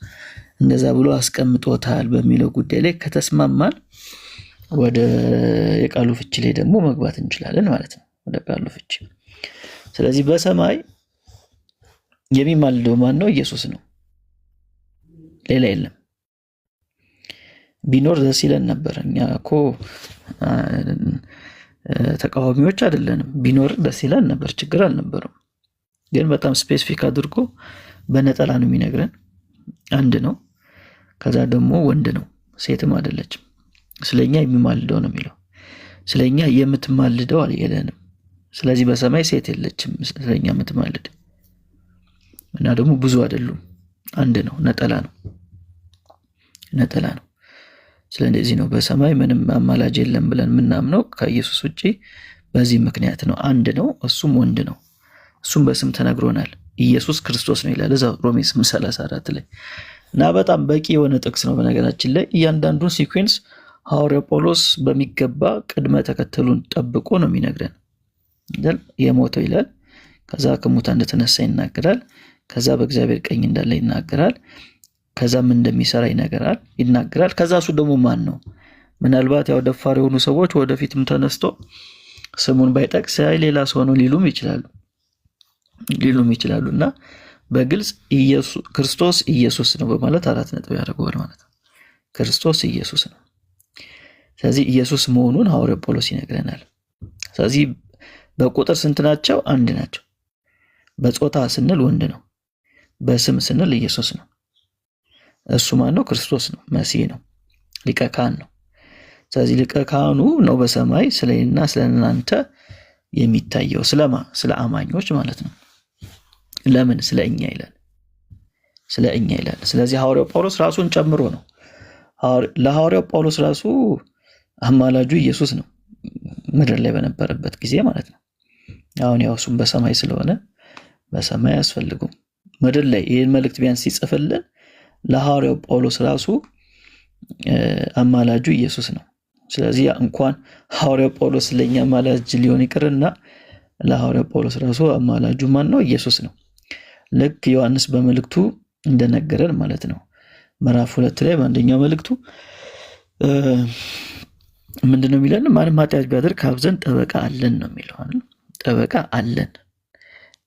እንደዛ ብሎ አስቀምጦታል በሚለው ጉዳይ ላይ ከተስማማን ወደ የቃሉ ፍቺ ላይ ደግሞ መግባት እንችላለን ማለት ነው፣ ወደ ቃሉ ፍቺ። ስለዚህ በሰማይ የሚማልደው ማን ነው? ኢየሱስ ነው፣ ሌላ የለም። ቢኖር ደስ ይለን ነበር። እኛ እኮ ተቃዋሚዎች አይደለንም። ቢኖር ደስ ይለን ነበር፣ ችግር አልነበረም። ግን በጣም ስፔሲፊክ አድርጎ በነጠላ ነው የሚነግረን። አንድ ነው፣ ከዛ ደግሞ ወንድ ነው፣ ሴትም አይደለችም። ስለኛ የሚማልደው ነው የሚለው። ስለኛ የምትማልደው አልየለንም። ስለዚህ በሰማይ ሴት የለችም ስለኛ የምትማልድ። እና ደግሞ ብዙ አይደሉም፣ አንድ ነው፣ ነጠላ ነው። ስለዚህ ነው በሰማይ ምንም አማላጅ የለም ብለን የምናምነው ከኢየሱስ ውጪ በዚህ ምክንያት ነው። አንድ ነው፣ እሱም ወንድ ነው። እሱም በስም ተነግሮናል፣ ኢየሱስ ክርስቶስ ነው ይላል እዛው ሮሜ 8:34 ላይ እና በጣም በቂ የሆነ ጥቅስ ነው። በነገራችን ላይ እያንዳንዱን ሲኩዌንስ ሐዋርያው ጳውሎስ በሚገባ ቅድመ ተከተሉን ጠብቆ ነው የሚነግረን። የሞተው ይላል፣ ከዛ ከሙታን እንደተነሳ ይናገራል፣ ከዛ በእግዚአብሔር ቀኝ እንዳለ ይናገራል፣ ከዛ ምን እንደሚሰራ ይናገራል። ከዛ እሱ ደግሞ ማን ነው? ምናልባት ያው ደፋር የሆኑ ሰዎች ወደፊትም ተነስቶ ስሙን ባይጠቅስ ሌላ ሰው ነው ሊሉም ይችላሉ እና በግልጽ ክርስቶስ ኢየሱስ ነው በማለት 4 ነጥብ ያደርገዋል ማለት ነው። ክርስቶስ ኢየሱስ ነው። ስለዚህ ኢየሱስ መሆኑን ሐዋርያው ጳውሎስ ይነግረናል። ስለዚህ በቁጥር ስንት ናቸው? አንድ ናቸው። በጾታ ስንል ወንድ ነው፣ በስም ስንል ኢየሱስ ነው። እሱ ማን ነው? ክርስቶስ ነው፣ መሲህ ነው፣ ሊቀ ካህን ነው። ስለዚህ ሊቀ ካህኑ ነው በሰማይ ስለኔና ስለናንተ የሚታየው። ስለ አማኞች ማለት ነው። ለምን? ስለ እኛ ይላል። ስለዚህ ሐዋርያው ጳውሎስ ራሱን ጨምሮ ነው። ለሐዋርያው ጳውሎስ ራሱ አማላጁ ኢየሱስ ነው፣ ምድር ላይ በነበረበት ጊዜ ማለት ነው። አሁን ያው እሱም በሰማይ ስለሆነ በሰማይ አያስፈልጉም። ምድር ላይ ይህን መልእክት ቢያንስ ሲጽፍልን ለሐዋርያው ጳውሎስ ራሱ አማላጁ ኢየሱስ ነው። ስለዚህ እንኳን ሐዋርያው ጳውሎስ ለኛ አማላጅ ሊሆን ይቅርና ለሐዋርያው ጳውሎስ ራሱ አማላጁ ማን ነው? ኢየሱስ ነው። ልክ ዮሐንስ በመልእክቱ እንደነገረን ማለት ነው። ምዕራፍ 2 ላይ በአንደኛው መልእክቱ ምንድነው የሚለን? ማንም ኃጢአት ቢያደርግ ከአብ ዘንድ ጠበቃ አለን ነው የሚለው አይደል? ጠበቃ አለን።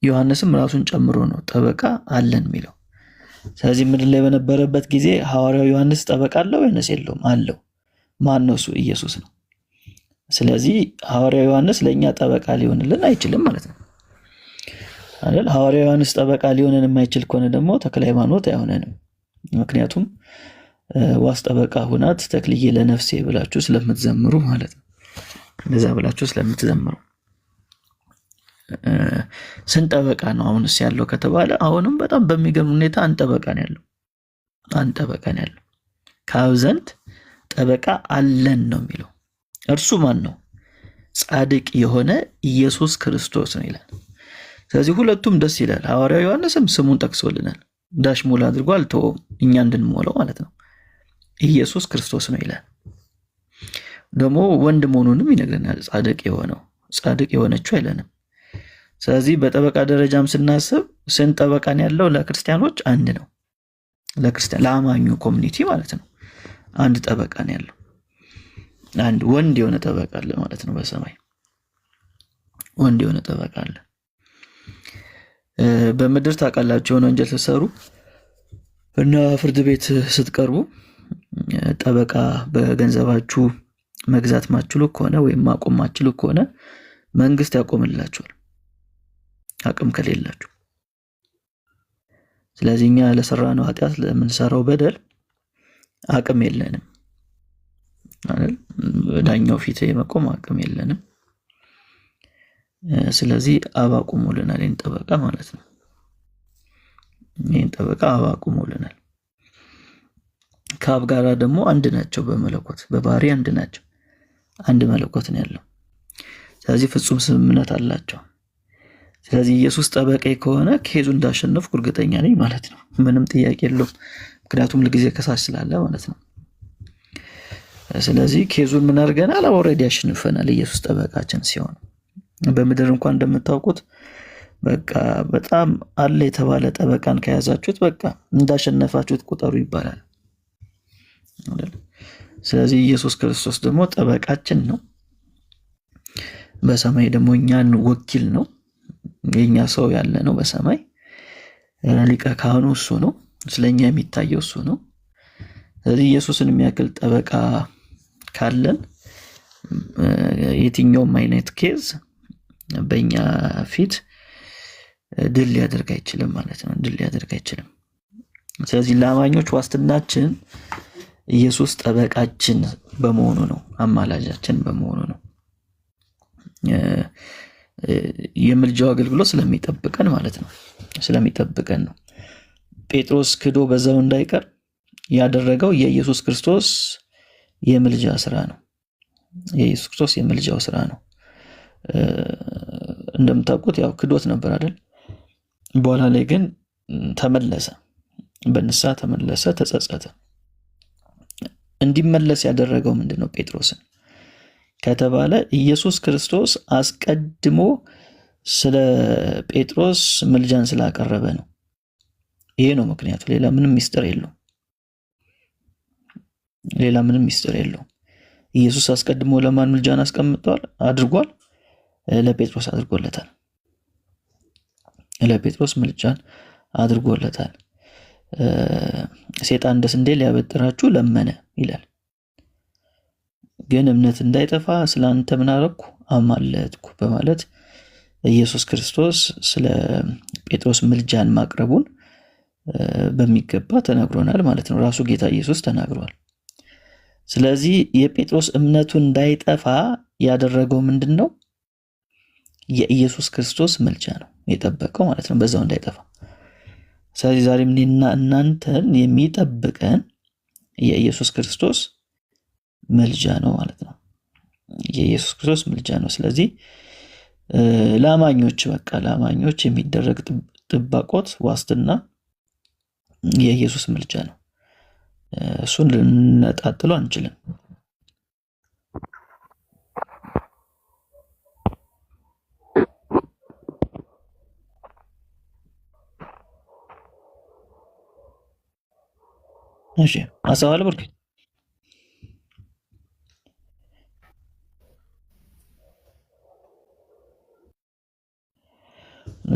ዮሐንስም ራሱን ጨምሮ ነው ጠበቃ አለን የሚለው። ስለዚህ ምድር ላይ በነበረበት ጊዜ ሐዋርያው ዮሐንስ ጠበቃ አለው ወይስ የለውም? አለው። ማን ነው እሱ? ኢየሱስ ነው። ስለዚህ ሐዋርያው ዮሐንስ ለኛ ጠበቃ ሊሆንልን አይችልም ማለት ነው አይደል? ሐዋርያው ዮሐንስ ጠበቃ ሊሆንን የማይችል ከሆነ ደግሞ ተክለ ሃይማኖት አይሆነንም። ምክንያቱም ዋስ ጠበቃ ሁናት ተክልዬ ለነፍሴ ብላችሁ ስለምትዘምሩ ማለት ነው። እንደዛ ብላችሁ ስለምትዘምሩ ስንት ጠበቃ ነው አሁንስ ያለው ከተባለ አሁንም በጣም በሚገርም ሁኔታ አንድ ጠበቃ ነው ያለው። ከአብ ዘንድ ጠበቃ አለን ነው የሚለው። እርሱ ማን ነው? ጻድቅ የሆነ ኢየሱስ ክርስቶስ ነው ይላል። ስለዚህ ሁለቱም ደስ ይላል። ሐዋርያው ዮሐንስም ስሙን ጠቅሶልናል። ዳሽ ሙላ አድርጎ አልተወውም፣ እኛ እንድንሞላው ማለት ነው። ኢየሱስ ክርስቶስ ነው ይላል። ደግሞ ወንድ መሆኑንም ይነግረናል። ጻድቅ የሆነችው አይለንም። ስለዚህ በጠበቃ ደረጃም ስናስብ ስንት ጠበቃ ነው ያለው? ለክርስቲያኖች አንድ ነው። ለአማኙ ኮሚኒቲ ማለት ነው አንድ ጠበቃ ነው ያለው። አንድ ወንድ የሆነ ጠበቃ አለ ማለት ነው። በሰማይ ወንድ የሆነ ጠበቃ አለ። በምድር ታውቃላችሁ የሆነ ወንጀል ስትሰሩ እና ፍርድ ቤት ስትቀርቡ ጠበቃ በገንዘባችሁ መግዛት ማችሉ ከሆነ ወይም ማቆም ማችሉ ከሆነ መንግስት ያቆምላችኋል፣ አቅም ከሌላችሁ። ስለዚህ እኛ ለሰራነው ኃጢአት ለምንሰራው በደል አቅም የለንም አይደል? ዳኛው ፊት የመቆም አቅም የለንም። ስለዚህ አባቁሙልናል ይህን ጠበቃ ማለት ነው። ይህን ጠበቃ አባቁሙልናል። ከአብ ጋር ደግሞ አንድ ናቸው፣ በመለኮት በባህሪ አንድ ናቸው። አንድ መለኮት ነው ያለው። ስለዚህ ፍጹም ስምምነት አላቸው። ስለዚህ ኢየሱስ ጠበቃ ከሆነ ኬዙ እንዳሸነፍኩ እርግጠኛ ነኝ ማለት ነው። ምንም ጥያቄ የለውም። ምክንያቱም ለጊዜ ከሳሽ ስላለ ማለት ነው። ስለዚህ ኬዙን ምን አድርገናል? ኦልሬዲ ያሸንፈናል። ኢየሱስ ጠበቃችን ሲሆን በምድር እንኳን እንደምታውቁት በቃ በጣም አለ የተባለ ጠበቃን ከያዛችሁት በቃ እንዳሸነፋችሁት ቁጠሩ ይባላል አይደል? ስለዚህ ኢየሱስ ክርስቶስ ደግሞ ጠበቃችን ነው። በሰማይ ደግሞ እኛን ወኪል ነው። የኛ ሰው ያለ ነው በሰማይ። ሊቀ ካህኑ እሱ ነው። ስለኛ የሚታየው እሱ ነው። ስለዚህ ኢየሱስን የሚያክል ጠበቃ ካለን የትኛውም አይነት ኬዝ በእኛ ፊት ድል ሊያደርግ አይችልም ማለት ነው። ድል ሊያደርግ አይችልም። ስለዚህ ለአማኞች ዋስትናችን ኢየሱስ ጠበቃችን በመሆኑ ነው፣ አማላጃችን በመሆኑ ነው። የምልጃው አገልግሎት ስለሚጠብቀን ማለት ነው። ስለሚጠብቀን ነው። ጴጥሮስ ክዶ በዛው እንዳይቀር ያደረገው የኢየሱስ ክርስቶስ የምልጃ ስራ ነው። የኢየሱስ ክርስቶስ የምልጃው ስራ ነው። እንደምታውቁት ያው ክዶት ነበር አይደል? በኋላ ላይ ግን ተመለሰ፣ በንስሐ ተመለሰ፣ ተጸጸተ። እንዲመለስ ያደረገው ምንድነው? ጴጥሮስን ከተባለ ኢየሱስ ክርስቶስ አስቀድሞ ስለ ጴጥሮስ ምልጃን ስላቀረበ ነው። ይሄ ነው ምክንያቱ። ሌላ ምንም ሚስጥር የለውም። ሌላ ምንም ሚስጥር የለውም። ኢየሱስ አስቀድሞ ለማን ምልጃን አድርጓል? ለጴጥሮስ አድርጎለታል። ለጴጥሮስ ምልጃን አድርጎለታል። ሰይጣን እንደ ስንዴ ሊያበጥራችሁ ለመነ ይላል። ግን እምነት እንዳይጠፋ ስላንተ ምን አደረኩ? አማለጥኩ በማለት ኢየሱስ ክርስቶስ ስለ ጴጥሮስ ምልጃን ማቅረቡን በሚገባ ተናግሮናል ማለት ነው። ራሱ ጌታ ኢየሱስ ተናግሯል። ስለዚህ የጴጥሮስ እምነቱ እንዳይጠፋ ያደረገው ምንድነው? የኢየሱስ ክርስቶስ ምልጃ ነው የጠበቀው ማለት ነው፣ በዛው እንዳይጠፋ። ስለዚህ ዛሬም እኔና እናንተን የሚጠብቀን የኢየሱስ ክርስቶስ ምልጃ ነው ማለት ነው። የኢየሱስ ክርስቶስ ምልጃ ነው። ስለዚህ ለአማኞች የሚደረግ ጥባቆት ዋስትና የኢየሱስ ምልጃ ነው። እሱን ልንነጣጥለው አንችልም። እሺ አሰዋለ ብርክ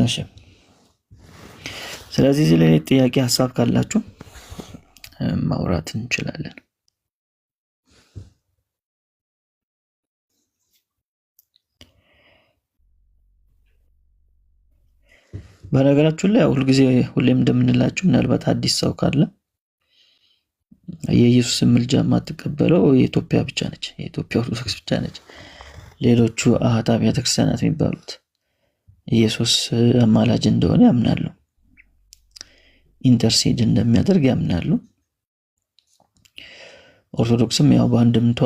እሺ። ስለዚህ እዚህ ላይ ጥያቄ ሐሳብ ካላችሁ ማውራት እንችላለን። በነገራችሁ ላይ ሁሌም እንደምንላችሁ ምናልባት አዲስ ሰው ካለ የኢየሱስ ምልጃ ማትቀበለው የኢትዮጵያ ብቻ ነች፣ የኢትዮጵያ ኦርቶዶክስ ብቻ ነች። ሌሎቹ አህት አብያተ ክርስቲያናት የሚባሉት ኢየሱስ አማላጅ እንደሆነ ያምናሉ፣ ኢንተርሲድ እንደሚያደርግ ያምናሉ። ኦርቶዶክስም ያው በአንድምቷ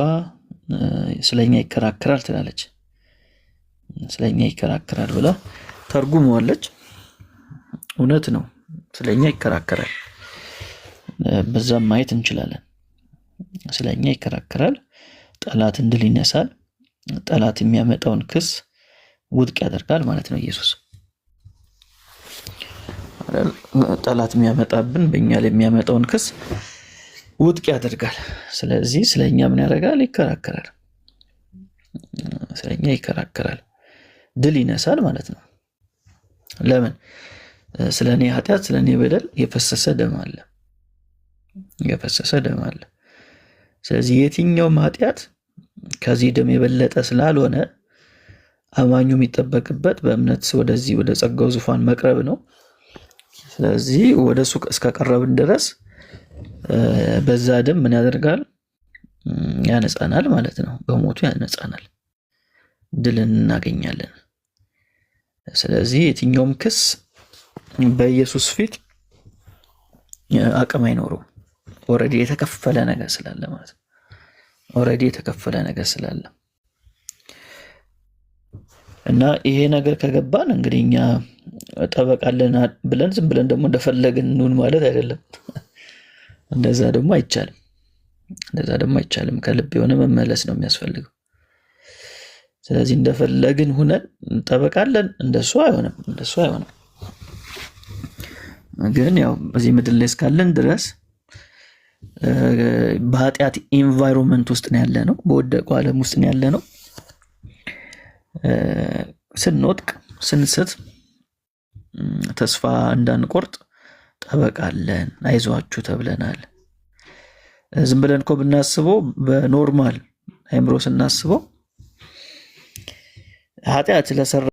ስለኛ ይከራከራል ትላለች። ስለኛ ይከራከራል ብላ ተርጉመዋለች። እውነት ነው፣ ስለኛ ይከራከራል። በዛም ማየት እንችላለን። ስለኛ ይከራከራል፣ ጠላትን ድል ይነሳል፣ ጠላት የሚያመጣውን ክስ ውድቅ ያደርጋል ማለት ነው። ኢየሱስ ጠላት የሚያመጣብን በእኛ ላይ የሚያመጣውን ክስ ውድቅ ያደርጋል። ስለዚህ ስለኛ ምን ያደርጋል? ይከራከራል። ስለኛ ይከራከራል፣ ድል ይነሳል ማለት ነው። ለምን? ስለኔ ኃጢአት፣ ስለኔ በደል የፈሰሰ ደም አለ፣ የፈሰሰ ደም አለ። ስለዚህ የትኛውም ኃጢአት ከዚህ ደም የበለጠ ስላልሆነ አማኙ የሚጠበቅበት በእምነት ወደዚህ ወደ ጸጋው ዙፋን መቅረብ ነው። ስለዚህ ወደሱ እስከቀረብን ድረስ በዛ ደም ምን ያደርጋል? ያነጻናል ማለት ነው። በሞቱ ያነጻናል፣ ድልን እናገኛለን። ስለዚህ የትኛውም ክስ በኢየሱስ ፊት አቅም አይኖረውም። ኦልሬዲ የተከፈለ ነገር ስላለ ማለት ነው። ኦልሬዲ የተከፈለ ነገር ስላለ እና ይሄ ነገር ከገባን እንግዲህ እኛ ጠበቃለን ብለን ዝም ብለን ደግሞ እንደፈለግን እንሁን ማለት አይደለም። እንደዛ ደግሞ አይቻልም። እንደዛ ደግሞ አይቻልም። ከልብ የሆነ መመለስ ነው የሚያስፈልገው። ስለዚህ እንደፈለግን ሁነን እንጠበቃለን፣ እንደሱ አይሆንም፣ እንደሱ አይሆንም። ግን ያው በዚህ ምድር ላይ እስካለን ድረስ በኃጢአት ኢንቫይሮንመንት ውስጥ ነው ያለ ነው፣ በወደቁ ዓለም ውስጥ ነው ያለ ነው። ስንወድቅ ስንስት ተስፋ እንዳንቆርጥ ጠበቃለን፣ አይዟችሁ ተብለናል። ዝም ብለን እኮ ብናስበው በኖርማል አእምሮ ስናስበው ኃጢአት ለሰራ